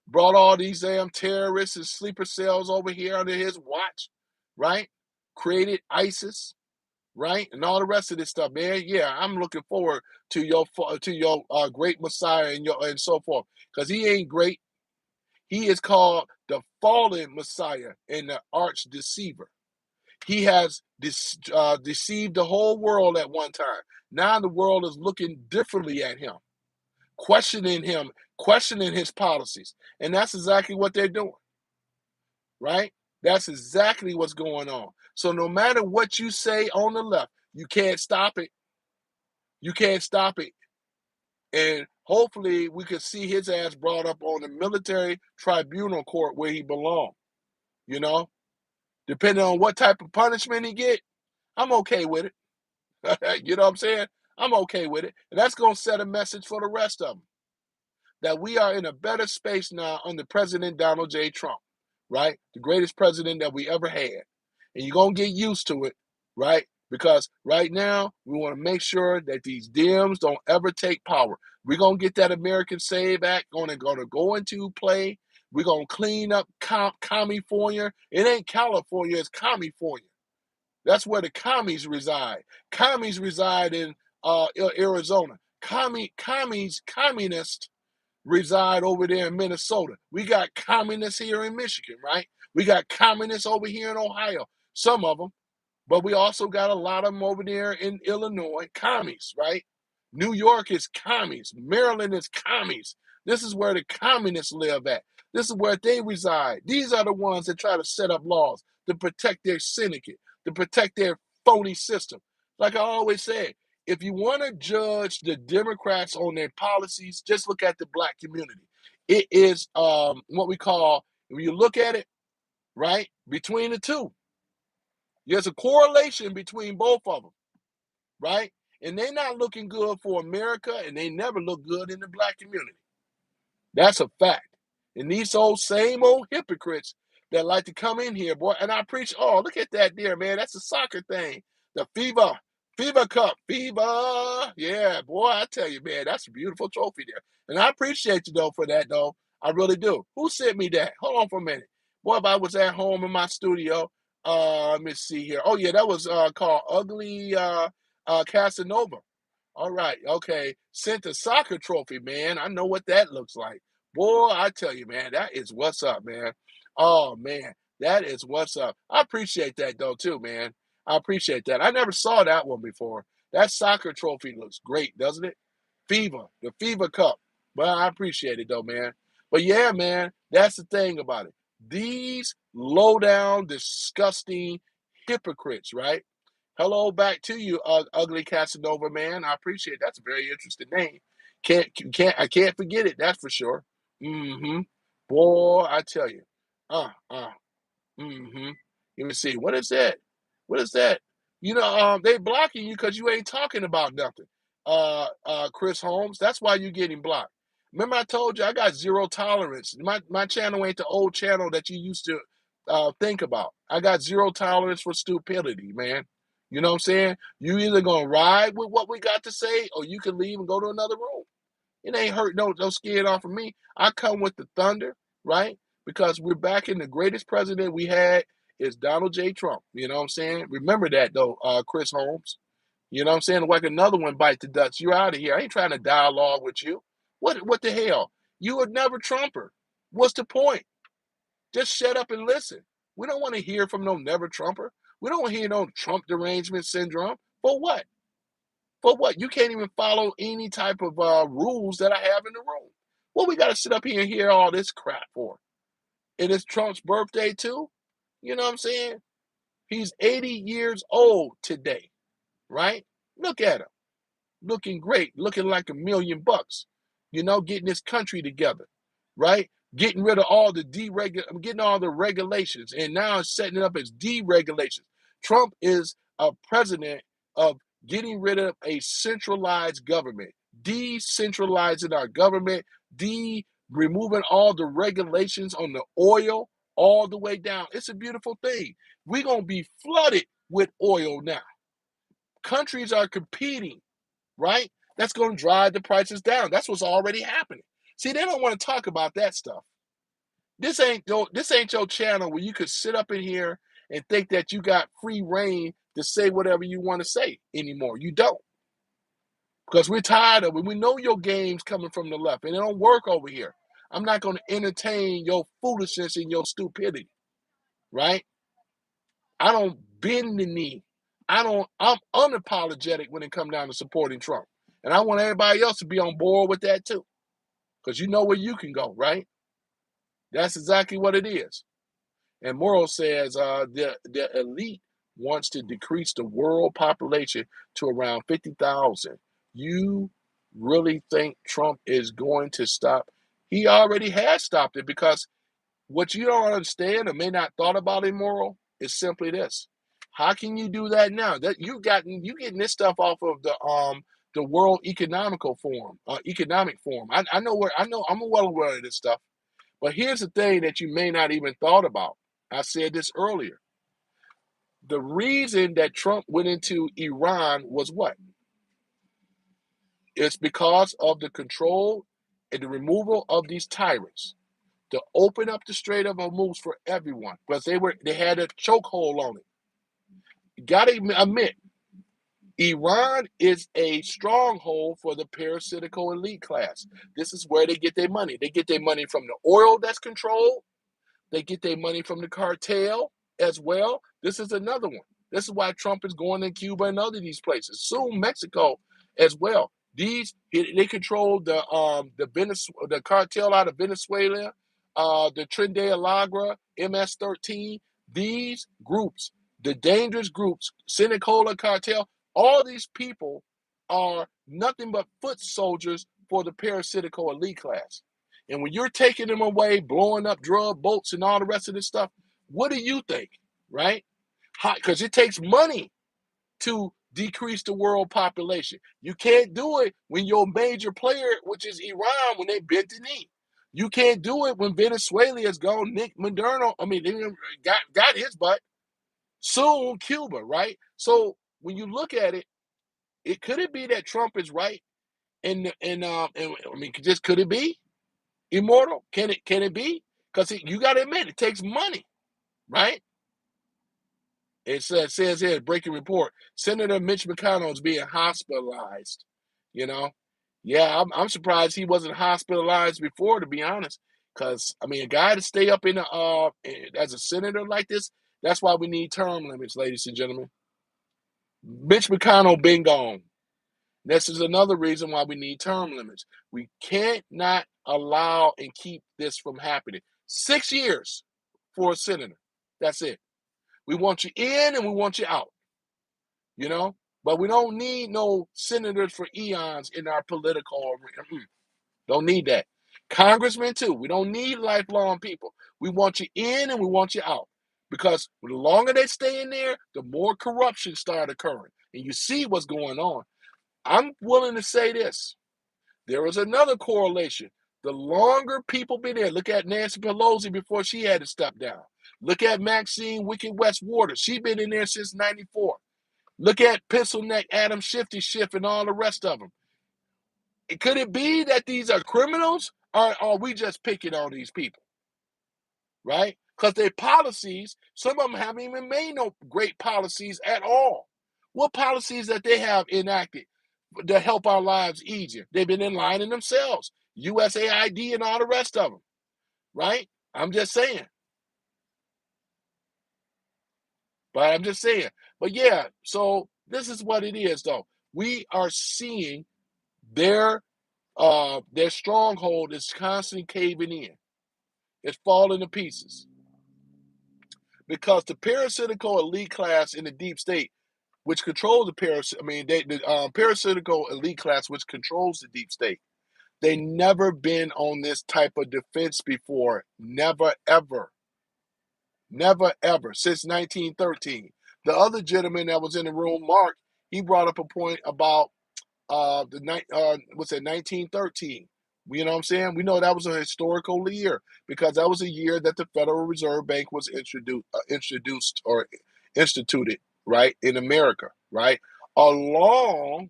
S1: brought all these damn terrorists and sleeper cells over here under his watch, right? Created ISIS, right? And all the rest of this stuff, man. Yeah, I'm looking forward to your great Messiah and so forth, because he ain't great. He is called the fallen Messiah and the arch deceiver. He has deceived the whole world at one time. Now the world is looking differently at him, questioning his policies. And that's exactly what they're doing, right? That's exactly what's going on. So no matter what you say on the left, you can't stop it. You can't stop it. And hopefully we could see his ass brought up on the military tribunal court where he belongs, you know? Depending on what type of punishment he get, I'm okay with it. You know what I'm saying? I'm okay with it. And that's going to set a message for the rest of them, that we are in a better space now under President Donald J. Trump, right? The greatest president that we ever had. And you're going to get used to it, right? Because right now, we want to make sure that these Dems don't ever take power. We're going to get that American Save Act going to go into play. We're going to clean up California. It ain't California, it's California. That's where the commies reside. Commies reside in Arizona. Communists reside over there in Minnesota. We got communists here in Michigan, right? We got communists over here in Ohio, some of them. But we also got a lot of them over there in Illinois, commies, right? New York is commies. Maryland is commies. This is where the communists live at. This is where they reside. These are the ones that try to set up laws to protect their syndicate, to protect their phony system. Like I always say, if you want to judge the Democrats on their policies, just look at the black community. It is what we call, when you look at it, right, between the two, there's a correlation between both of them, right? And they're not looking good for America, and they never look good in the black community. That's a fact. And these same old hypocrites that like to come in here, boy, and I preach, oh, look at that there, man. That's a soccer thing. The FIBA Cup. FIBA. Yeah, boy, I tell you, man, that's a beautiful trophy there. And I appreciate you, though, for that, though. I really do. Who sent me that? Hold on for a minute. Boy, if I was at home in my studio, let me see here. Oh, yeah, that was called Ugly Casanova. All right, okay. Sent a soccer trophy, man. I know what that looks like. Boy, I tell you, man, that is what's up, man. Oh, man, that is what's up. I appreciate that, though, too, man. I appreciate that. I never saw that one before. That soccer trophy looks great, doesn't it? FIBA, the FIBA Cup. But I appreciate it, though, man. But yeah, man, that's the thing about it. These low-down, disgusting hypocrites, right? Hello back to you, Ugly Casanova, man. I appreciate it. That's a very interesting name. I can't forget it, that's for sure. Mm-hmm. Boy, I tell you. Mm-hmm. Let me see. What is that? What is that? You know, they blocking you because you ain't talking about nothing. Chris Holmes, that's why you're getting blocked. Remember I told you I got zero tolerance. My channel ain't the old channel that you used to think about. I got zero tolerance for stupidity, man. You know what I'm saying? You either gonna ride with what we got to say, or you can leave and go to another room. It ain't hurt no skin off of me. I come with the thunder, right? because we're back in the greatest president we had is Donald J. Trump. You know what I'm saying? Remember that though, Chris Holmes. You know what I'm saying? Like another one bite the dust. You're out of here. I ain't trying to dialogue with you. What the hell? You would never Trumper. What's the point? Just shut up and listen. We don't want to hear from no never Trumper. We don't want to hear no Trump derangement syndrome. For what? For what? You can't even follow any type of rules that I have in the room. What we got to sit up here and hear all this crap for? And it's Trump's birthday too? You know what I'm saying? He's 80 years old today, right? Look at him. Looking great, looking like $1,000,000, you know, getting this country together, right? Getting rid of all the getting all the regulations, and now it's setting it up as deregulations. Trump is a president of getting rid of a centralized government, decentralizing our government, removing all the regulations on the oil all the way down. It's a beautiful thing. We're going to be flooded with oil now. Countries are competing, right? That's going to drive the prices down. That's what's already happening. See, they don't want to talk about that stuff. This ain't your channel where you could sit up in here and think that you got free reign to say whatever you want to say anymore. You don't. Because we're tired of it. We know your game's coming from the left, and it don't work over here. I'm not going to entertain your foolishness and your stupidity, right? I don't bend the knee. I'm unapologetic when it comes down to supporting Trump. And I want everybody else to be on board with that too. Because you know where you can go, right? That's exactly what it is. And Morrow says the elite wants to decrease the world population to around 50,000. You really think Trump is going to stop? He already has stopped it, because what you don't understand or may not thought about in Morrow is simply this. How can you do that now? That you getting this stuff off of the World Economic Forum. I know I'm well aware of this stuff. But here's the thing that you may not even thought about. I said this earlier. The reason that Trump went into Iran was what? It's because of the control and the removal of these tyrants, to open up the Strait of Hormuz for everyone, because they had a chokehold on it. You gotta admit, Iran is a stronghold for the parasitical elite class. This is where they get their money. They get their money from the oil that's controlled. They get their money from the cartel as well. This is another one. This is why Trump is going in Cuba and other these places. Soon Mexico as well. They control the cartel out of Venezuela, the Tren de Alagra, MS-13. These groups, the dangerous groups, Sinicola cartel, all these people are nothing but foot soldiers for the parasitical elite class. And when you're taking them away, blowing up drug boats and all the rest of this stuff, what do you think, right? Because it takes money to decrease the world population. You can't do it when your major player, which is Iran, when they bent the knee. You can't do it when Venezuela has gone Nick Moderno. I mean, they got his butt. Soon Cuba, right? So when you look at it, could it be that Trump is right? And I mean, just could it be? Immortal? Can it be? Because you got to admit, it takes money, right? It says here, breaking report, Senator Mitch McConnell is being hospitalized. You know, yeah, I'm surprised he wasn't hospitalized before, to be honest. Because I mean, a guy to stay up in as a senator like this, that's why we need term limits, ladies and gentlemen. Mitch McConnell been gone. This is another reason why we need term limits. We can't not allow and keep this from happening. 6 years for a senator. That's it. We want you in and we want you out. You know? But we don't need no senators for eons in our political arena. Don't need that. Congressmen too. We don't need lifelong people. We want you in and we want you out. Because the longer they stay in there, the more corruption start occurring. And you see what's going on. I'm willing to say this. There is another correlation. The longer people been there, look at Nancy Pelosi before she had to step down. Look at Maxine Wicked West Waters. She's been in there since 94. Look at Pencil Neck Adam Shifty Schiff and all the rest of them. Could it be that these are criminals, or are we just picking on these people? right? Because their policies, some of them haven't even made no great policies at all. What policies that they have enacted to help our lives easier? They've been in line in themselves, USAID and all the rest of them, right? I'm just saying. But I'm just saying. But yeah, so this is what it is, though. We are seeing their stronghold is constantly caving in. It's falling to pieces because the parasitical elite class in the deep state, which controls the parasitical elite class, which controls the deep state, they never been on this type of defense before. Never ever, never ever since 1913. The other gentleman that was in the room, Mark, he brought up a point about what's it, 1913. You know what I'm saying? We know that was a historical year because that was a year that the Federal Reserve Bank was introduced or instituted, right, in America, right, along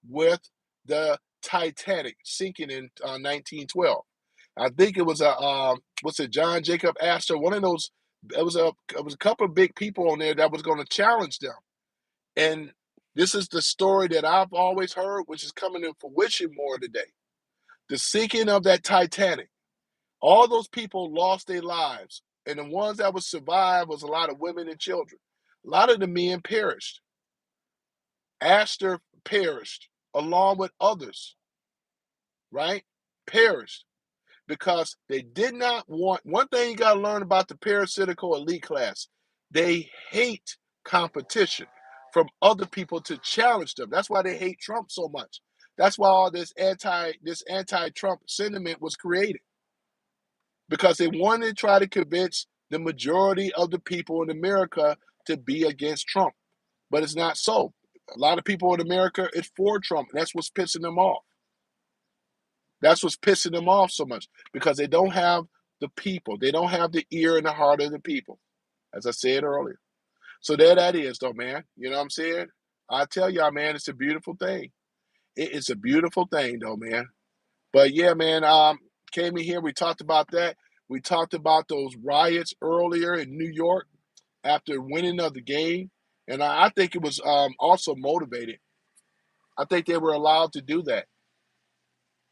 S1: with the Titanic sinking in 1912. I think it was John Jacob Astor, one of those. It was a couple of big people on there that was going to challenge them, and this is the story that I've always heard, which is coming to fruition more today. The sinking of that Titanic. All those people lost their lives. And the ones that would survive was a lot of women and children. A lot of the men perished. Astor perished along with others, right? Perished because they did not want. One thing you got to learn about the parasitical elite class, they hate competition from other people to challenge them. That's why they hate Trump so much. That's why all this anti-Trump sentiment was created, because they wanted to try to convince the majority of the people in America to be against Trump. But it's not so. A lot of people in America is for Trump. And that's what's pissing them off. That's what's pissing them off so much, because they don't have the people. They don't have the ear and the heart of the people, as I said earlier. So there that is, though, man. You know what I'm saying? I tell y'all, man, it's a beautiful thing. It is a beautiful thing, though, man. But yeah, man, came in here. We talked about that. We talked about those riots earlier in New York after winning of the game. And I think it was also motivated. I think they were allowed to do that,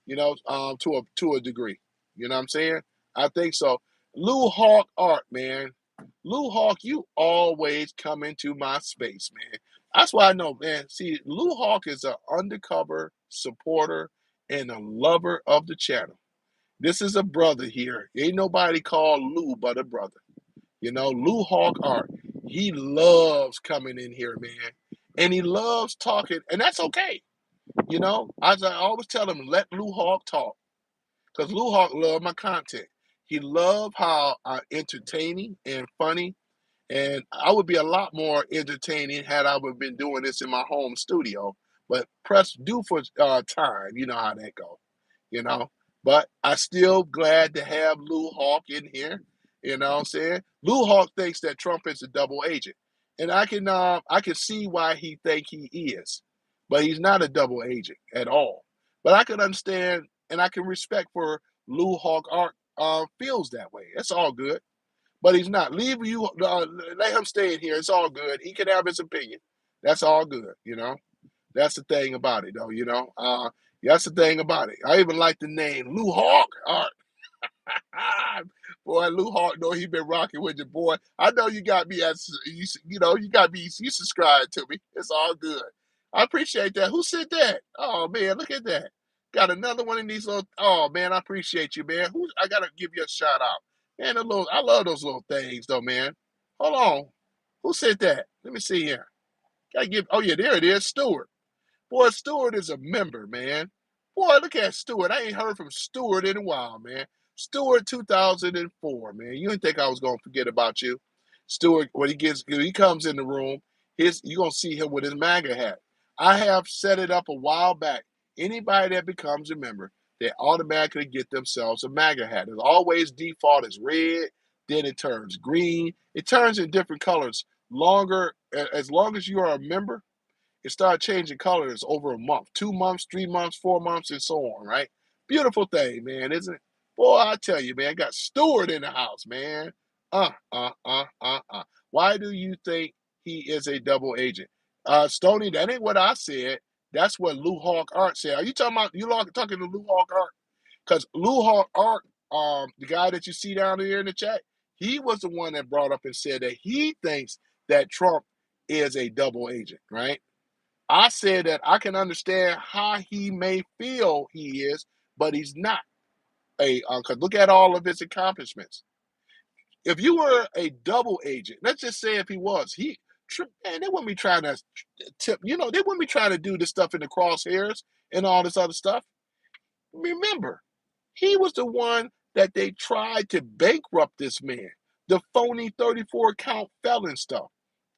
S1: to a degree. You know what I'm saying? I think so. Lou Hawk Art, man. Lou Hawk, you always come into my space, man. That's why I know, man. See, Lou Hawk is an undercover supporter and a lover of the channel. This is a brother here. Ain't nobody called Lou but a brother. Lou Hawk Art. He loves coming in here, man. And he loves talking, and that's okay. As I always tell him, let Lou Hawk talk. Because Lou Hawk loved my content. He loved how entertaining and funny. And I would be a lot more entertaining had I would have been doing this in my home studio. But press due for time. You know how that goes. You know. But I still glad to have Lou Hawk in here. You know what I'm saying? Lou Hawk thinks that Trump is a double agent. And I can see why he think he is. But he's not a double agent at all. But I can understand and I can respect for Lou Hawk Art feels that way. It's all good. But he's not. Let him stay in here. It's all good. He can have his opinion. That's all good, That's the thing about it, though, That's the thing about it. I even like the name Lou Hawk Art. Boy, Lou Hawk, know he been rocking with you, boy. I know you got me you subscribe to me. It's all good. I appreciate that. Who said that? Oh man, look at that. Got another one of these little. Oh man, I appreciate you, man. I gotta give you a shout out, man. I love those little things, though, man. Hold on, who said that? Let me see here. Gotta give. Oh yeah, there it is, Stewart. Boy, Stewart is a member, man. Boy, look at Stewart. I ain't heard from Stewart in a while, man. Stewart 2004, man. You didn't think I was gonna forget about you. Stewart, when he comes in the room, you're gonna see him with his MAGA hat. I have set it up a while back. Anybody that becomes a member, they automatically get themselves a MAGA hat. It's always default is red, then it turns green. It turns in different colors. As long as you are a member, it started changing colors over a month, 2 months, 3 months, 4 months, and so on, right? Beautiful thing, man, isn't it? Boy, I tell you, man, got Stewart in the house, man. Why do you think he is a double agent? Stony, that ain't what I said. That's what Lou Hawk Art said. Are you talking about talking to Lou Hawk Art? Because Lou Hawk Art, the guy that you see down here in the chat, he was the one that brought up and said that he thinks that Trump is a double agent, right? I said that I can understand how he may feel he is, but he's not. Because look at all of his accomplishments. If you were a double agent, let's just say if he was, man, they wouldn't be trying to tip, they wouldn't be trying to do this stuff in the crosshairs and all this other stuff. Remember, he was the one that they tried to bankrupt this man, the phony 34 count felon stuff.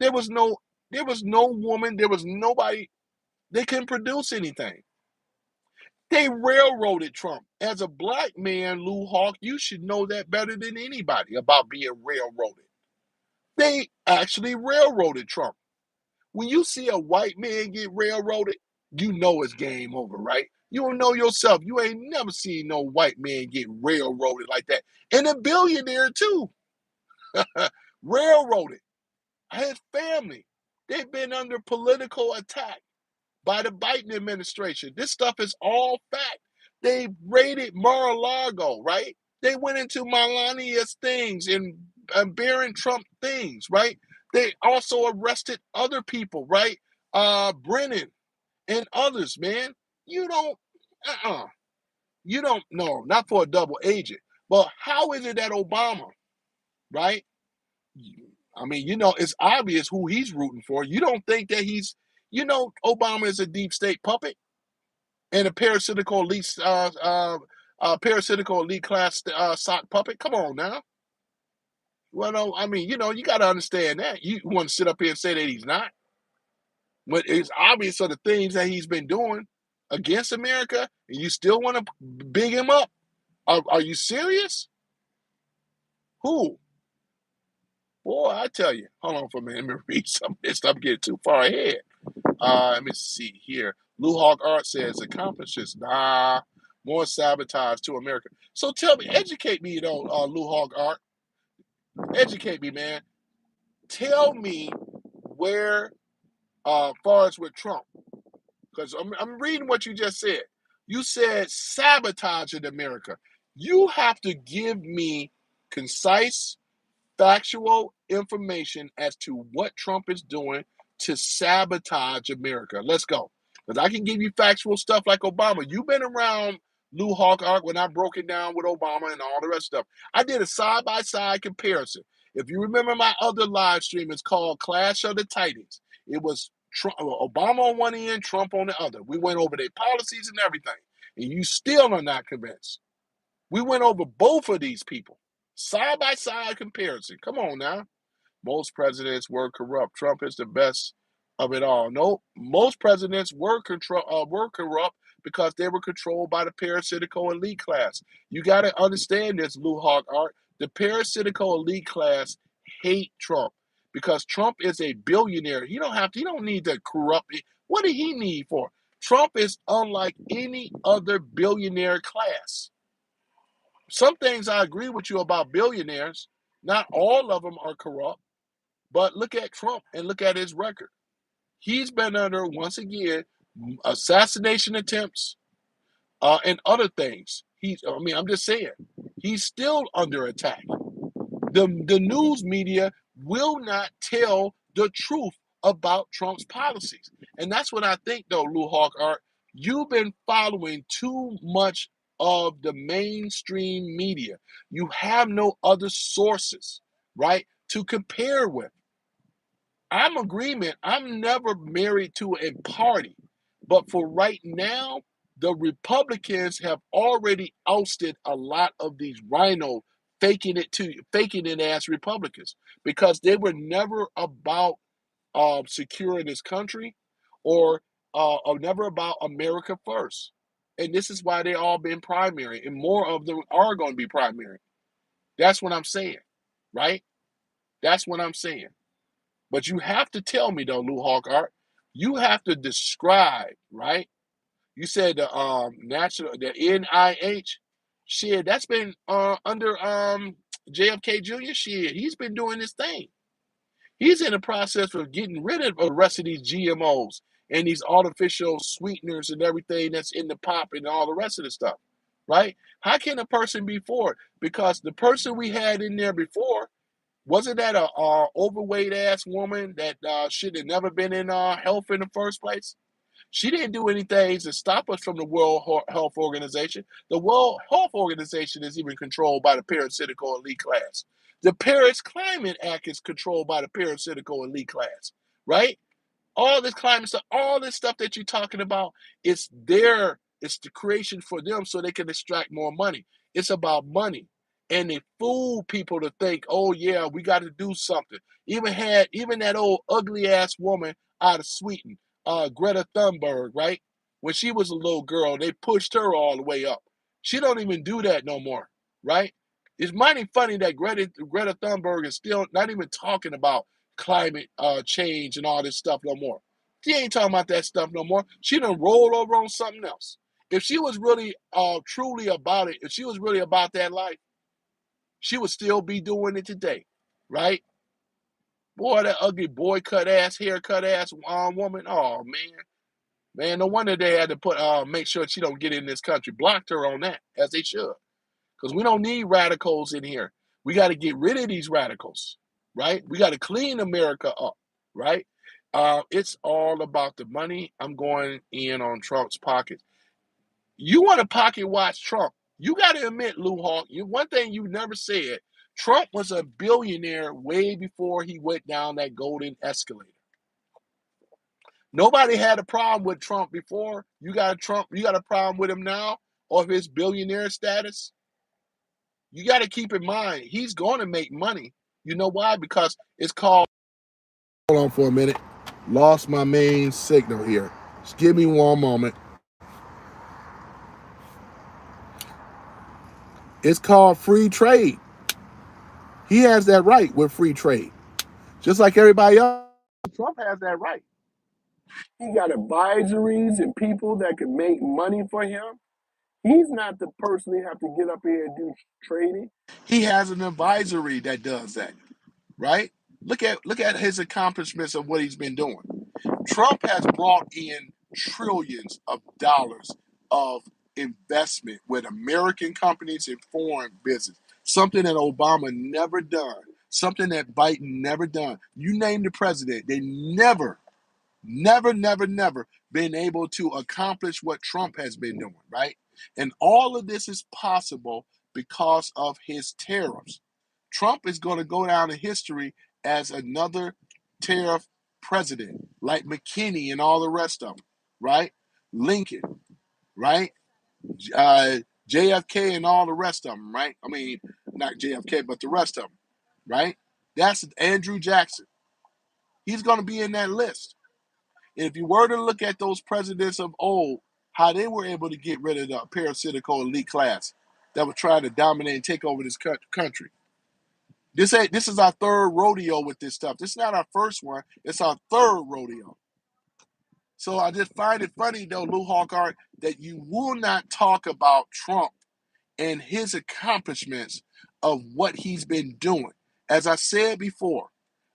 S1: There was no woman, there was nobody, they couldn't produce anything. They railroaded Trump. As a black man, Lou Hawk, you should know that better than anybody about being railroaded. They actually railroaded Trump. When you see a white man get railroaded, you know it's game over, right? You don't know yourself. You ain't never seen no white man get railroaded like that. And a billionaire, too. Railroaded. His family. They've been under political attack by the Biden administration. This stuff is all fact. They raided Mar-a-Lago, right? They went into Melania's things and Barron Trump things, right? They also arrested other people, right? Brennan and others, man. You don't, you don't know, not for a double agent. But how is it that Obama, right? I mean, it's obvious who he's rooting for. You don't think that Obama is a deep state puppet and a parasitical elite class sock puppet? Come on now. Well, no, I mean, you got to understand that. You want to sit up here and say that he's not, but it's obvious of the things that he's been doing against America, and you still want to big him up. Are you serious? Who? Boy, I tell you. Hold on for a minute. Let me read some of this stuff. I'm getting too far ahead. Let me see here. Lou Hawk Art says accomplishes. Nah, more sabotage to America. So tell me, educate me, Lou Hawk Art. Educate me, man. Tell me where, far as with Trump, because I'm reading what you just said. You said sabotage in America. You have to give me concise, factual information as to what Trump is doing to sabotage America. Let's go. Because I can give you factual stuff like Obama. You've been around Lou Hawk Art when I broke it down with Obama and all the rest of stuff. I did a side-by-side comparison. If you remember my other live stream, it's called Clash of the Titans. It was Obama on one end, Trump on the other. We went over their policies and everything. And you still are not convinced. We went over both of these people. Side-by-side comparison. Come on now. Most presidents were corrupt. Trump is the best of it all. No, most presidents were corrupt because they were controlled by the parasitical elite class. You got to understand this, Lou Hawk Art. The parasitical elite class hate Trump because Trump is a billionaire. You don't need to corrupt it. What did he need for? Trump is unlike any other billionaire class. Some things I agree with you about billionaires. Not all of them are corrupt. But look at Trump and look at his record. He's been under, once again, assassination attempts and other things. I'm just saying, he's still under attack. The news media will not tell the truth about Trump's policies. And that's what I think, though, Lou Hawk Art. You've been following too much of the mainstream media. You have no other sources, right, to compare with. I'm agreement. I'm never married to a party. But for right now, the Republicans have already ousted a lot of these rhino faking it ass Republicans because they were never about securing this country or never about America first. And this is why they all been primary, and more of them are going to be primary. That's what I'm saying, right? That's what I'm saying. But you have to tell me, though, Lou Hawk Art, you have to describe, right? You said the NIH, shit, that's been under JFK Jr., shit, he's been doing his thing. He's in the process of getting rid of the rest of these GMOs and these artificial sweeteners and everything that's in the pop and all the rest of the stuff, right? How can a person be for it? Because the person we had in there before, wasn't that a overweight ass woman that should have never been in health in the first place? She didn't do anything to stop us from the World Health Organization. The World Health Organization is even controlled by the parasitical elite class. The Paris Climate Act is controlled by the parasitical elite class, right? All this climate stuff, all this stuff that you're talking about, it's the creation for them so they can extract more money. It's about money. And they fool people to think, oh yeah, we got to do something. Even that old ugly ass woman out of Sweden, Greta Thunberg, right? When she was a little girl, they pushed her all the way up. She don't even do that no more, right? It's mighty funny that Greta Thunberg is still not even talking about climate change and all this stuff no more. She ain't talking about that stuff no more. She done rolled over on something else. If she was really truly about it, if she was really about that life, she would still be doing it today, right? Boy, that ugly boy-cut ass, haircut ass woman. Oh man, no wonder they had to put make sure she don't get in this country. Blocked her on that, as they should, because we don't need radicals in here. We got to get rid of these radicals, right? We got to clean America up, right? It's all about the money. I'm going in on Trump's pockets. You want to pocket watch Trump? You got to admit, Lou Hawk, one thing you never said. Trump was a billionaire way before he went down that golden escalator. Nobody had a problem with Trump before. You got a problem with him now of his billionaire status. You got to keep in mind, he's going to make money. You know why? Because it's called. Hold on for a minute. Lost my main signal here. Just give me one moment. It's called free trade. He has that right with free trade. Just like everybody else, Trump has that right. He got advisories and people that can make money for him. He's not the person who have to get up here and do trading. He has an advisory that does that, right? Look at his accomplishments of what he's been doing. Trump has brought in trillions of dollars of investment with American companies and foreign business. Something that Obama never done. Something that Biden never done. You name the president, they never been able to accomplish what Trump has been doing, right? And all of this is possible because of his tariffs. Trump is going to go down in history as another tariff president, like McKinney and all the rest of them, right? Lincoln, right? JFK and all the rest of them, right? I mean, not JFK, but the rest of them, right? That's Andrew Jackson. He's going to be in that list. If you were to look at those presidents of old, how they were able to get rid of the parasitical elite class that were trying to dominate and take over this country. This is our third rodeo with this stuff. This is not our first one. It's our third rodeo. So I just find it funny, though, Lou Hawkart, that you will not talk about Trump and his accomplishments of what he's been doing. As I said before,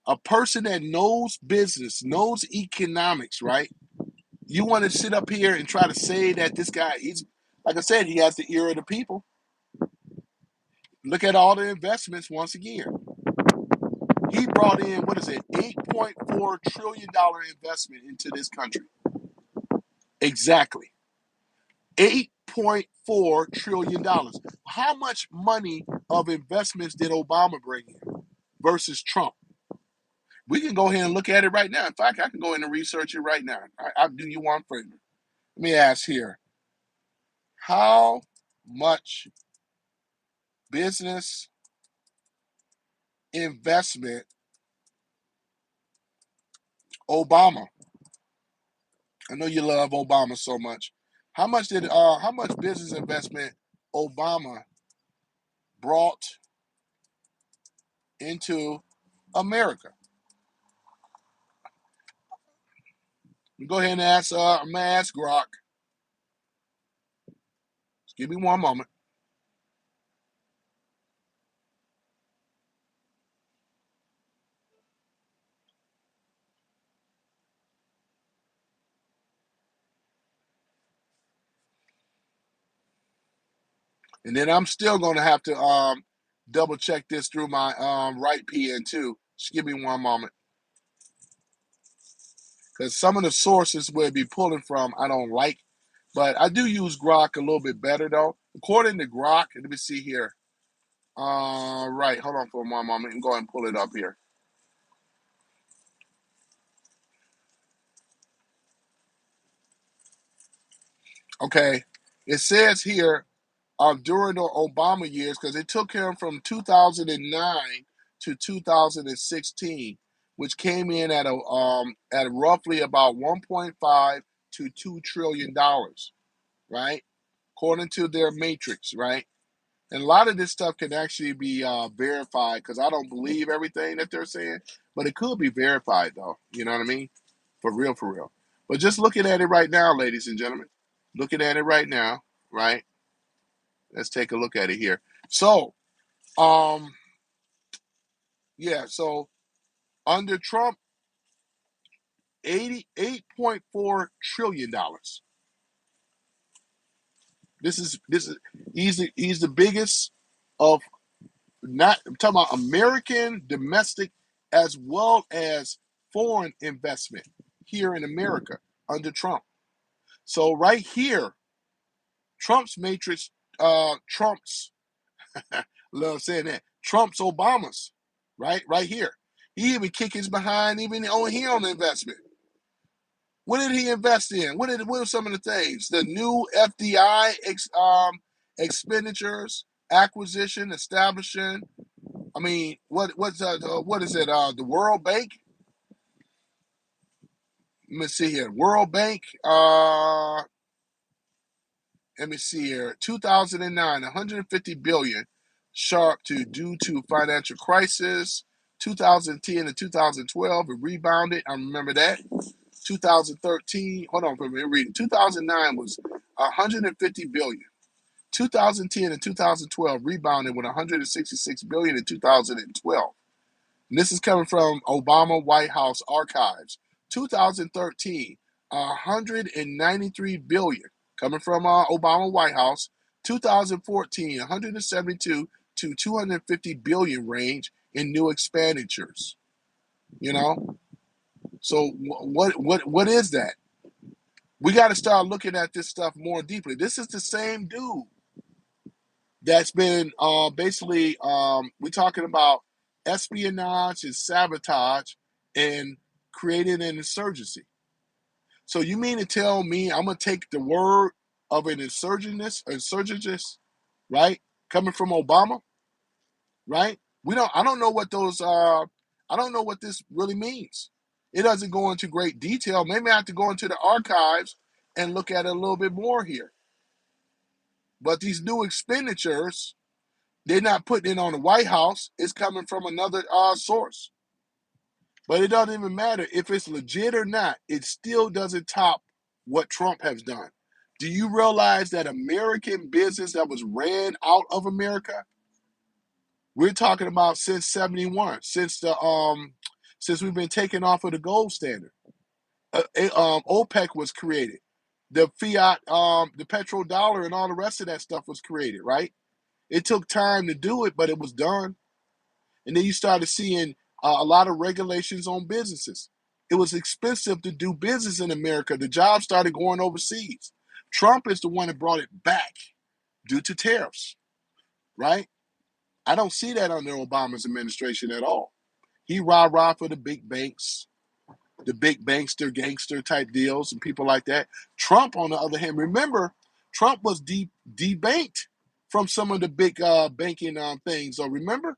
S1: a person that knows business, knows economics, right? You want to sit up here and try to say that this guy, he's, like I said, he has the ear of the people. Look at all the investments once again. He brought in, what is it, $8.4 trillion investment into this country. Exactly. $8.4 trillion. How much money of investments did Obama bring in versus Trump? We can go ahead and look at it right now. In fact, I can go in and research it right now. I'll do you one favor. Let me ask here. How much business investment Obama? I know you love Obama so much. How much business investment Obama brought into America? Go ahead and ask I'm gonna ask Grok. Just give me one moment. And then I'm still going to have to double check this through my right PN too. Just give me one moment. Because some of the sources where it be pulling from, I don't like. But I do use Grok a little bit better, though. According to Grok, let me see here. Right, hold on for one moment and go ahead and pull it up here. Okay, it says here during the Obama years, because it took him from 2009 to 2016, which came in at roughly about 1.5 to $2 trillion, right? According to their matrix, right? And a lot of this stuff can actually be verified, because I don't believe everything that they're saying, but it could be verified though. You know what I mean? For real, for real. But just looking at it right now, ladies and gentlemen, looking at it right now, right? Let's take a look at it here. So, yeah, so under Trump, $88.4 trillion. This is he's the biggest of, not, I'm talking about American domestic as well as foreign investment here in America under Trump. So right here, Trump's matrix, Trump's love saying that, Trump's Obama's, right here. He even kick his behind even on here on the investment. What did he invest in? What were some of the things? The new FDI expenditures, acquisition, establishing. I mean, what is it? The World Bank. Let me see here. World Bank. Let me see here. 2009, 150 billion, sharp to due to financial crisis. 2010 and 2012, it rebounded. I remember that. 2013, hold on for a minute, reading. 2009 was 150 billion. 2010 and 2012 rebounded with 166 billion in 2012. And this is coming from Obama White House archives. 2013, 193 billion coming from Obama White House. 2014, 172 to 250 billion range in new expenditures. You know, so what is that? We got to start looking at this stuff more deeply. This is the same dude that's been basically we're talking about espionage and sabotage and creating an insurgency. So you mean to tell me I'm gonna take the word of an insurgentist, right? Coming from Obama, right? I don't know what those I don't know what this really means. It doesn't go into great detail. Maybe I have to go into the archives and look at it a little bit more here. But these new expenditures, they're not putting it on the White House. It's coming from another source. But it doesn't even matter if it's legit or not. It still doesn't top what Trump has done. Do you realize that American business that was ran out of America, we're talking about since 71, since we've been taken off of the gold standard. OPEC was created. The fiat, the petrodollar and all the rest of that stuff was created, right? It took time to do it, but it was done. And then you started seeing a lot of regulations on businesses. It was expensive to do business in America. The jobs started going overseas. Trump is the one that brought it back due to tariffs, right? I don't see that under Obama's administration at all. He rah-rah for the big banks, the big bankster, gangster type deals and people like that. Trump, on the other hand, remember, Trump was debanked from some of the big banking things. So remember?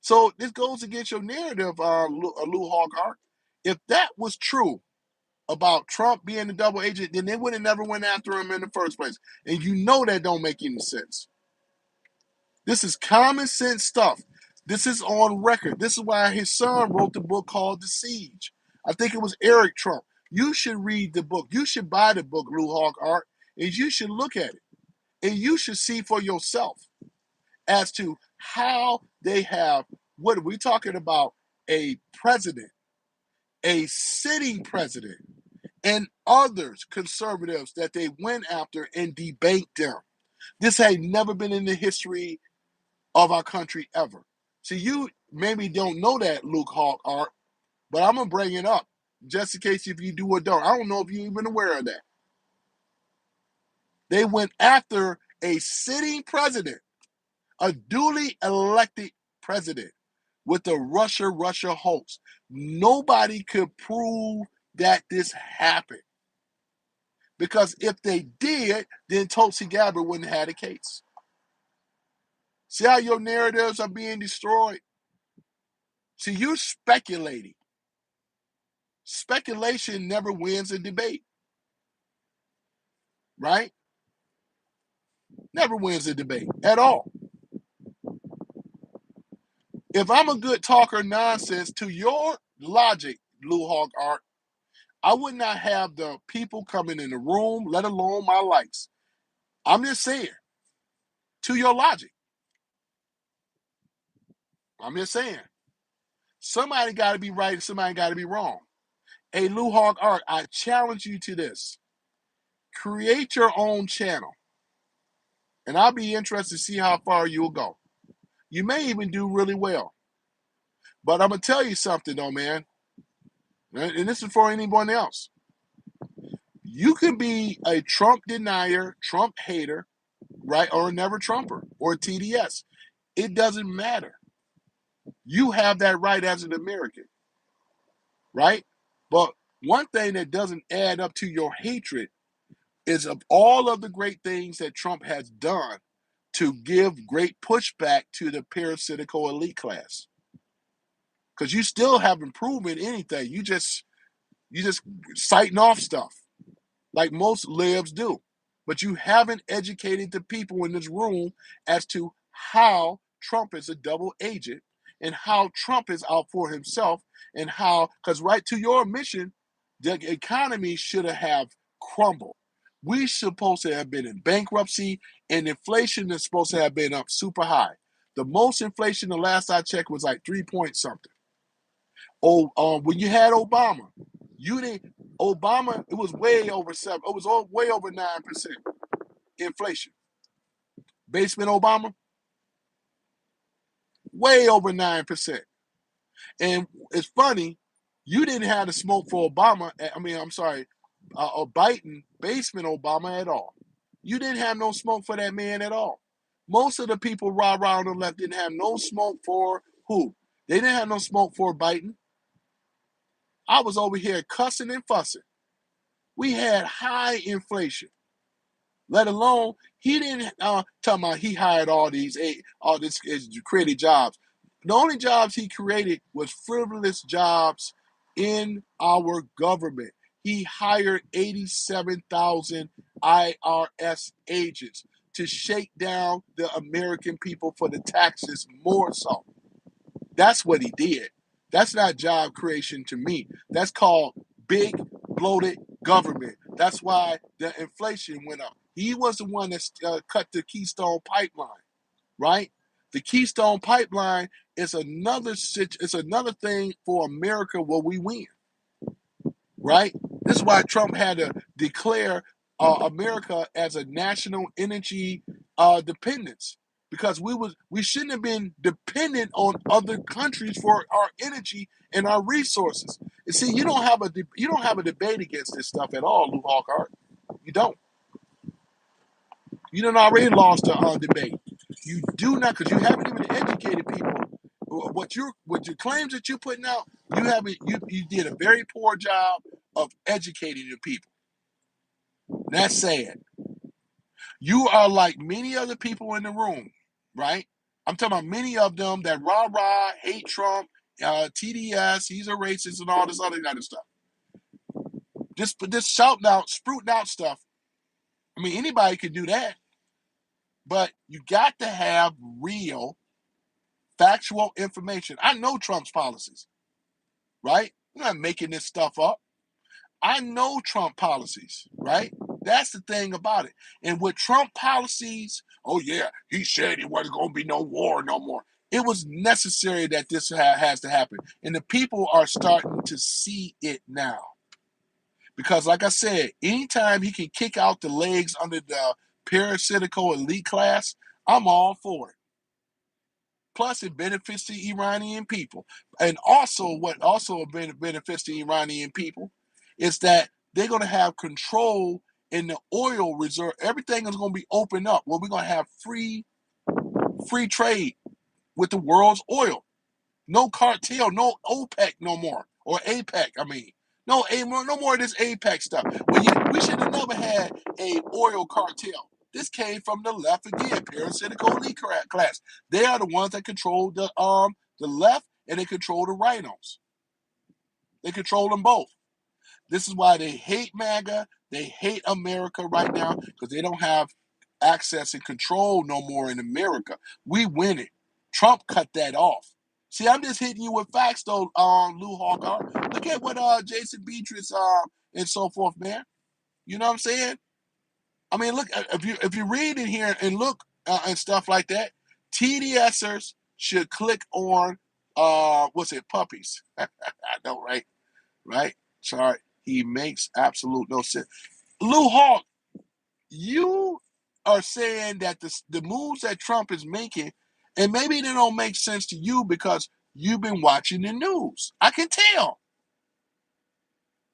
S1: So this goes against your narrative, Lou Hoggart. If that was true about Trump being a double agent, then they would have never went after him in the first place. And you know that don't make any sense. This is common sense stuff. This is on record. This is why his son wrote the book called The Siege. I think it was Eric Trump. You should read the book. You should buy the book, Lou Hoggart, and you should look at it. And you should see for yourself as to how they have, what are we talking about? A president, a sitting president, and others, conservatives, that they went after and debanked them. This had never been in the history of our country ever. See, you maybe don't know that, Luke Hawk Art, but I'm going to bring it up just in case if you do or don't. I don't know if you're even aware of that. They went after a sitting president, a duly elected president with the Russia hoax. Nobody could prove that this happened. Because if they did, then Tulsi Gabbard wouldn't have had a case. See how your narratives are being destroyed? See, you're speculating. Speculation never wins a debate. Right? Never wins a debate at all. If I'm a good talker nonsense to your logic, Blue Hawk Art, I would not have the people coming in the room, let alone my likes. I'm just saying, to your logic. I'm just saying. Somebody got to be right and somebody got to be wrong. Hey, Lou Hawk Art, I challenge you to this. Create your own channel. And I'll be interested to see how far you'll go. You may even do really well. But I'm going to tell you something, though, man. And this is for anyone else. You can be a Trump denier, Trump hater, right? Or a never Trumper or a TDS. It doesn't matter. You have that right as an American, right? But one thing that doesn't add up to your hatred is of all of the great things that Trump has done to give great pushback to the parasitical elite class. Because you still haven't proven anything. You just citing off stuff like most libs do. But you haven't educated the people in this room as to how Trump is a double agent and how Trump is out for himself and how, because right to your mission, the economy should have crumbled. We supposed to have been in bankruptcy and inflation is supposed to have been up super high. The most inflation, the last I checked, was like 3 point something. When you had Obama, Obama, it was way over 7. It was way over 9% inflation. Basement Obama, way over 9%. And it's funny, you didn't have the smoke for Obama. Biden, basement Obama at all. You didn't have no smoke for that man at all. Most of the people rah-rah on the left didn't have no smoke for who? They didn't have no smoke for Biden. I was over here cussing and fussing. We had high inflation. Let alone he didn't talk about he hired all this created jobs. The only jobs he created was frivolous jobs in our government. He hired 87,000 IRS agents to shake down the American people for the taxes more so. That's what he did. That's not job creation to me. That's called big, bloated government. That's why the inflation went up. He was the one that cut the Keystone Pipeline, right? The Keystone Pipeline is another thing for America where we win, right? This is why Trump had to declare America as a national energy dependence. Because we shouldn't have been dependent on other countries for our energy and our resources. And see, you don't have a debate against this stuff at all, Lou Hawk Art. You don't. You done already lost the debate. You do not, because you haven't even educated people. What your claims that you're putting out, you did a very poor job of educating the people. That's sad. You are like many other people in the room, right? I'm talking about many of them that rah-rah, hate Trump, TDS, he's a racist and all this other kind of stuff. Just shouting out, sprouting out stuff. I mean, anybody can do that. But you got to have real, factual information. I know Trump's policies, right? I'm not making this stuff up. I know Trump policies, right? That's the thing about it. And with Trump policies, oh yeah, he said it wasn't going to be no war no more. It was necessary that this has to happen. And the people are starting to see it now. Because like I said, anytime he can kick out the legs under the parasitical elite class, I'm all for it. Plus, it benefits the Iranian people. And also, what also benefits the Iranian people is that they're going to have control in the oil reserve. Everything is going to be opened up. Well, we're going to have free trade with the world's oil. No cartel, no OPEC no more, or APEC. I mean, no more of this APEC stuff. We should have never had a oil cartel. This came from the left again, parasitical elite class. They are the ones that control the left, and they control the rhinos. They control them both. This is why they hate MAGA. They hate America right now, because they don't have access and control no more in America. We win it. Trump cut that off. See, I'm just hitting you with facts, though, Lou Hawkart. Look at what Jason Beatrice and so forth, man. You know what I'm saying? I mean, look, if you read in here and look and stuff like that, TDSers should click on what's it, puppies. I know, right? Right? Sorry, he makes absolute no sense. Lou Hawk, you are saying that the moves that Trump is making, and maybe they don't make sense to you because you've been watching the news. I can tell.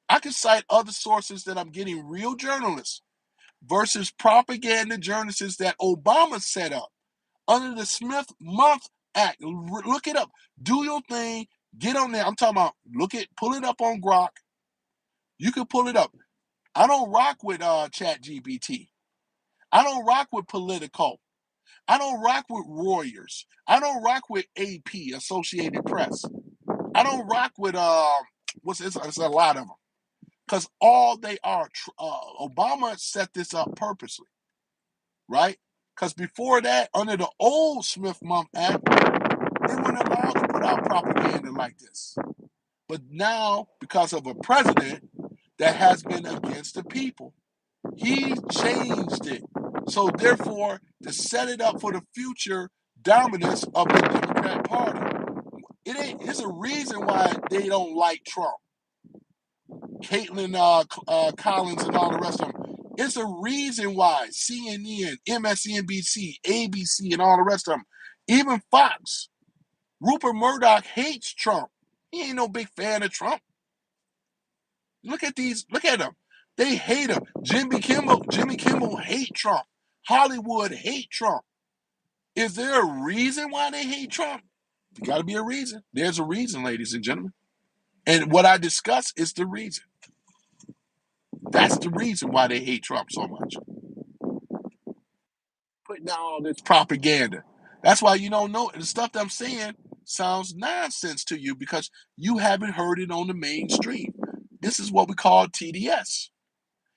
S1: I can cite other sources that I'm getting real journalists versus propaganda journalists that Obama set up under the Smith-Month Act. Look it up. Do your thing. Get on there. I'm talking about, pull it up on Grok. You can pull it up. I don't rock with ChatGPT. I don't rock with Politico. I don't rock with Reuters. I don't rock with AP, Associated Press. I don't rock with it's a lot of them, because all they are. Obama set this up purposely, right? Because before that, under the old Smith-Month Act, they weren't allowed to put out propaganda like this. But now, because of a president that has been against the people, he changed it. So therefore, to set it up for the future dominance of the Democrat Party, it's a reason why they don't like Trump. Caitlin Collins and all the rest of them. It's a reason why CNN, MSNBC, ABC, and all the rest of them, even Fox, Rupert Murdoch hates Trump. He ain't no big fan of Trump. Look at them. They hate him. Jimmy Kimmel hate Trump. Hollywood hate Trump. Is there a reason why they hate Trump? There got to be a reason. There's a reason, ladies and gentlemen. And what I discuss is the reason. That's the reason why they hate Trump so much. Putting out all this propaganda. That's why you don't know. The stuff that I'm saying sounds nonsense to you because you haven't heard it on the mainstream. This is what we call TDS.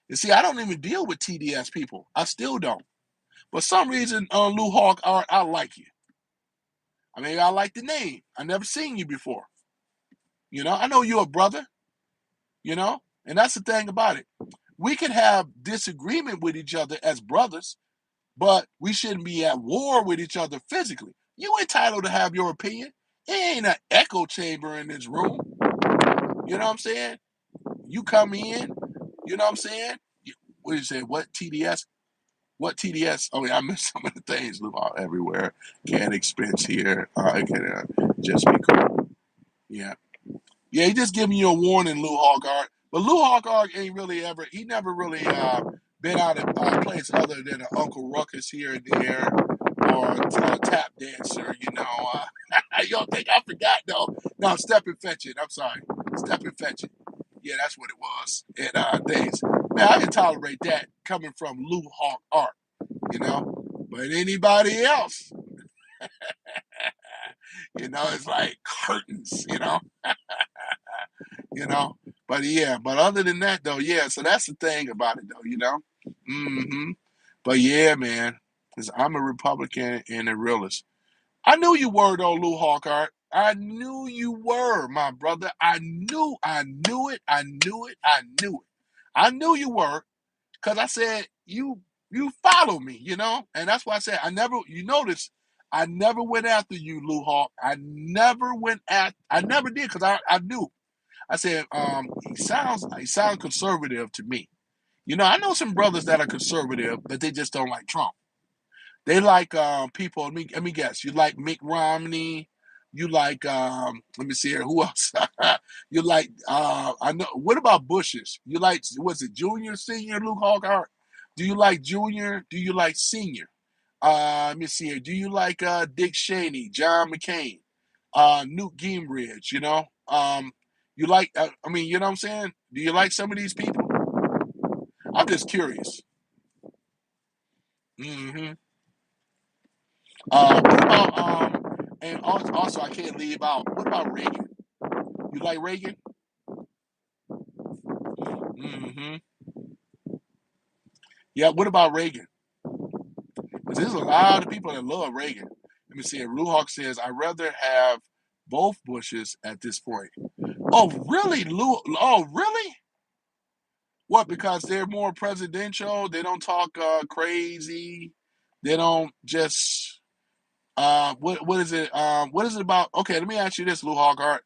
S1: You see, I don't even deal with TDS people. I still don't. For some reason, Lou Hawk, I like you. I mean, I like the name. I never seen you before. You know, I know you're a brother. You know, and that's the thing about it. We can have disagreement with each other as brothers, but we shouldn't be at war with each other physically. You entitled to have your opinion. It ain't an echo chamber in this room. You know what I'm saying? You come in, you know what I'm saying? What do you say? What TDS? What TDS? Oh, yeah, I missed some of the things. Live out everywhere. Can't expense here. It can just be cool. Yeah. Yeah, he just giving you a warning, Lou Hawkart. But Lou Hawkart ain't really he never really been out of place other than an Uncle Ruckus here and there, or a tap dancer, you know. You don't think I forgot, though? No, Step and Fetch It. I'm sorry. Step and Fetch It. Yeah, that's what it was. And things. Man, I can tolerate that coming from Lou Hawkart, you know. But anybody else, you know, it's like curtains, you know. You know, but yeah, but other than that though, yeah, so that's the thing about it though, you know. But yeah, man, because I'm a Republican and a realist. I knew you were though, Lou Hawkart. I knew you were, my brother. I knew it. I knew you were, because I said you follow me, you know, and that's why I said you notice I never went after you, Lou Hawk. I never did, because I knew. I said, he sounds conservative to me. You know, I know some brothers that are conservative, but they just don't like Trump. They like people. Let me guess. You like Mitt Romney. You like let me see here. Who else? You like I know. What about Bushes? You like was it Junior, Senior, Luke Hawkart? Do you like Junior? Do you like Senior? Let me see here. Do you like Dick Cheney, John McCain, Newt Gingrich? You know, you like? I mean, you know what I'm saying? Do you like some of these people? I'm just curious. Hmm what about and also I can't leave out. What about Reagan? You like Reagan? Hmm Yeah. What about Reagan? Because there's a lot of people that love Reagan. Let me see. Blue Hawk says I'd rather have both Bushes at this point. Oh really, Lou? Oh really? What? Because they're more presidential. They don't talk crazy. They don't just what is it? What is it about? Okay, let me ask you this, Lou Hawkart.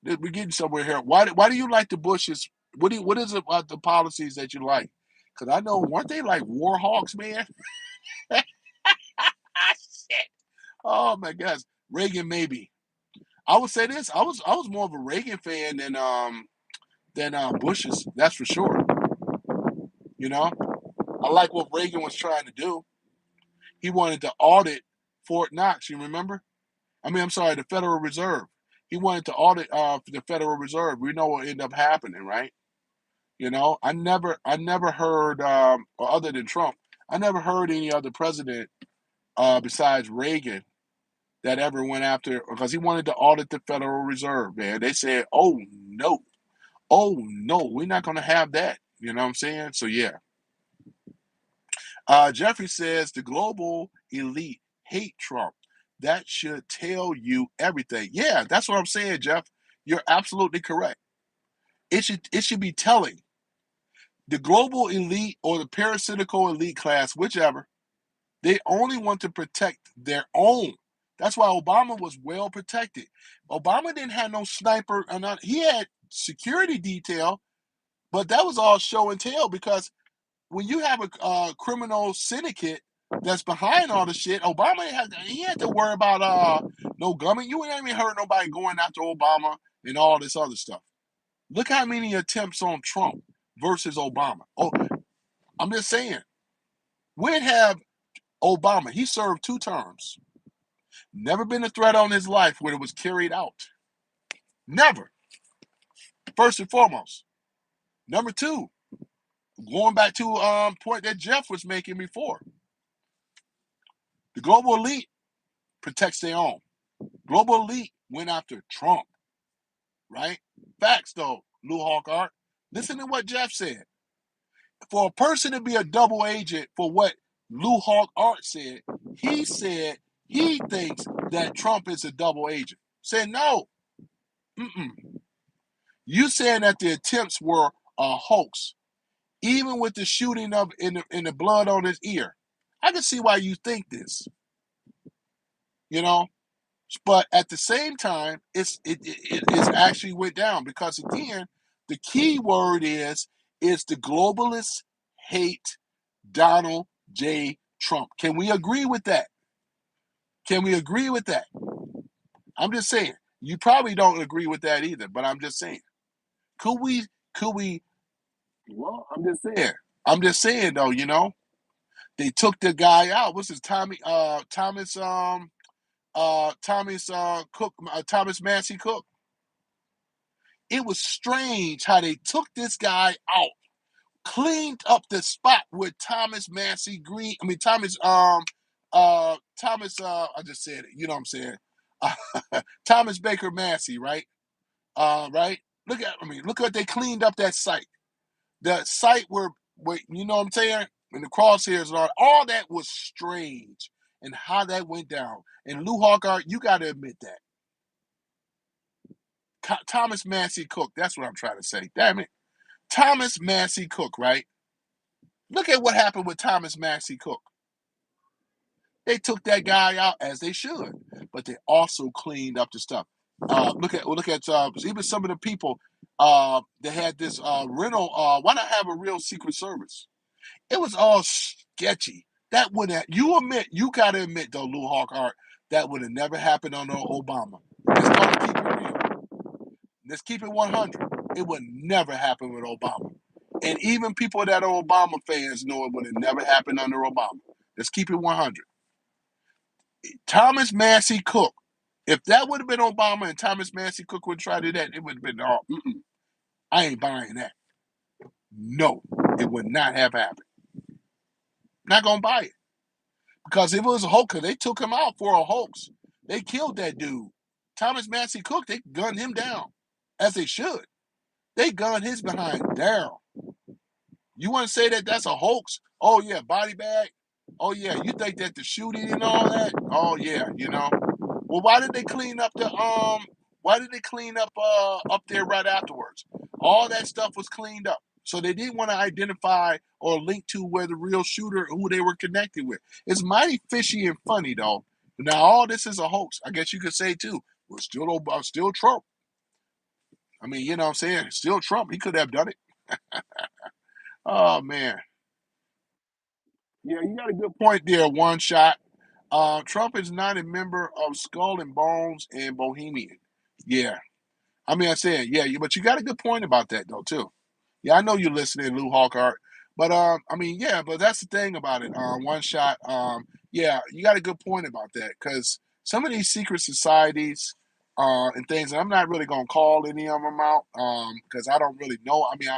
S1: We're getting somewhere here. Why do you like the Bushes? What is it about the policies that you like? Because I know weren't they like war hawks, man? Shit. Oh my gosh, Reagan maybe. I would say this. I was more of a Reagan fan than Bush's. That's for sure. You know, I like what Reagan was trying to do. He wanted to audit Fort Knox. You remember? I mean, I'm sorry, the Federal Reserve. He wanted to audit the Federal Reserve. We know what ended up happening, right? You know, I never heard, or other than Trump, I never heard any other president besides Reagan that ever went after because he wanted to audit the Federal Reserve. Man, they said, oh no, we're not going to have that." You know what I'm saying? So yeah. Jeffrey says the global elite hate Trump. That should tell you everything. Yeah, that's what I'm saying, Jeff. You're absolutely correct. It should be telling. The global elite or the parasitical elite class, whichever, they only want to protect their own. That's why Obama was well protected. Obama didn't have no sniper. He had security detail, but that was all show and tell because when you have a criminal syndicate that's behind all the shit, Obama he had to worry about no gunman. You ain't even heard nobody going after Obama and all this other stuff. Look how many attempts on Trump versus Obama. Oh, I'm just saying. We'd have Obama. He served 2 terms. Never been a threat on his life when it was carried out. Never. First and foremost. Number two, going back to point that Jeff was making before. The global elite protects their own. Global elite went after Trump, right? Facts though, Lou Hawkart. Listen to what Jeff said. For a person to be a double agent for what Lou Hawkart said he thinks that Trump is a double agent. Said no. Mm-mm. You saying that the attempts were a hoax, even with the shooting of in the blood on his ear. I can see why you think this, you know. But at the same time, it's actually went down because again, the key word is the globalists hate Donald J. Trump. Can we agree with that? Can we agree with that? I'm just saying. You probably don't agree with that either, but I'm just saying. Could we well, I'm just saying. I'm just saying though, you know, they took the guy out. What's his Thomas Massey Cook. It was strange how they took this guy out, cleaned up the spot with Thomas Massey Green. I mean Thomas I just said it, you know what I'm saying? Thomas Baker Massey, right? Right? Look what they cleaned up that site. The site where you know what I'm saying? And the crosshairs and all that was strange and how that went down. And Lou Hawkart, you got to admit that. Thomas Massey Cook, that's what I'm trying to say. Damn it. Thomas Massey Cook, right? Look at what happened with Thomas Massey Cook. They took that guy out as they should, but they also cleaned up the stuff. Look at even some of the people. they had this rental. Why not have a real Secret Service? It was all sketchy. That wouldn't have, you gotta admit though, Lou Hawkart, that would have never happened under Obama. Let's call it, keep it real. Let's keep it 100. It would never happen with Obama. And even people that are Obama fans know it would have never happened under Obama. Let's keep it 100. Thomas Massey Cook. If that would have been Obama and Thomas Massey Cook would try to do that, it would have been, oh, I ain't buying that. No, it would not have happened. Not gonna buy it. Because if it was a hoax, they took him out for a hoax. They killed that dude. Thomas Massey Cook, they gunned him down, as they should. They gunned his behind down. You want to say that that's a hoax? Oh, yeah, body bag. Oh, yeah, you think that the shooting and all that? Oh, yeah, you know. Well, why did they clean up up there right afterwards? All that stuff was cleaned up. So they didn't want to identify or link to where the real shooter, who they were connected with. It's mighty fishy and funny, though. Now, all this is a hoax. I guess you could say, too, well, still Trump. I mean, you know what I'm saying? Still Trump. He could have done it. Oh, man. Yeah, you got a good point there, One Shot. Trump is not a member of Skull and Bones and Bohemian. Yeah. I mean, I said, yeah, but you got a good point about that, though, too. Yeah, I know you're listening, Lou Hawkart. But I mean, yeah, but that's the thing about it. One Shot. Yeah, you got a good point about that, because some of these secret societies and things, and I'm not really gonna call any of them out because I don't really know. I mean,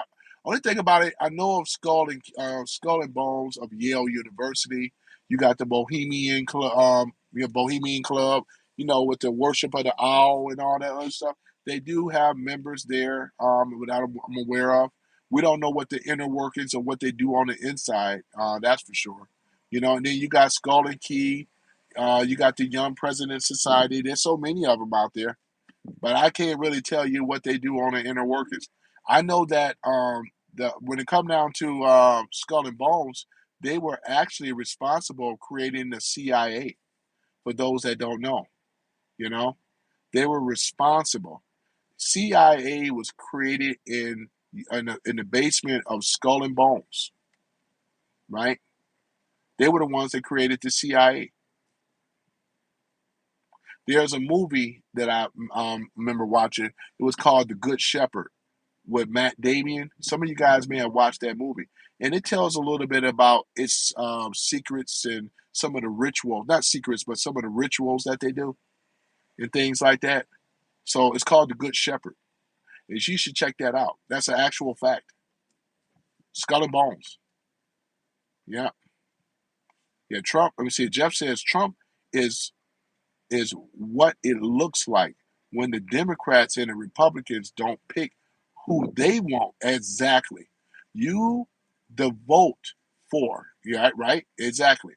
S1: only thing about it, I know of Skull and Bones of Yale University. You got the Bohemian Club, Bohemian Club. You know, with the worship of the owl and all that other stuff. They do have members there that I'm aware of. We don't know what the inner workings or what they do on the inside. That's for sure. You know, and then you got Skull and Key. You got the Young President Society. There's so many of them out there, but I can't really tell you what they do on the inner workings. I know that when it come down to Skull and Bones, they were actually responsible creating the CIA. For those that don't know, you know, they were responsible. CIA was created in the basement of Skull and Bones, right? They were the ones that created the CIA. There's a movie that I remember watching. It was called The Good Shepherd with Matt Damon. Some of you guys may have watched that movie, and it tells a little bit about its secrets and some of the rituals, not secrets, but some of the rituals that they do and things like that. So it's called The Good Shepherd. And you should check that out. That's an actual fact. Skull and Bones. Yeah. Yeah, Trump. Let me see. Jeff says Trump is is what it looks like when the Democrats and the Republicans don't pick who they want exactly. You the vote for. Yeah, right? Exactly.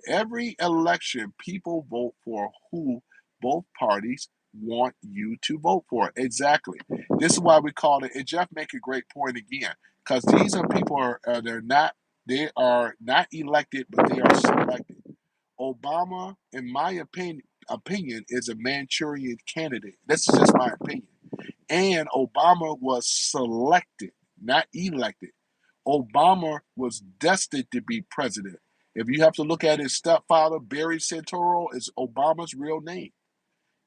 S1: Every election, people vote for who both parties want you to vote for. Exactly. This is why we call it. And Jeff make a great point again, because these are people they are not elected, but they are selected. Obama, in my opinion, is a Manchurian candidate. This is just my opinion. And Obama was selected, not elected. Obama was destined to be president. If you have to look at his stepfather, Barry Santoro, is Obama's real name.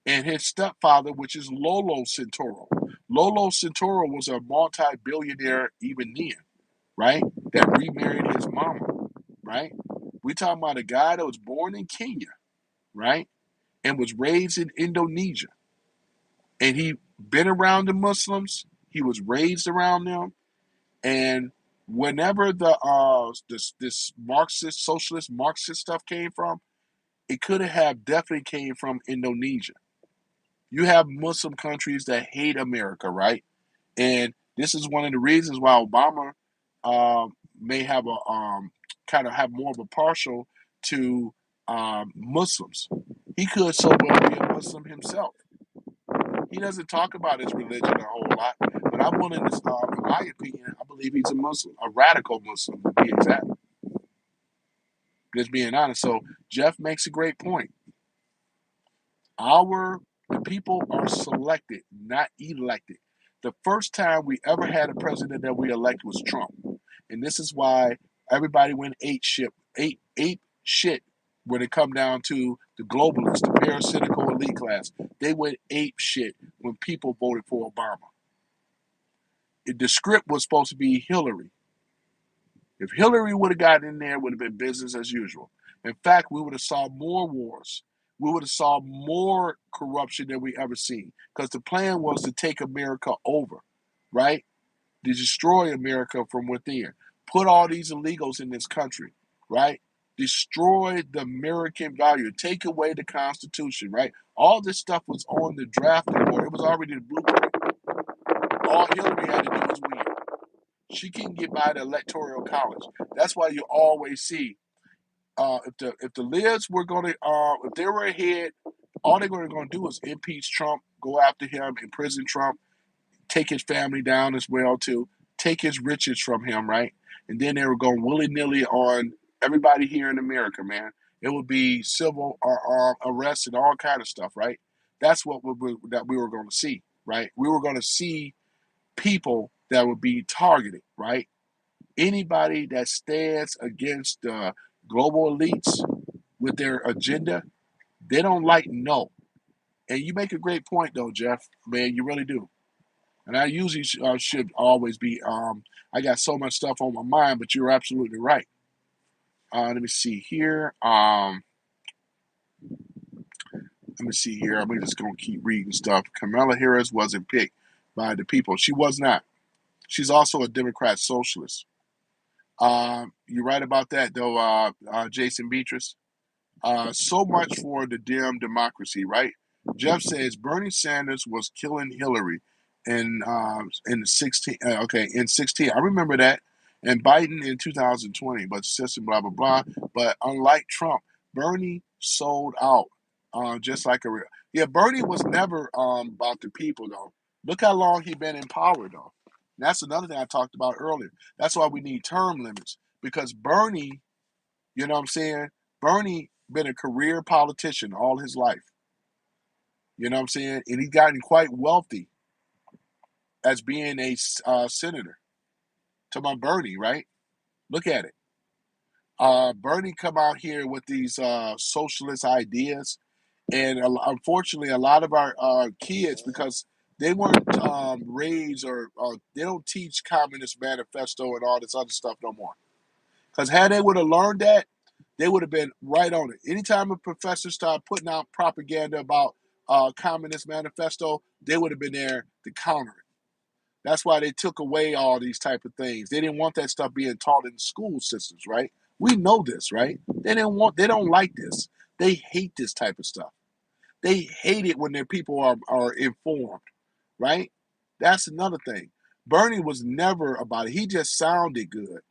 S1: And his stepfather, which is Lolo Santoro. Lolo Santoro was a multi-billionaire even then, right? That remarried his mama, right? We talking about a guy that was born in Kenya, right? And was raised in Indonesia. And he been around the Muslims. He was raised around them. And whenever this Marxist, socialist, Marxist stuff came from, it could have definitely came from Indonesia. You have Muslim countries that hate America, right? And this is one of the reasons why Obama may have a kind of have more of a partial to Muslims. He could so well be a Muslim himself. He doesn't talk about his religion a whole lot, but I'm willing to, in my opinion, I believe he's a Muslim, a radical Muslim to be exact. Just being honest. So Jeff makes a great point. The people are selected, not elected. The first time we ever had a president that we elected was Trump. And this is why everybody went ape shit when it come down to the globalists, the parasitical elite class. They went ape shit when people voted for Obama. The script was supposed to be Hillary. If Hillary would have gotten in there, it would have been business as usual. In fact, we would have saw more wars. We would have saw more corruption than we ever seen. Because the plan was to take America over, right? To destroy America from within. Put all these illegals in this country, right? Destroy the American value. Take away the Constitution, right? All this stuff was on the drafting board. It was already the blueprint. All Hillary had to do was win. She can get by the electoral college. That's why you always see if the libs were going to if they were ahead, all they're going to do is impeach Trump, go after him, imprison Trump, take his family down as well too, take his riches from him, right? And then they were going willy nilly on everybody here in America, man. It would be civil arrests and all kind of stuff, right? That's what we were going to see, right? We were going to see people that would be targeted, right? Anybody that stands against the global elites with their agenda, they don't like no. And you make a great point, though, Jeff. Man, you really do. And I usually should always be. I got so much stuff on my mind, but you're absolutely right. Let me see here. Let me see here. I'm just gonna keep reading stuff. Kamala Harris wasn't picked by the people. She was not. She's also a Democrat socialist. You're right about that, though, Jason Beatrice. So much for the dim democracy, right? Jeff says Bernie Sanders was killing Hillary in 16. Okay, in 16, I remember that, and Biden in 2020. But system, blah blah blah. But unlike Trump, Bernie sold out, just like a real. Yeah, Bernie was never about the people though. Look how long he been in power though. And that's another thing I talked about earlier. That's why we need term limits because Bernie, you know what I'm saying? Bernie been a career politician all his life. You know what I'm saying? And he's gotten quite wealthy as being a senator. To my Bernie, right? Look at it. Bernie come out here with these socialist ideas, and unfortunately, a lot of our kids, because they weren't raised or they don't teach Communist Manifesto and all this other stuff no more. Because had they would have learned that, they would have been right on it. Anytime a professor started putting out propaganda about Communist Manifesto, they would have been there to counter it. That's why they took away all these type of things. They didn't want that stuff being taught in school systems, right? We know this, right? They don't like this. They hate this type of stuff. They hate it when their people are informed, right? That's another thing. Bernie was never about it. He just sounded good.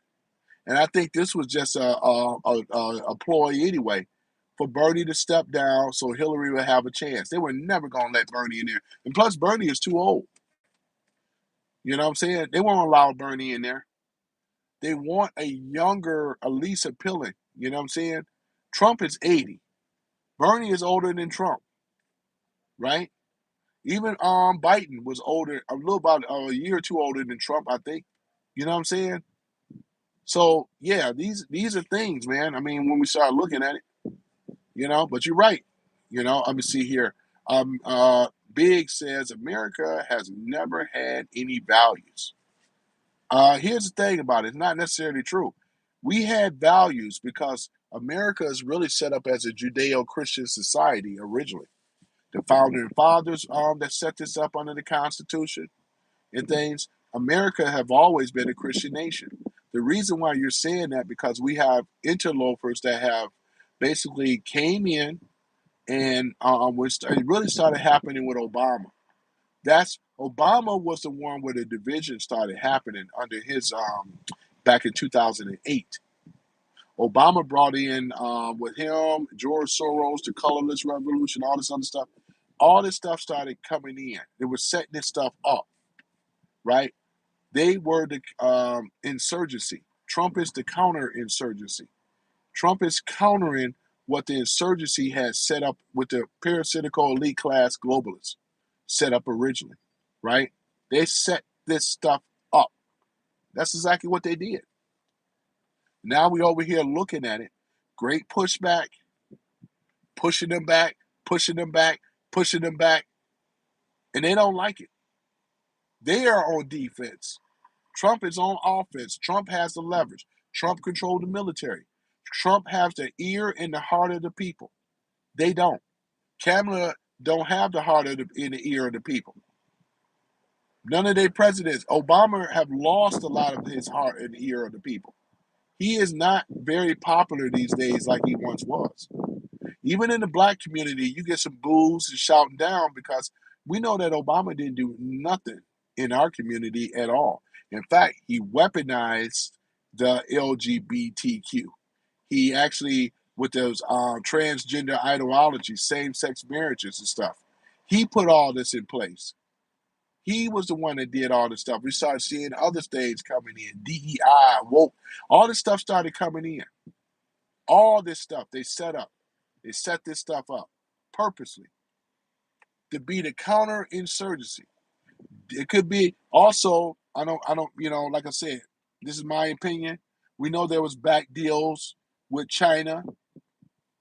S1: And I think this was just a ploy anyway for Bernie to step down so Hillary would have a chance. They were never going to let Bernie in there. And plus, Bernie is too old. You know what I'm saying? They won't allow Bernie in there. They want a younger, at least appealing. You know what I'm saying? Trump is 80. Bernie is older than Trump, right? Even Biden was older, a little about a year or two older than Trump, I think. You know what I'm saying? So yeah, these are things, man. I mean, when we start looking at it, you know. But you're right. You know, let me see here. Big says America has never had any values. Here's the thing about it. It's not necessarily true. We had values because America is really set up as a Judeo-Christian society originally. The founding fathers that set this up under the Constitution and things, America have always been a Christian nation. The reason why you're saying that because we have interlopers that have basically came in and it really started happening with Obama. That's Obama was the one where the division started happening under his back in 2008. Obama brought in with him George Soros, the colorless revolution, all this other stuff. All this stuff started coming in. They were setting this stuff up, right? They were the insurgency. Trump is the counterinsurgency. Trump is countering what the insurgency has set up with the parasitical elite class globalists set up originally, right? They set this stuff up. That's exactly what they did. Now we over here looking at it. Great pushback, pushing them back, pushing them back, pushing them back, and they don't like it. They are on defense. Trump is on offense. Trump has the leverage. Trump controls the military. Trump has the ear and the heart of the people. They don't. Kamala don't have the heart of in the ear of the people. None of their presidents. Obama have lost a lot of his heart and ear of the people. He is not very popular these days like he once was. Even in the black community, you get some boos and shouting down because we know that Obama didn't do nothing in our community at all. In fact, he weaponized the LGBTQ. He actually, with those transgender ideologies, same-sex marriages and stuff, he put all this in place. He was the one that did all this stuff. We started seeing other things coming in, DEI, woke, all this stuff started coming in. All this stuff they set up. They set this stuff up purposely to be the counterinsurgency. It could be also, I don't, like I said, this is my opinion. We know there was back deals with China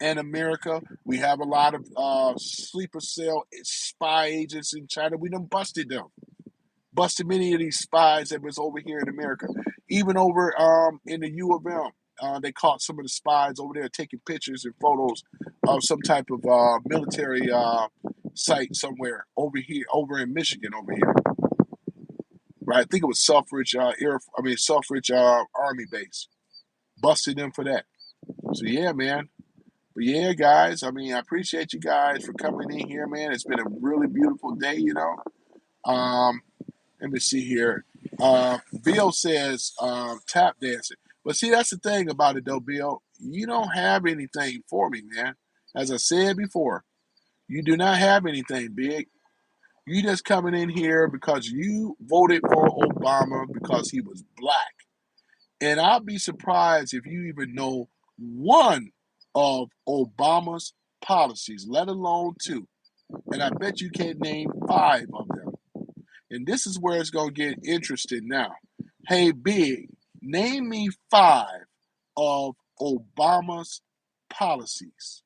S1: and America. We have a lot of sleeper cell spy agents in China. We done busted them. Busted many of these spies that was over here in America. Even over in the U of M, they caught some of the spies over there taking pictures and photos of some type of military site somewhere over here, over in Michigan, over here. Right, I think it was Selfridge Selfridge Army Base. Busted them for that. So yeah, man. But yeah, guys. I mean, I appreciate you guys for coming in here, man. It's been a really beautiful day, you know. Let me see here. Bill says tap dancing. But see, that's the thing about it, though, Bill. You don't have anything for me, man. As I said before, you do not have anything big. You just coming in here because you voted for Obama because he was black. And I'll be surprised if you even know one of Obama's policies, let alone two. And I bet you can't name 5 of them. And this is where it's going to get interesting now. Hey, Big, name me 5 of Obama's policies.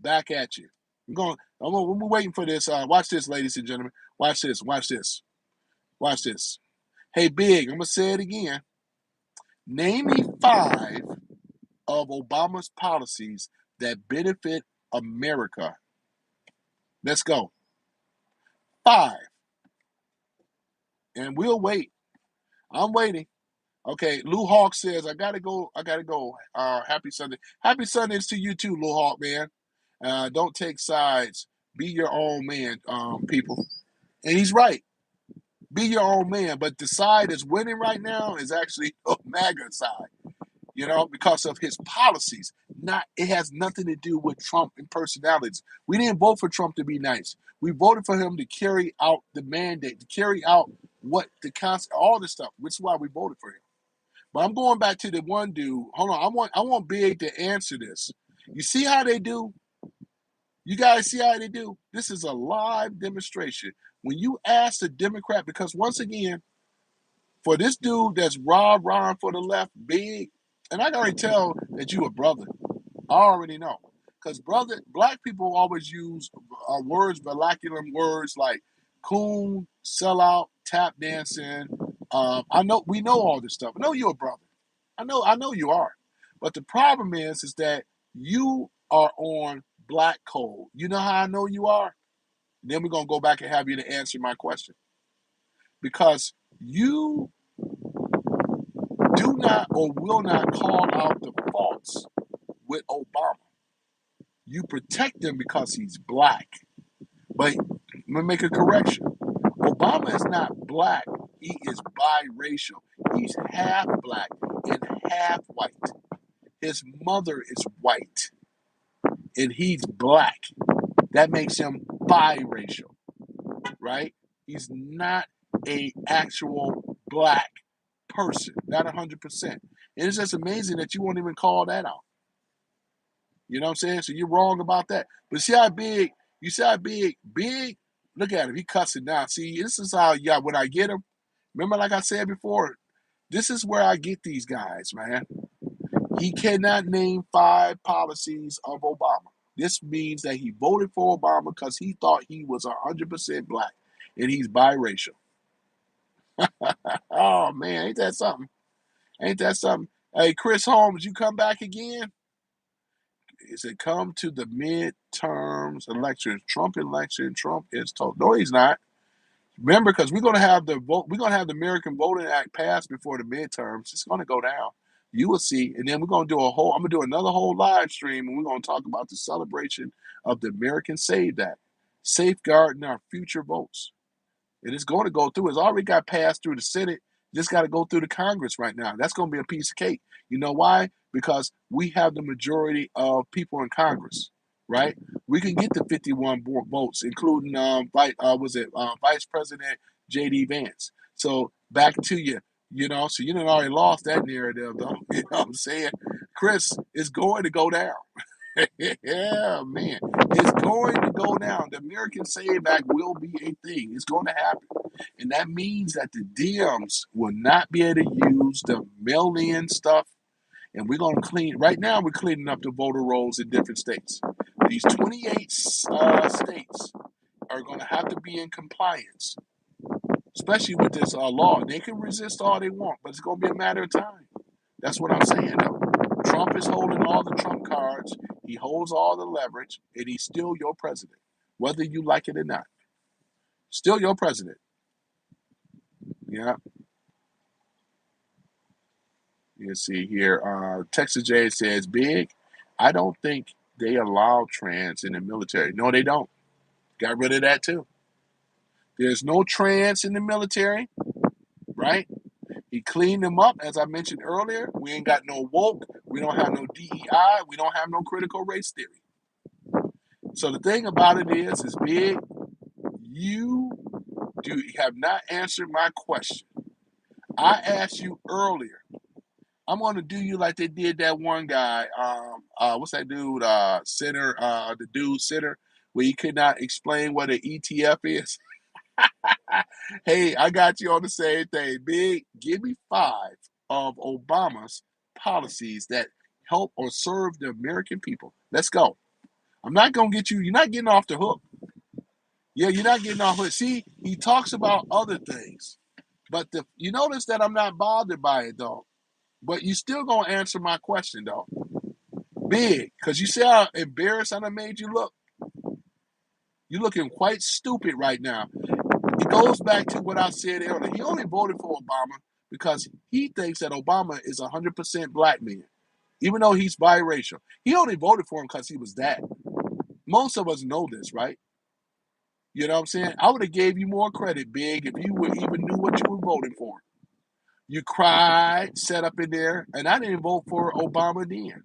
S1: Back at you. We're waiting for this. Watch this, ladies and gentlemen. Watch this. Watch this. Watch this. Hey, Big, I'm going to say it again. Name me 5 of Obama's policies that benefit America. Let's go. 5. And we'll wait. I'm waiting. Okay, Lou Hawk says, I gotta go. Happy Sunday. Happy Sundays to you too, Lou Hawk, man. Don't take sides. Be your own man, people. And he's right. Be your own man. But the side that's winning right now is actually a MAGA side, you know, because of his policies. It has nothing to do with Trump and personalities. We didn't vote for Trump to be nice. We voted for him to carry out the mandate, to carry out what the all this stuff, which is why we voted for him. But I'm going back to the one dude. Hold on, I want Big to answer this. You see how they do? You guys see how they do? This is a live demonstration. When you ask the Democrat, because once again, for this dude that's rah-rah for the left, Big, and I can already tell that you a brother. I already know. Because black people always use vernacular words like coon, sellout, tap dancing. We know all this stuff. I know you're a brother. I know you are. But the problem is that you are on black code. You know how I know you are? Then we're going to go back and have you to answer my question. Because you do not or will not call out the faults with Obama. You protect him because he's black. But let me make a correction. Obama is not black. He is biracial. He's half black and half white. His mother is white and he's black. That makes him biracial, right? He's not an actual black person, not 100%. And it's just amazing that you won't even call that out. You know what I'm saying? So you're wrong about that. But see how big, Look at him. He cussing now. See, this is how, yeah, when I get him, remember, like I said before, this is where I get these guys, man. He cannot name 5 policies of Obama. This means that he voted for Obama because he thought he was 100% black and he's biracial. Oh, man, ain't that something? Ain't that something? Hey, Chris Holmes, you come back again? Is it come to the midterms election? Trump election, Trump is told. No, he's not. Remember, because we're gonna have the vote, we're gonna have the American Voting Act passed before the midterms. It's gonna go down. You will see, and then we're gonna do I'm gonna do another whole live stream, and we're gonna talk about the celebration of the American Saved Act, safeguarding our future votes. And it's going to go through. It's already got passed through the Senate. Just got to go through the Congress right now. That's going to be a piece of cake. You know why? Because we have the majority of people in Congress, right? We can get the 51 votes, including Vice President J.D. Vance. So back to you. So you done already lost that narrative, though. You know what I'm saying? Chris, is going to go down. Yeah, man. It's going to go down. The American Save Act will be a thing. It's going to happen. And that means that the DMs will not be able to use the mail-in stuff. And we're going to clean. Right now, we're cleaning up the voter rolls in different states. These 28 states are going to have to be in compliance, especially with this law. They can resist all they want, but it's going to be a matter of time. That's what I'm saying, though. Trump is holding all the trump cards. He holds all the leverage, and he's still your president, whether you like it or not. Still your president. Yeah. You see here, Texas J says, Big, I don't think they allow trans in the military. No, they don't. Got rid of that, too. There's no trans in the military, right? He cleaned them up, as I mentioned earlier. We ain't got no woke. We don't have no DEI. We don't have no critical race theory. So the thing about it is Big, you have not answered my question. I asked you earlier. I'm going to do you like they did that one guy. What's that dude? Center. The dude Center, where he could not explain what an ETF is. Hey, I got you on the same thing. Big, give me 5 of Obama's policies that help or serve the American people. Let's go. I'm not going to get you. You're not getting off the hook. Yeah, you're not getting off the hook. See, he talks about other things. But you notice that I'm not bothered by it, though. But you still going to answer my question, though. Big, because you see how embarrassed I made you look. You're looking quite stupid right now. It goes back to what I said earlier. He only voted for Obama because he thinks that Obama is 100% black man, even though he's biracial. He only voted for him because he was that. Most of us know this, right? You know what I'm saying? I would have gave you more credit, Big, if you would even knew what you were voting for. You cried, sat up in there, and I didn't vote for Obama then.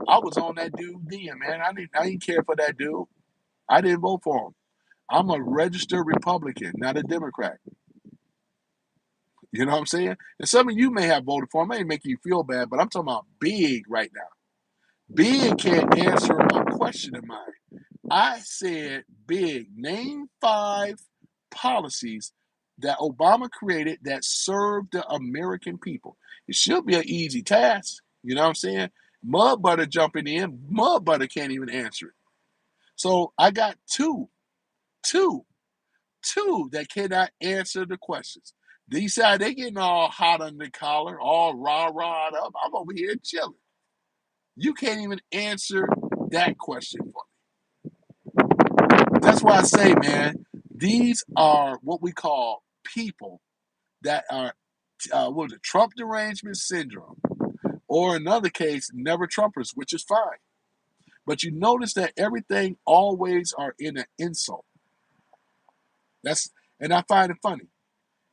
S1: I was on that dude then, man. I didn't care for that dude. I didn't vote for him. I'm a registered Republican, not a Democrat. You know what I'm saying? And some of you may have voted for him. It may make you feel bad, but I'm talking about Big right now. Big can't answer a question of mine. I said, Big, name 5 policies that Obama created that served the American people. It should be an easy task. You know what I'm saying? Mud Butter jumping in. Mud Butter can't even answer it. So I got two that cannot answer the questions. These side, they getting all hot under the collar, all rah-rah up. I'm over here chilling. You can't even answer that question for me. That's why I say, man, these are what we call people that are, Trump derangement syndrome, or in another case, never Trumpers, which is fine. But you notice that everything always are in an insult. And I find it funny.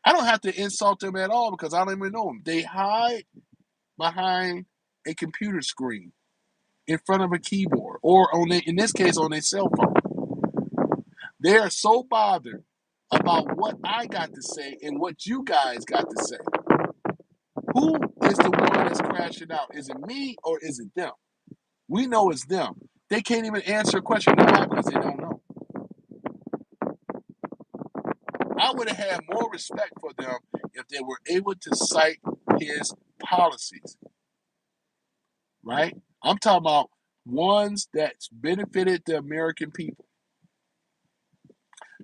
S1: I don't have to insult them at all because I don't even know them. They hide behind a computer screen in front of a keyboard, or in this case, on a cell phone. They are so bothered about what I got to say and what you guys got to say. Who is the one that's crashing out? Is it me or is it them? We know it's them. They can't even answer a question because they don't know. I would have had more respect for them if they were able to cite his policies, right? I'm talking about ones that's benefited the American people.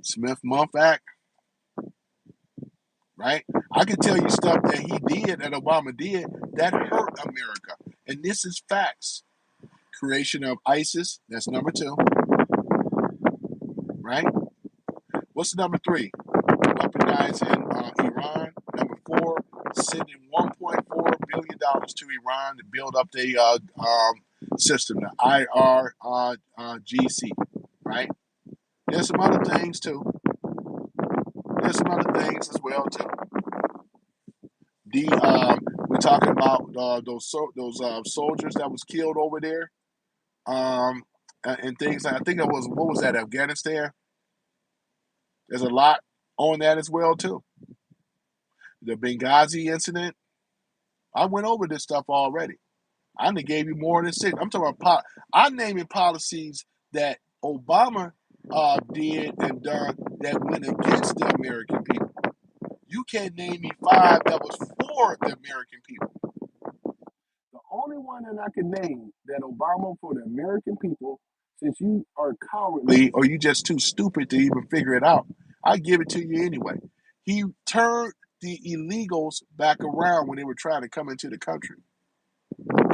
S1: Smith-Mundt Act, right? I can tell you stuff that he did, that Obama did, that hurt America. And this is facts. Creation of ISIS, that's number 2, right? What's number 3? Weaponizing Iran. Number 4, sending $1.4 billion to Iran to build up the system, the IRGC, right? There's some other things too. There's some other things as well too. We're talking about those soldiers that was killed over there, and things. I think it was, what was that, Afghanistan? There's a lot on that as well too. The Benghazi incident. I went over this stuff already. I done gave you more than 6. I'm talking about I'm naming policies that Obama did and done that went against the American people. You can't name me 5 that was for the American people. The only one that I can name that Obama for the American people, since you are cowardly or you just too stupid to even figure it out, I give it to you anyway. He turned the illegals back around when they were trying to come into the country.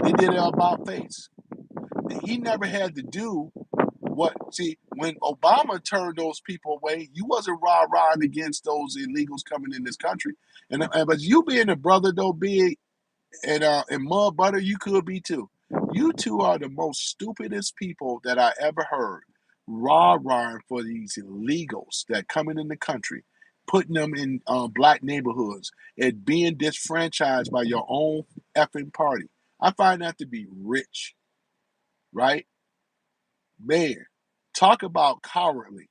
S1: They did it about face. He never had to do when Obama turned those people away, you wasn't rah-rahing against those illegals coming in this country. But you being a brother though, big and mud butter, you could be too. You two are the most stupidest people that I ever heard rah-rahing for these illegals that coming in the country, putting them in black neighborhoods and being disfranchised by your own effing party. I find that to be rich, right? Man, talk about cowardly.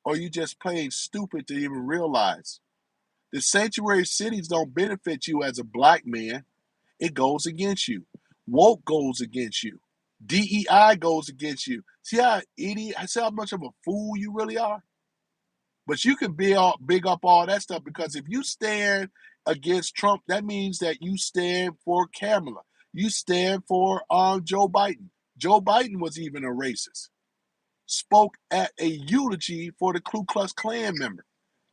S1: Or you just plain stupid to even realize. The sanctuary cities don't benefit you as a black man. It goes against you. Woke goes against you. DEI goes against you. See how idiot, see how much of a fool you really are? But you can big up all that stuff, because if you stand against Trump, that means that you stand for Kamala. You stand for Joe Biden. Joe Biden was even a racist. Spoke at a eulogy for the Ku Klux Klan member.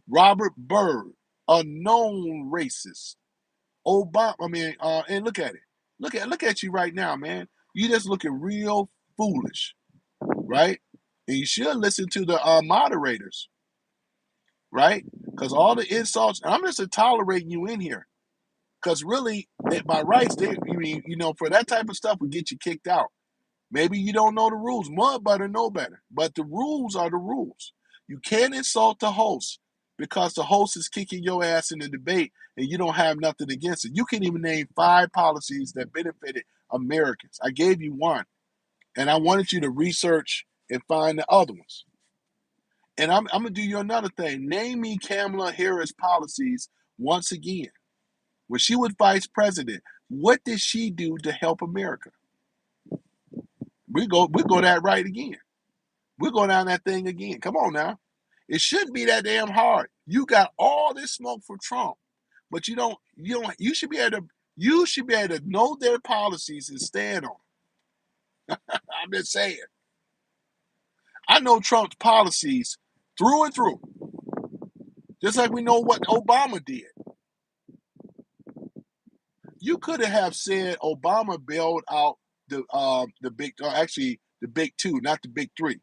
S1: Robert Byrd, a known racist. Obama, and look at it. Look at you right now, man. You just looking real foolish, right? And you should listen to the moderators, right? Because all the insults, I'm just tolerating you in here. Because really, by rights, for that type of stuff would get you kicked out. Maybe you don't know the rules. Mud butter know better. But the rules are the rules. You can't insult the host because the host is kicking your ass in the debate and you don't have nothing against it. You can even name 5 policies that benefited Americans. I gave you one. And I wanted you to research and find the other ones. And I'm going to do you another thing. Name me Kamala Harris policies once again. When she was vice president, what did she do to help America? We go that right again. We'll go down that thing again. Come on now. It shouldn't be that damn hard. You got all this smoke for Trump, but you should be able to know their policies and stand on them. I'm just saying. I know Trump's policies through and through. Just like we know what Obama did. You could have said Obama bailed out the big 2, not the big 3.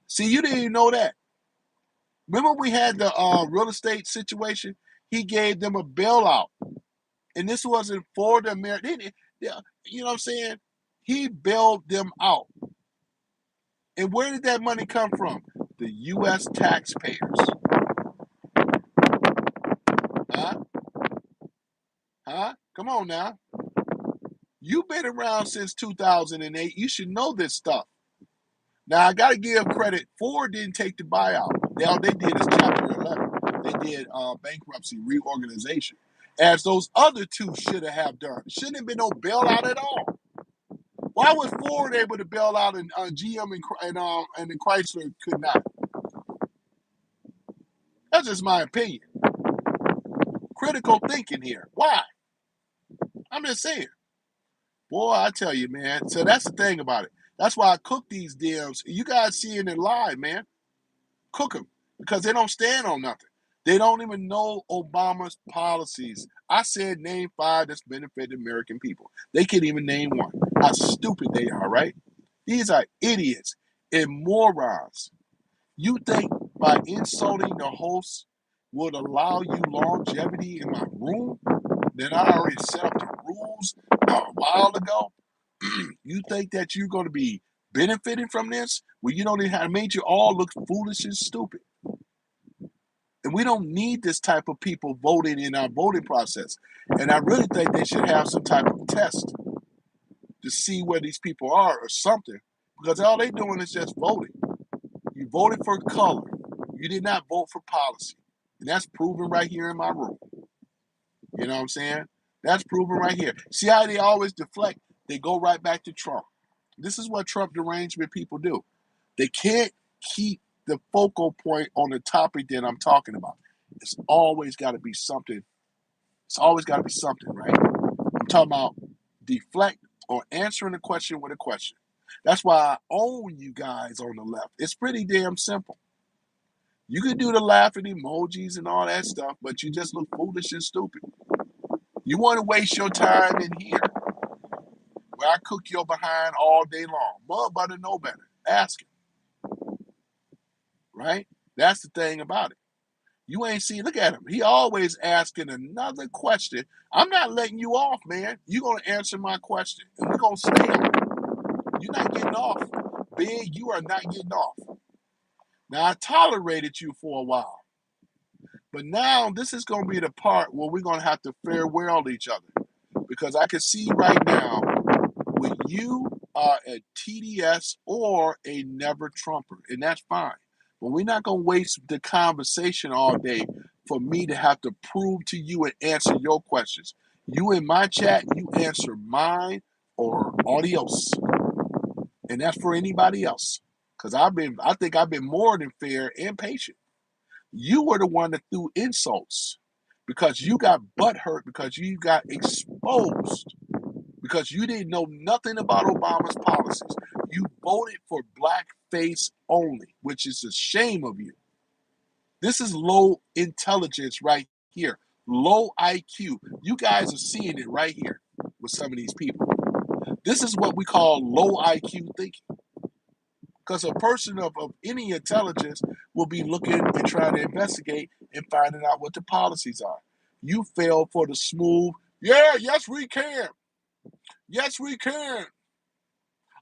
S1: See, you didn't even know that. Remember we had the real estate situation? He gave them a bailout. And this wasn't for the American. You know what I'm saying? He bailed them out. And where did that money come from? The U.S. taxpayers. Huh? Come on now. You've been around since 2008. You should know this stuff. Now, I got to give credit. Ford didn't take the buyout. All they did is Chapter 11. They did bankruptcy reorganization, as those other 2 should have done. Shouldn't have been no bailout at all. Why was Ford able to bail out and GM and the Chrysler could not? That's just my opinion. Critical thinking here. Why? I'm just saying. Boy, I tell you, man. So that's the thing about it. That's why I cook these DMs. You guys seeing it live, man. Cook them because they don't stand on nothing. They don't even know Obama's policies. I said name 5 that's benefited American people. They can't even name one. How stupid they are, right? These are idiots and morons. You think by insulting the host would allow you longevity in my room that I already set up the rules a while ago? You think that you're going to be benefiting from this? Well, you don't even have made you all look foolish and stupid. And we don't need this type of people voting in our voting process. And I really think they should have some type of test to see where these people are or something. Because all they're doing is just voting. You voted for color. You did not vote for policy. And that's proven right here in my room. You know what I'm saying? That's proven right here. See how they always deflect? They go right back to Trump. This is what Trump derangement people do. They can't keep the focal point on the topic that I'm talking about. It's always got to be something. It's always got to be something, right? I'm talking about deflect or answering a question with a question. That's why I own you guys on the left. It's pretty damn simple. You can do the laughing emojis and all that stuff, but you just look foolish and stupid. You want to waste your time in here where I cook your behind all day long. Mud butter, no better. Ask him. Right? That's the thing about it. You ain't seen, look at him. He always asking another question. I'm not letting you off, man. You're going to answer my question. And we're going to stay on it. You're not getting off. Big, you are not getting off. Now, I tolerated you for a while. But now this is going to be the part where we're going to have to farewell each other. Because I can see right now when you are a TDS or a never Trumper, and that's fine. But we're not going to waste the conversation all day for me to have to prove to you and answer your questions. You in my chat, you answer mine or adios. And that's for anybody else. Because I think I've been more than fair and patient. You were the one that threw insults because you got butthurt because you got exposed because you didn't know nothing about Obama's policies. You voted for blackface only, which is a shame of you. This is low intelligence right here, low IQ. You guys are seeing it right here with some of these people. This is what we call low IQ thinking. Because a person of any intelligence will be looking and trying to investigate and finding out what the policies are. You fell for the smooth, yes, we can. Yes, we can.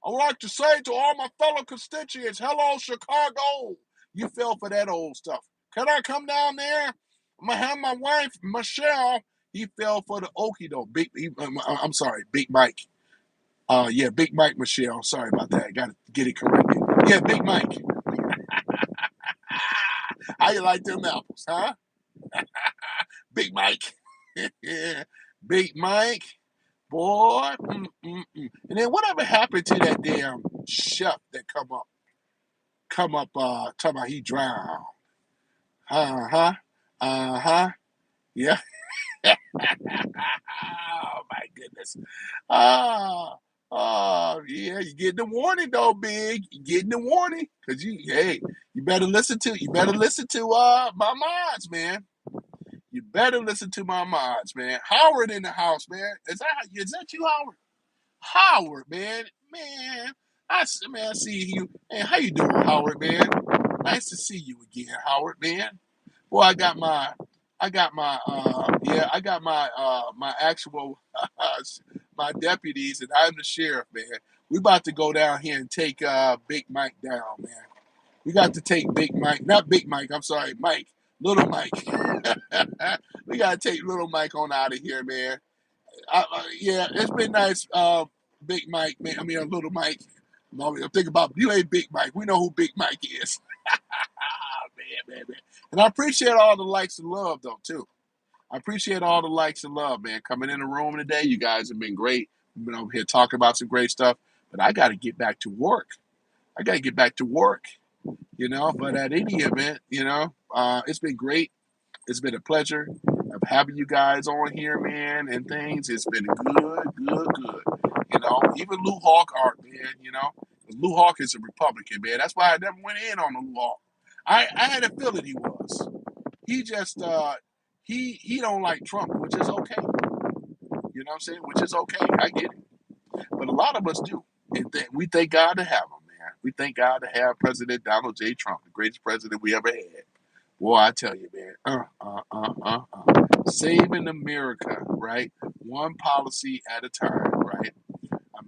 S1: I would like to say to all my fellow constituents, hello, Chicago. You fell for that old stuff. Can I come down there? I'm going to have my wife, Michelle. He fell for the okie doke. I'm sorry, Big Mike. Big Mike Michelle. Sorry about that. I got to get it corrected. Yeah, Big Mike. How you like them apples, huh? Big Mike. Big Mike. Boy. And then whatever happened to that damn chef that come up talking about he drowned. Uh-huh. Yeah. Oh my goodness. Yeah, you getting the warning though, Big. You getting the warning. Cause you better listen to my mods, man. You better listen to my mods, man. Howard in the house, man. Is that you, Howard? Howard, man. I see you. Hey, how you doing, Howard, man? Nice to see you again, Howard, man. Boy, I got my my actual my deputies, and I'm the sheriff, man. We about to go down here and take Big Mike down, man. We got to take Big Mike, not Big Mike. I'm sorry, Mike, Little Mike. We got to take Little Mike on out of here, man. It's been nice, Big Mike, man. I mean, Little Mike. I'm thinking about you ain't Big Mike. We know who Big Mike is. Man. And I appreciate all the likes and love, though, too. I appreciate all the likes and love, man. Coming in the room today, you guys have been great. We've been over here talking about some great stuff. But I got to get back to work. But at any event, It's been great. It's been a pleasure of having you guys on here, man, and things. It's been good, good, good. You know, even Lou Hawk art, man, you know. Lou Hawk is a Republican, man. That's why I never went in on Lou Hawk. I had a feeling he was. He just he don't like Trump, which is okay. You know what I'm saying? Which is okay. I get it. But a lot of us do. And we thank God to have him, man. We thank God to have President Donald J. Trump, the greatest president we ever had. Boy, I tell you, man. Saving America, right? One policy at a time, right?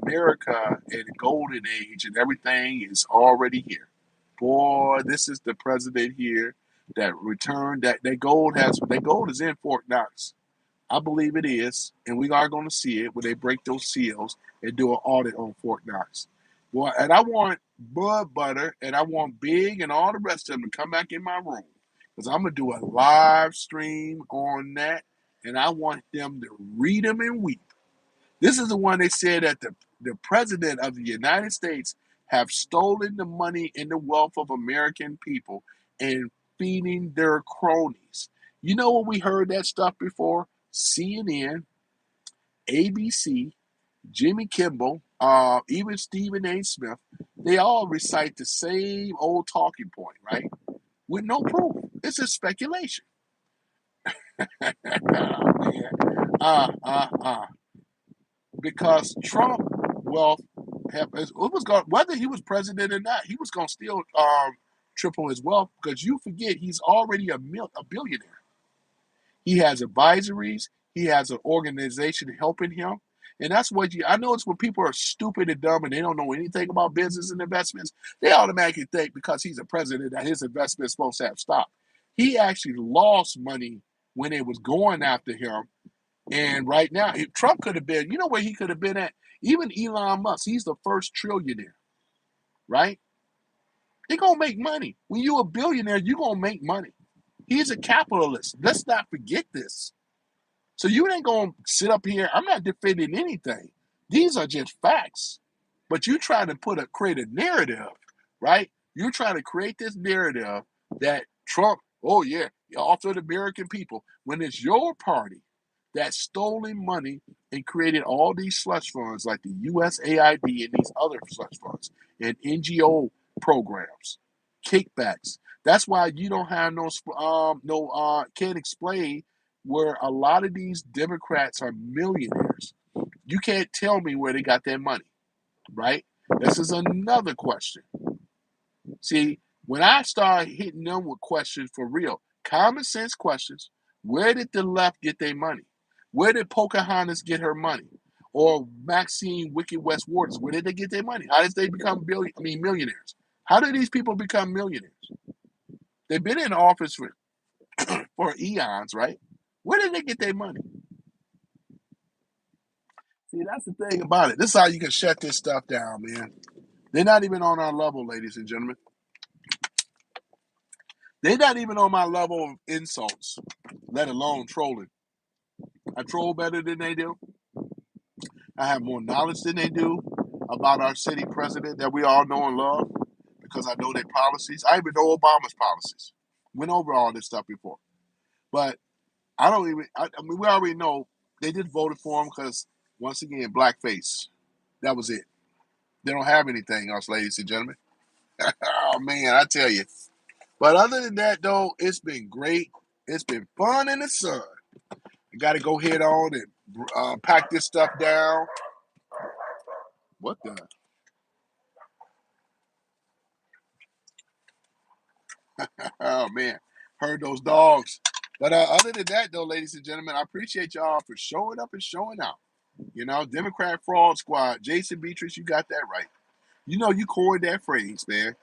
S1: America in the golden age and everything is already here. Boy, this is the president here that returned that gold is in Fort Knox. I believe it is, and we are going to see it when they break those seals and do an audit on Fort Knox. Boy, and I want Bud Butter and I want Big and all the rest of them to come back in my room because I'm going to do a live stream on that, and I want them to read them and weep. This is the one they said that the president of the United States have stolen the money and the wealth of American people and feeding their cronies. You know what we heard that stuff before? CNN, ABC, Jimmy Kimmel, even Stephen A. Smith, they all recite the same old talking point, right? With no proof. It's just speculation. Because Trump, well, whether he was president or not, he was going to still triple his wealth because you forget he's already a billionaire. He has advisories. He has an organization helping him. And that's what I know it's when people are stupid and dumb and they don't know anything about business and investments, they automatically think because he's a president that his investment is supposed to have stopped. He actually lost money when it was going after him. And right now, if Trump could have been, you know where he could have been at? Even Elon Musk, he's the first trillionaire, right? They're going to make money. When you're a billionaire, you're going to make money. He's a capitalist. Let's not forget this. So you ain't going to sit up here. I'm not defending anything. These are just facts. But you try to create a narrative, right? You're trying to create this narrative that Trump, oh yeah, off of the American people, when it's your party that stolen money and created all these slush funds like the USAID and these other slush funds and NGO programs, kickbacks. That's why you don't have can't explain where a lot of these Democrats are millionaires. You can't tell me where they got their money, right? This is another question. See, when I start hitting them with questions for real, common sense questions, where did the left get their money? Where did Pocahontas get her money? Or Maxine Wicked West Waters, where did they get their money? How did they become millionaires? How did these people become millionaires? They've been in office for eons, right? Where did they get their money? See, that's the thing about it. This is how you can shut this stuff down, man. They're not even on our level, ladies and gentlemen. They're not even on my level of insults, let alone trolling. I troll better than they do. I have more knowledge than they do about our city president that we all know and love because I know their policies. I even know Obama's policies. Went over all this stuff before. But I mean, we already know they just voted for him because, once again, blackface. That was it. They don't have anything else, ladies and gentlemen. Oh, man, I tell you. But other than that, though, it's been great. It's been fun in the sun. I got to go head on and pack this stuff down. What the? Oh, man. Heard those dogs. But other than that, though, ladies and gentlemen, I appreciate y'all for showing up and showing out. You know, Democrat Fraud Squad. Jason Beatrice, you got that right. You know, you coined that phrase, man.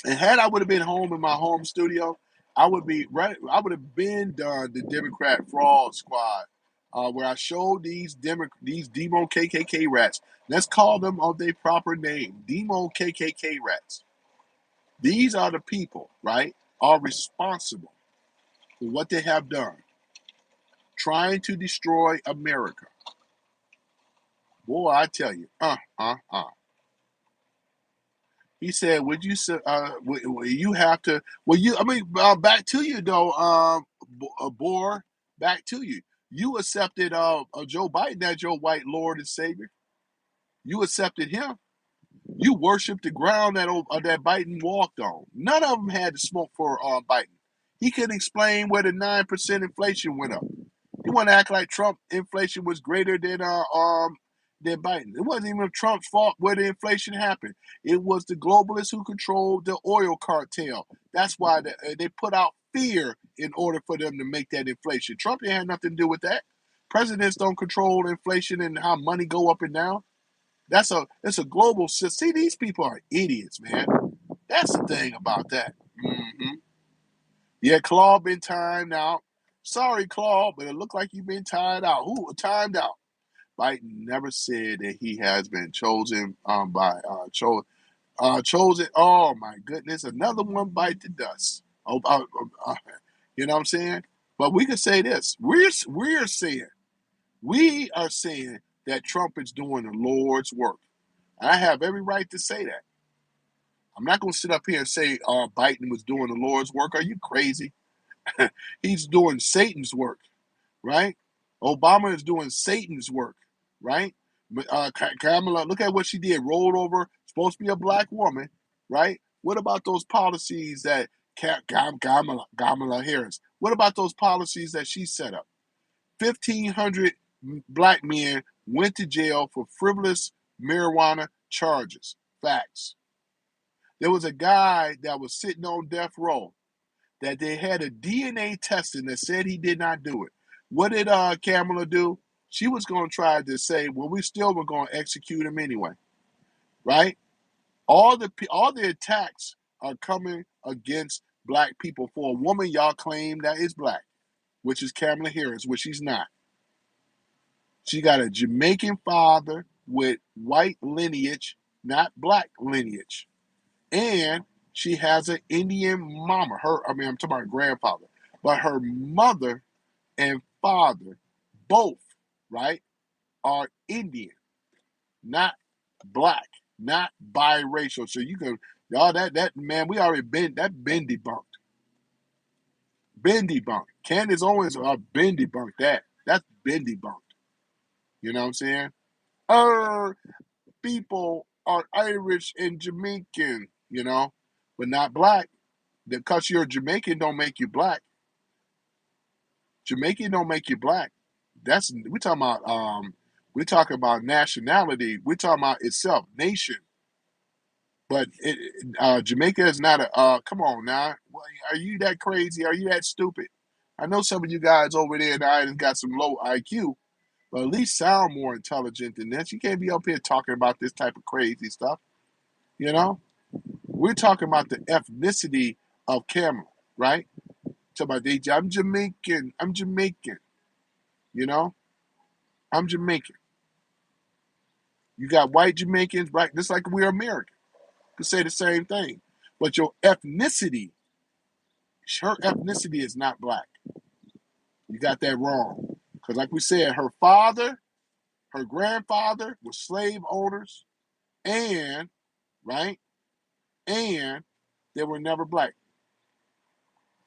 S1: And had I would have been home in my home studio, I would have been done the Democrat Fraud Squad, where I showed these demo KKK rats. Let's call them on their proper name, demo KKK rats. These are the people, right, are responsible for what they have done, trying to destroy America. Boy, I tell you, He said, "Would you you have to? Well, you. I mean, back to you though, Boar. Back to you. You accepted Joe Biden as your white Lord and Savior. You accepted him. You worshiped the ground that Biden walked on. None of them had to smoke for Biden. He couldn't explain where the 9% inflation went up. You want to act like Trump inflation was greater than Biden. It wasn't even Trump's fault where the inflation happened. It was the globalists who controlled the oil cartel. That's why they put out fear in order for them to make that inflation. Trump didn't have nothing to do with that. Presidents don't control inflation and how money go up and down. It's a global system. See, these people are idiots, man. That's the thing about that. Yeah, Claw been timed out. Sorry, Claw, but it looked like you've been timed out. Timed out? Biden never said that he has been chosen chosen. Oh my goodness, another one bite the dust. You know what I'm saying? But we can say this: we are saying that Trump is doing the Lord's work. I have every right to say that. I'm not going to sit up here and say Biden was doing the Lord's work. Are you crazy? He's doing Satan's work, right? Obama is doing Satan's work, right? Kamala, look at what she did. Rolled over, supposed to be a black woman, right? What about those policies that Kamala Harris? What about those policies that she set up? 1,500 black men went to jail for frivolous marijuana charges. Facts. There was a guy that was sitting on death row that they had a DNA testing that said he did not do it. What did Kamala do? She was going to try to say, well, we still were going to execute him anyway, right? All the attacks are coming against black people for a woman y'all claim that is black, which is Kamala Harris, which she's not. She got a Jamaican father with white lineage, not black lineage. And she has an Indian mama. I'm talking about her grandfather. But her mother and father, both, right, are Indian, not black, not biracial. So you can, y'all, that man, we already been debunked. Been debunked. Candace Owens been debunked that. That's been debunked. You know what I'm saying? People are Irish and Jamaican, but not black. Because you're Jamaican don't make you black. Jamaican don't make you black. We're talking about nationality. We're talking about itself, nation. But Jamaica is not come on now. Are you that crazy? Are you that stupid? I know some of you guys over there in the island got some low IQ, but at least sound more intelligent than this. You can't be up here talking about this type of crazy stuff. We're talking about the ethnicity of Cameron, right? Talking about I'm Jamaican. I'm Jamaican. I'm Jamaican. You got white Jamaicans, right? Just like we're American. You could say the same thing. But your ethnicity, her ethnicity is not black. You got that wrong. Because like we said, her father, her grandfather were slave owners and, right? And they were never black.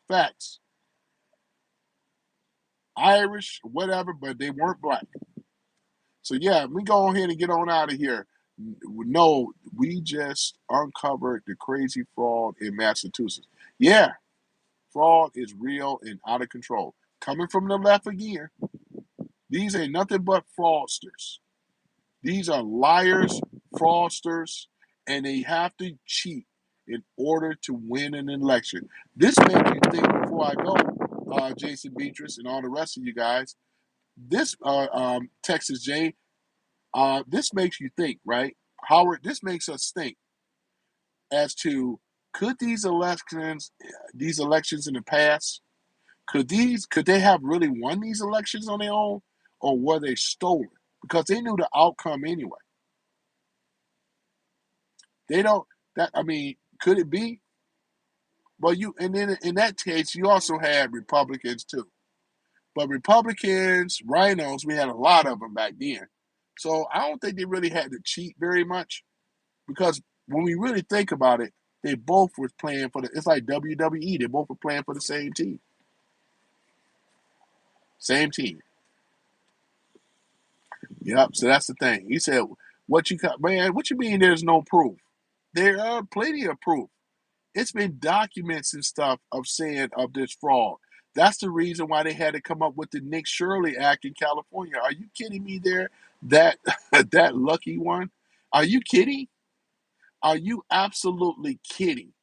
S1: Facts. Irish, whatever, but they weren't black. So yeah, we go ahead and get on out of here. No, we just uncovered the crazy fraud in Massachusetts. Yeah, fraud is real and out of control. Coming from the left again, these ain't nothing but fraudsters. These are liars, fraudsters, and they have to cheat in order to win an election. This makes you think before I go, Jason Beatrice and all the rest of you guys. This Texas Jay, this makes you think, right? Howard, this makes us think as to could these elections in the past, could they have really won these elections on their own, or were they stolen? Because they knew the outcome anyway. They don't could it be? Well, and then in that case, you also had Republicans too. But Republicans, rhinos, we had a lot of them back then. So I don't think they really had to cheat very much because when we really think about it, they both were playing for it's like WWE. They both were playing for the same team. Same team. Yep. So that's the thing. He said, "What you got, man? What you mean? There's no proof? There are plenty of proof. It's been documents and stuff of saying of this fraud. That's the reason why they had to come up with the Nick Shirley Act in California. Are you kidding me? There, that that lucky one. Are you kidding? Are you absolutely kidding?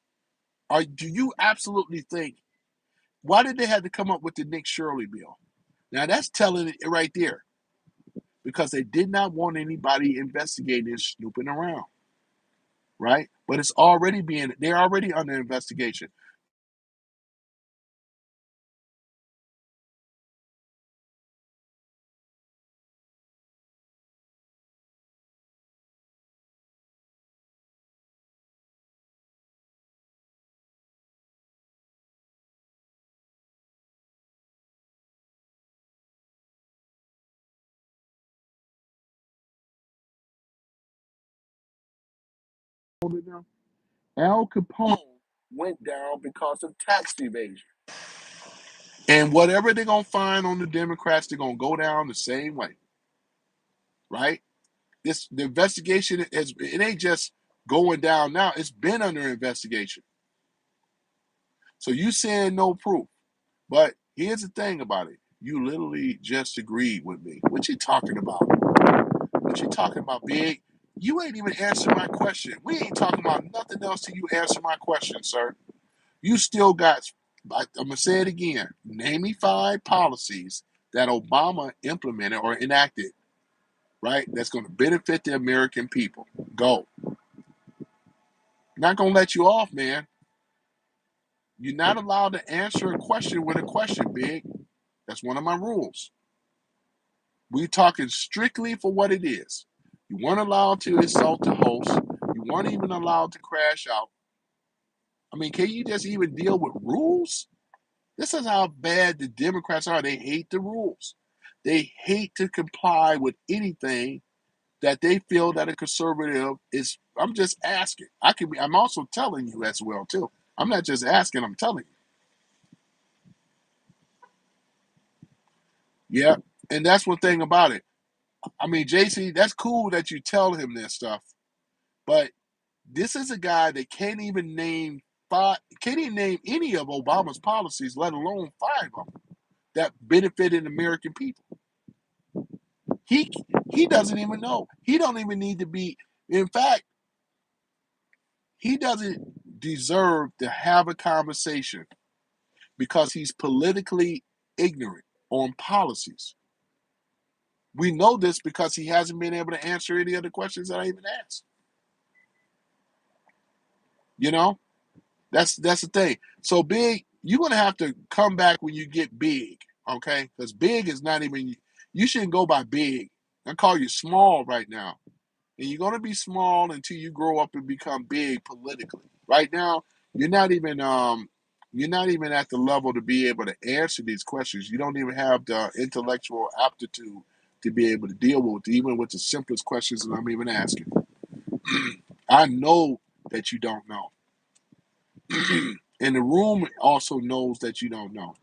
S1: Do you absolutely think? Why did they have to come up with the Nick Shirley bill? Now that's telling it right there, because they did not want anybody investigating and snooping around, right? But they're already under investigation. Al Capone went down because of tax evasion. And whatever they're gonna find on the Democrats, they're gonna go down the same way, right? The investigation it ain't just going down now; it's been under investigation. So you saying no proof, but here's the thing about it: you literally just agreed with me. What you talking about? What you talking about, Big? You ain't even answering my question. We ain't talking about nothing else till you answer my question, sir. You still got, I'm going to say it again, name me 5 policies that Obama implemented or enacted, right, that's going to benefit the American people. Go. Not going to let you off, man. You're not allowed to answer a question with a question, Big. That's one of my rules. We're talking strictly for what it is. You weren't allowed to insult the host. You weren't even allowed to crash out. I mean, can you just even deal with rules? This is how bad the Democrats are. They hate the rules. They hate to comply with anything that they feel that a conservative is. I'm just asking. I'm also telling you as well too. I'm not just asking. I'm telling you. Yeah, and that's one thing about it. I mean, JC, that's cool that you tell him this stuff, but this is a guy that can't even name any of Obama's policies, let alone 5 of them that benefited American people. He he doesn't even know. He don't even need to be. In fact, he doesn't deserve to have a conversation because he's politically ignorant on policies. We know this because he hasn't been able to answer any of the questions that I even asked. You know, that's the thing. So Big, you're gonna have to come back when you get big, okay? Because Big is not even. You shouldn't go by Big. I call you small right now. And you're going to be small until you grow up and become big politically. Right now, you're not even at the level to be able to answer these questions. You don't even have the intellectual aptitude to be able to deal with even with the simplest questions that I'm even asking. I know that you don't know. And the room also knows that you don't know.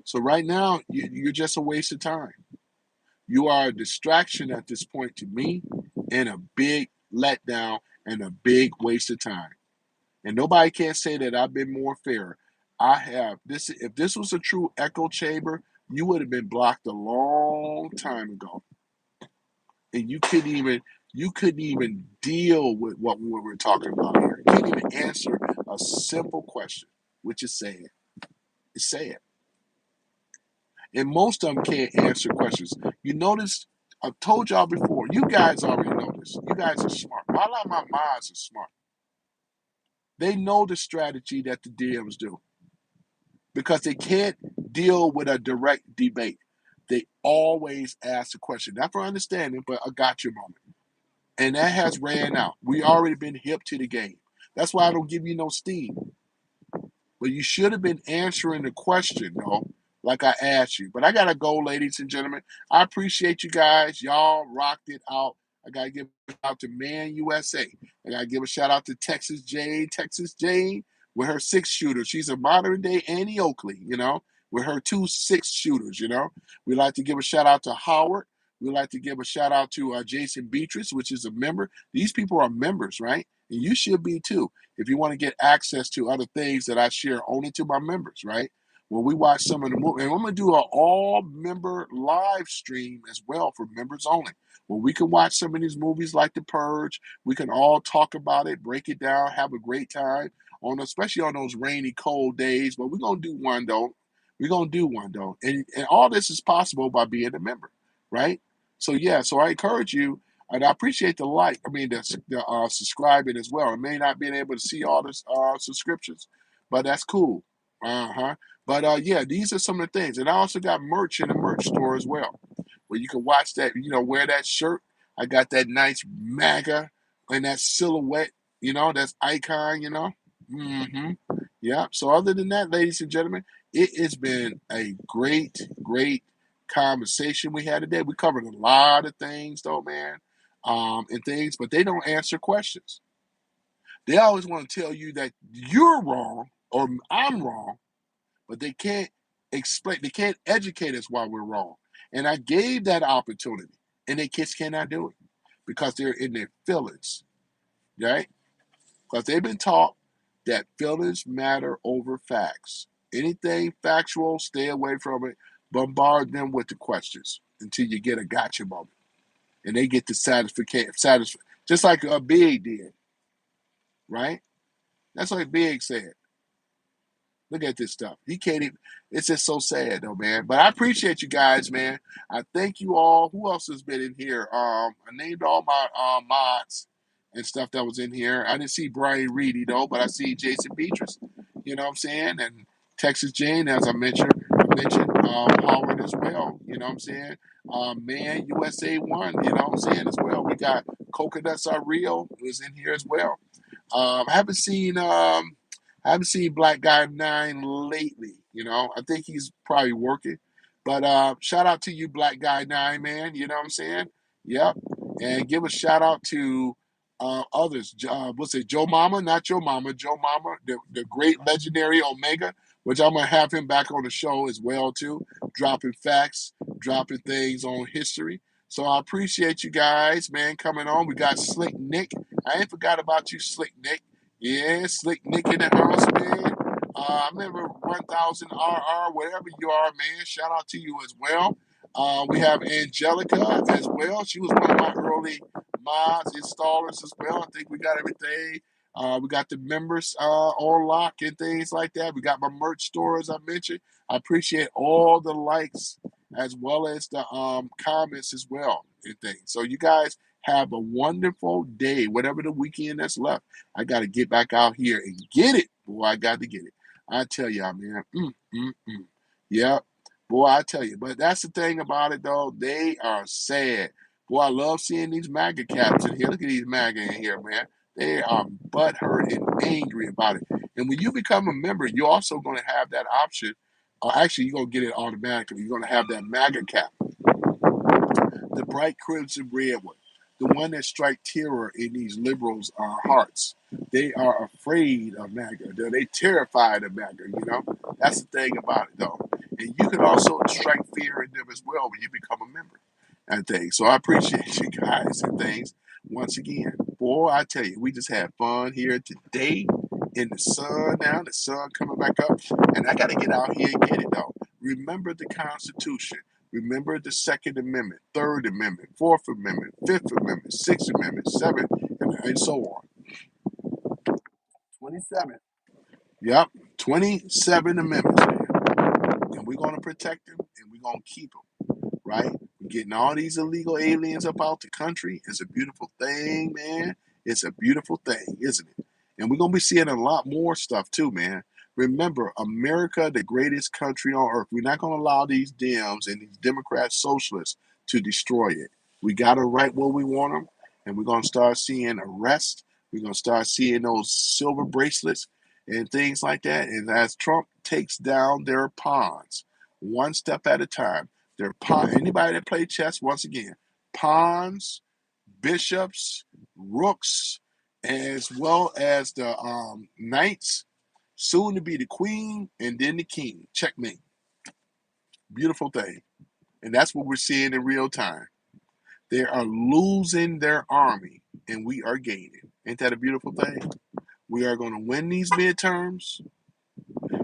S1: So right now, you're just a waste of time. You are a distraction at this point to me and a big letdown and a big waste of time. And nobody can say that I've been more fair. I have this. If this was a true echo chamber, you would have been blocked a long time ago. And you couldn't even deal with what we were talking about here. You couldn't even answer a simple question, which is sad. It's sad. And most of them can't answer questions. You notice, I've told y'all before, you guys already know this. You guys are smart. A lot of my mods are smart. They know the strategy that the DMs do because they can't deal with a direct debate. They always ask a question. Not for understanding, but a gotcha moment. And that has ran out. We already been hip to the game. That's why I don't give you no steam. But you should have been answering the question, though, like I asked you. But I got to go, ladies and gentlemen. I appreciate you guys. Y'all rocked it out. I got to give a shout out to Man USA. I got to give a shout out to Texas Jane with her 6-shooter. She's a modern day Annie Oakley, with her 2 6-shooters, We like to give a shout out to Howard. We like to give a shout out to Jason Beatrice, which is a member. These people are members, right? And you should be too. If you want to get access to other things that I share only to my members, right? When we watch some of the movies, and I'm going to do an all-member live stream as well for members only. Where we can watch some of these movies like The Purge. We can all talk about it, break it down, have a great time, especially on those rainy, cold days. But we're going to do one, though. We're going to do one, though. And all this is possible by being a member, right? So, yeah, so I encourage you, and I appreciate the subscribing as well. I may not be able to see all the subscriptions, but that's cool. Uh-huh. But yeah, these are some of the things. And I also got merch in the merch store as well, where you can watch that, wear that shirt. I got that nice MAGA and that silhouette, that's icon. Mm-hmm. Yeah. So other than that, ladies and gentlemen, it has been a great, great conversation we had today. We covered a lot of things though, man. And things, but they don't answer questions. They always want to tell you that you're wrong or I'm wrong, but they can't explain, they can't educate us why we're wrong. And I gave that opportunity, and they kids cannot do it because they're in their feelings, right? Because they've been taught that feelings matter over facts. Anything factual, stay away from it. Bombard them with the questions until you get a gotcha moment. And they get the satisfaction, just like Big did, right? That's what Big said. Look at this stuff. He can't even. It's just so sad, though, man. But I appreciate you guys, man. I thank you all. Who else has been in here? I named all my mods and stuff that was in here. I didn't see Brian Reedy though, but I see Jason Beatrice. You know what I'm saying? And Texas Jane, as I mentioned. Howard as well. You know what I'm saying? Man USA One. You know what I'm saying as well. We got Coconuts Are Real who's in here as well. I haven't seen Black Guy 9 lately. I think he's probably working. But shout out to you, Black Guy 9, man. You know what I'm saying? Yep. And give a shout out to others. What's it? Joe Mama, not Joe Mama. Joe Mama, the great legendary Omega, which I'm going to have him back on the show as well, too. Dropping facts, dropping things on history. So I appreciate you guys, man, coming on. We got Slick Nick. I ain't forgot about you, Slick Nick. Yeah, Slick Nick in the house, man. I remember 1000RR, wherever you are, man. Shout out to you as well. We have Angelica as well. She was one of my early mods, installers as well. I think we got everything. We got the members on lock and things like that. We got my merch store, as I mentioned. I appreciate all the likes as well as the comments as well and things. So you guys have a wonderful day, whatever the weekend that's left. I got to get back out here and get it. Boy, I got to get it. I tell y'all, man. Yep. Boy, I tell you. But that's the thing about it, though. They are sad. Boy, I love seeing these MAGA caps in here. Look at these MAGA in here, man. They are butthurt and angry about it. And when you become a member, you're also going to have that option. Actually, you're going to get it automatically. You're going to have that MAGA cap, the bright crimson red one, the one that strike terror in these liberals' hearts. They are afraid of MAGA. They terrified of MAGA, That's the thing about it, though. And you can also strike fear in them as well when you become a member and things. So I appreciate you guys and things. Once again, boy, I tell you, we just had fun here today in the sun now. The sun coming back up. And I got to get out here and get it, though. Remember the Constitution. Remember the Second Amendment, Third Amendment, Fourth Amendment, Fifth Amendment, Sixth Amendment, Seventh, and so on. 27. Yep, 27 amendments, man. And we're going to protect them, and we're going to keep them, right? We're getting all these illegal aliens up out the country. It's a beautiful thing, man. It's a beautiful thing, isn't it? And we're going to be seeing a lot more stuff, too, man. Remember, America, the greatest country on earth. We're not going to allow these Dems and these Democrat socialists to destroy it. We got it right where we want them, and we're going to start seeing arrests. We're going to start seeing those silver bracelets and things like that. And as Trump takes down their pawns, one step at a time, anybody that play chess, once again, pawns bishops, rooks, as well as the knights, soon to be the queen, and then the king. Checkmate. Beautiful thing. And that's what we're seeing in real time. They are losing their army, and we are gaining. Ain't that a beautiful thing? We are going to win these midterms.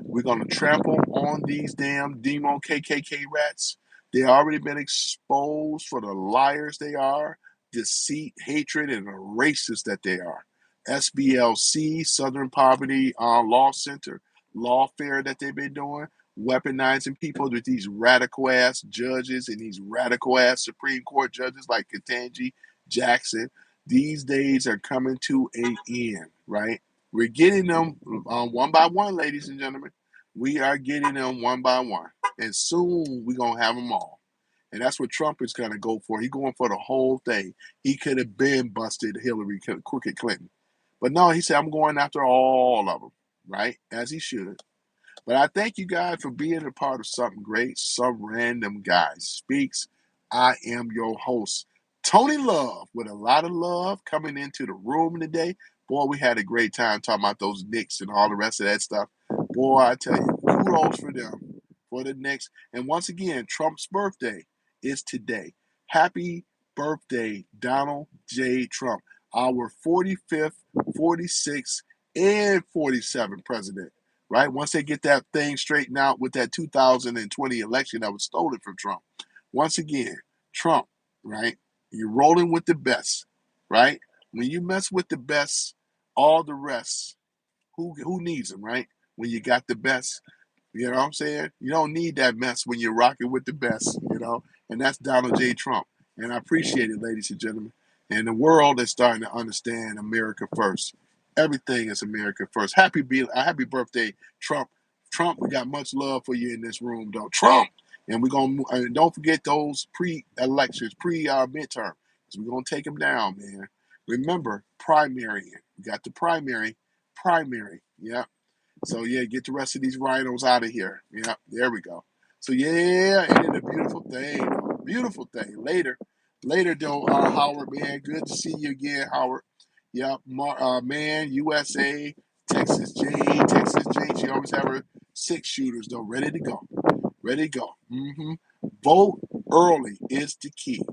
S1: We're going to trample on these damn demo KKK rats. They already been exposed for the liars they are, deceit, hatred, and the racists that they are. SBLC, Southern Poverty Law Center, lawfare that they've been doing, weaponizing people with these radical ass judges and these radical ass Supreme Court judges like Ketanji Jackson. These days are coming to an end, right? We're getting them one by one, ladies and gentlemen. We are getting them one by one. And soon we're going to have them all. And that's what Trump is going to go for. He's going for the whole thing. He could have been busted Hillary, crooked Clinton. But no, he said, I'm going after all of them, right? As he should. But I thank you guys for being a part of something great. Some random guy speaks. I am your host, Tony Love, with a lot of love coming into the room today. Boy, we had a great time talking about those Knicks and all the rest of that stuff. Boy, I tell you, kudos for them, for the Knicks. And once again, Trump's birthday is today. Happy birthday, Donald J. Trump, our 45th, 46th, and 47th president. Right? Once they get that thing straightened out with that 2020 election that was stolen from Trump. Once again, Trump, right? You're rolling with the best, right? When you mess with the best, all the rest, who needs them, right? When you got the best, you know what I'm saying? You don't need that mess when you're rocking with the best, you know? And that's Donald J. Trump. And I appreciate it, ladies and gentlemen. And the world is starting to understand America first. Everything is America first. Happy birthday, Trump. Trump, we got much love for you in this room, though. Trump! And we're going to, don't forget those pre-elections, midterm. So we're going to take them down, man. Remember, primary. We got the primary. Yeah. So yeah, get the rest of these rhinos out of here. Yeah, there we go. So yeah, and then a beautiful thing. Later though, Howard, man, good to see you again, Howard. Yeah, man, USA, Texas J. She always have her 6-shooters though, ready to go. Vote early is the key.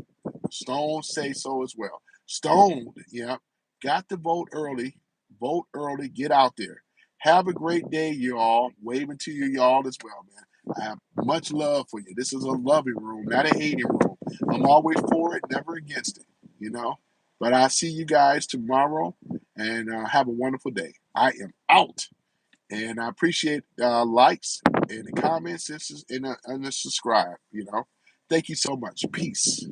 S1: Stone say so as well. Stone, yeah, got to vote early. Vote early. Get out there. Have a great day, y'all. Waving to you, y'all, as well, man. I have much love for you. This is a loving room, not a hating room. I'm always for it, never against it, you know. But I'll see you guys tomorrow, and have a wonderful day. I am out. And I appreciate likes and the comments and the subscribe, you know. Thank you so much. Peace.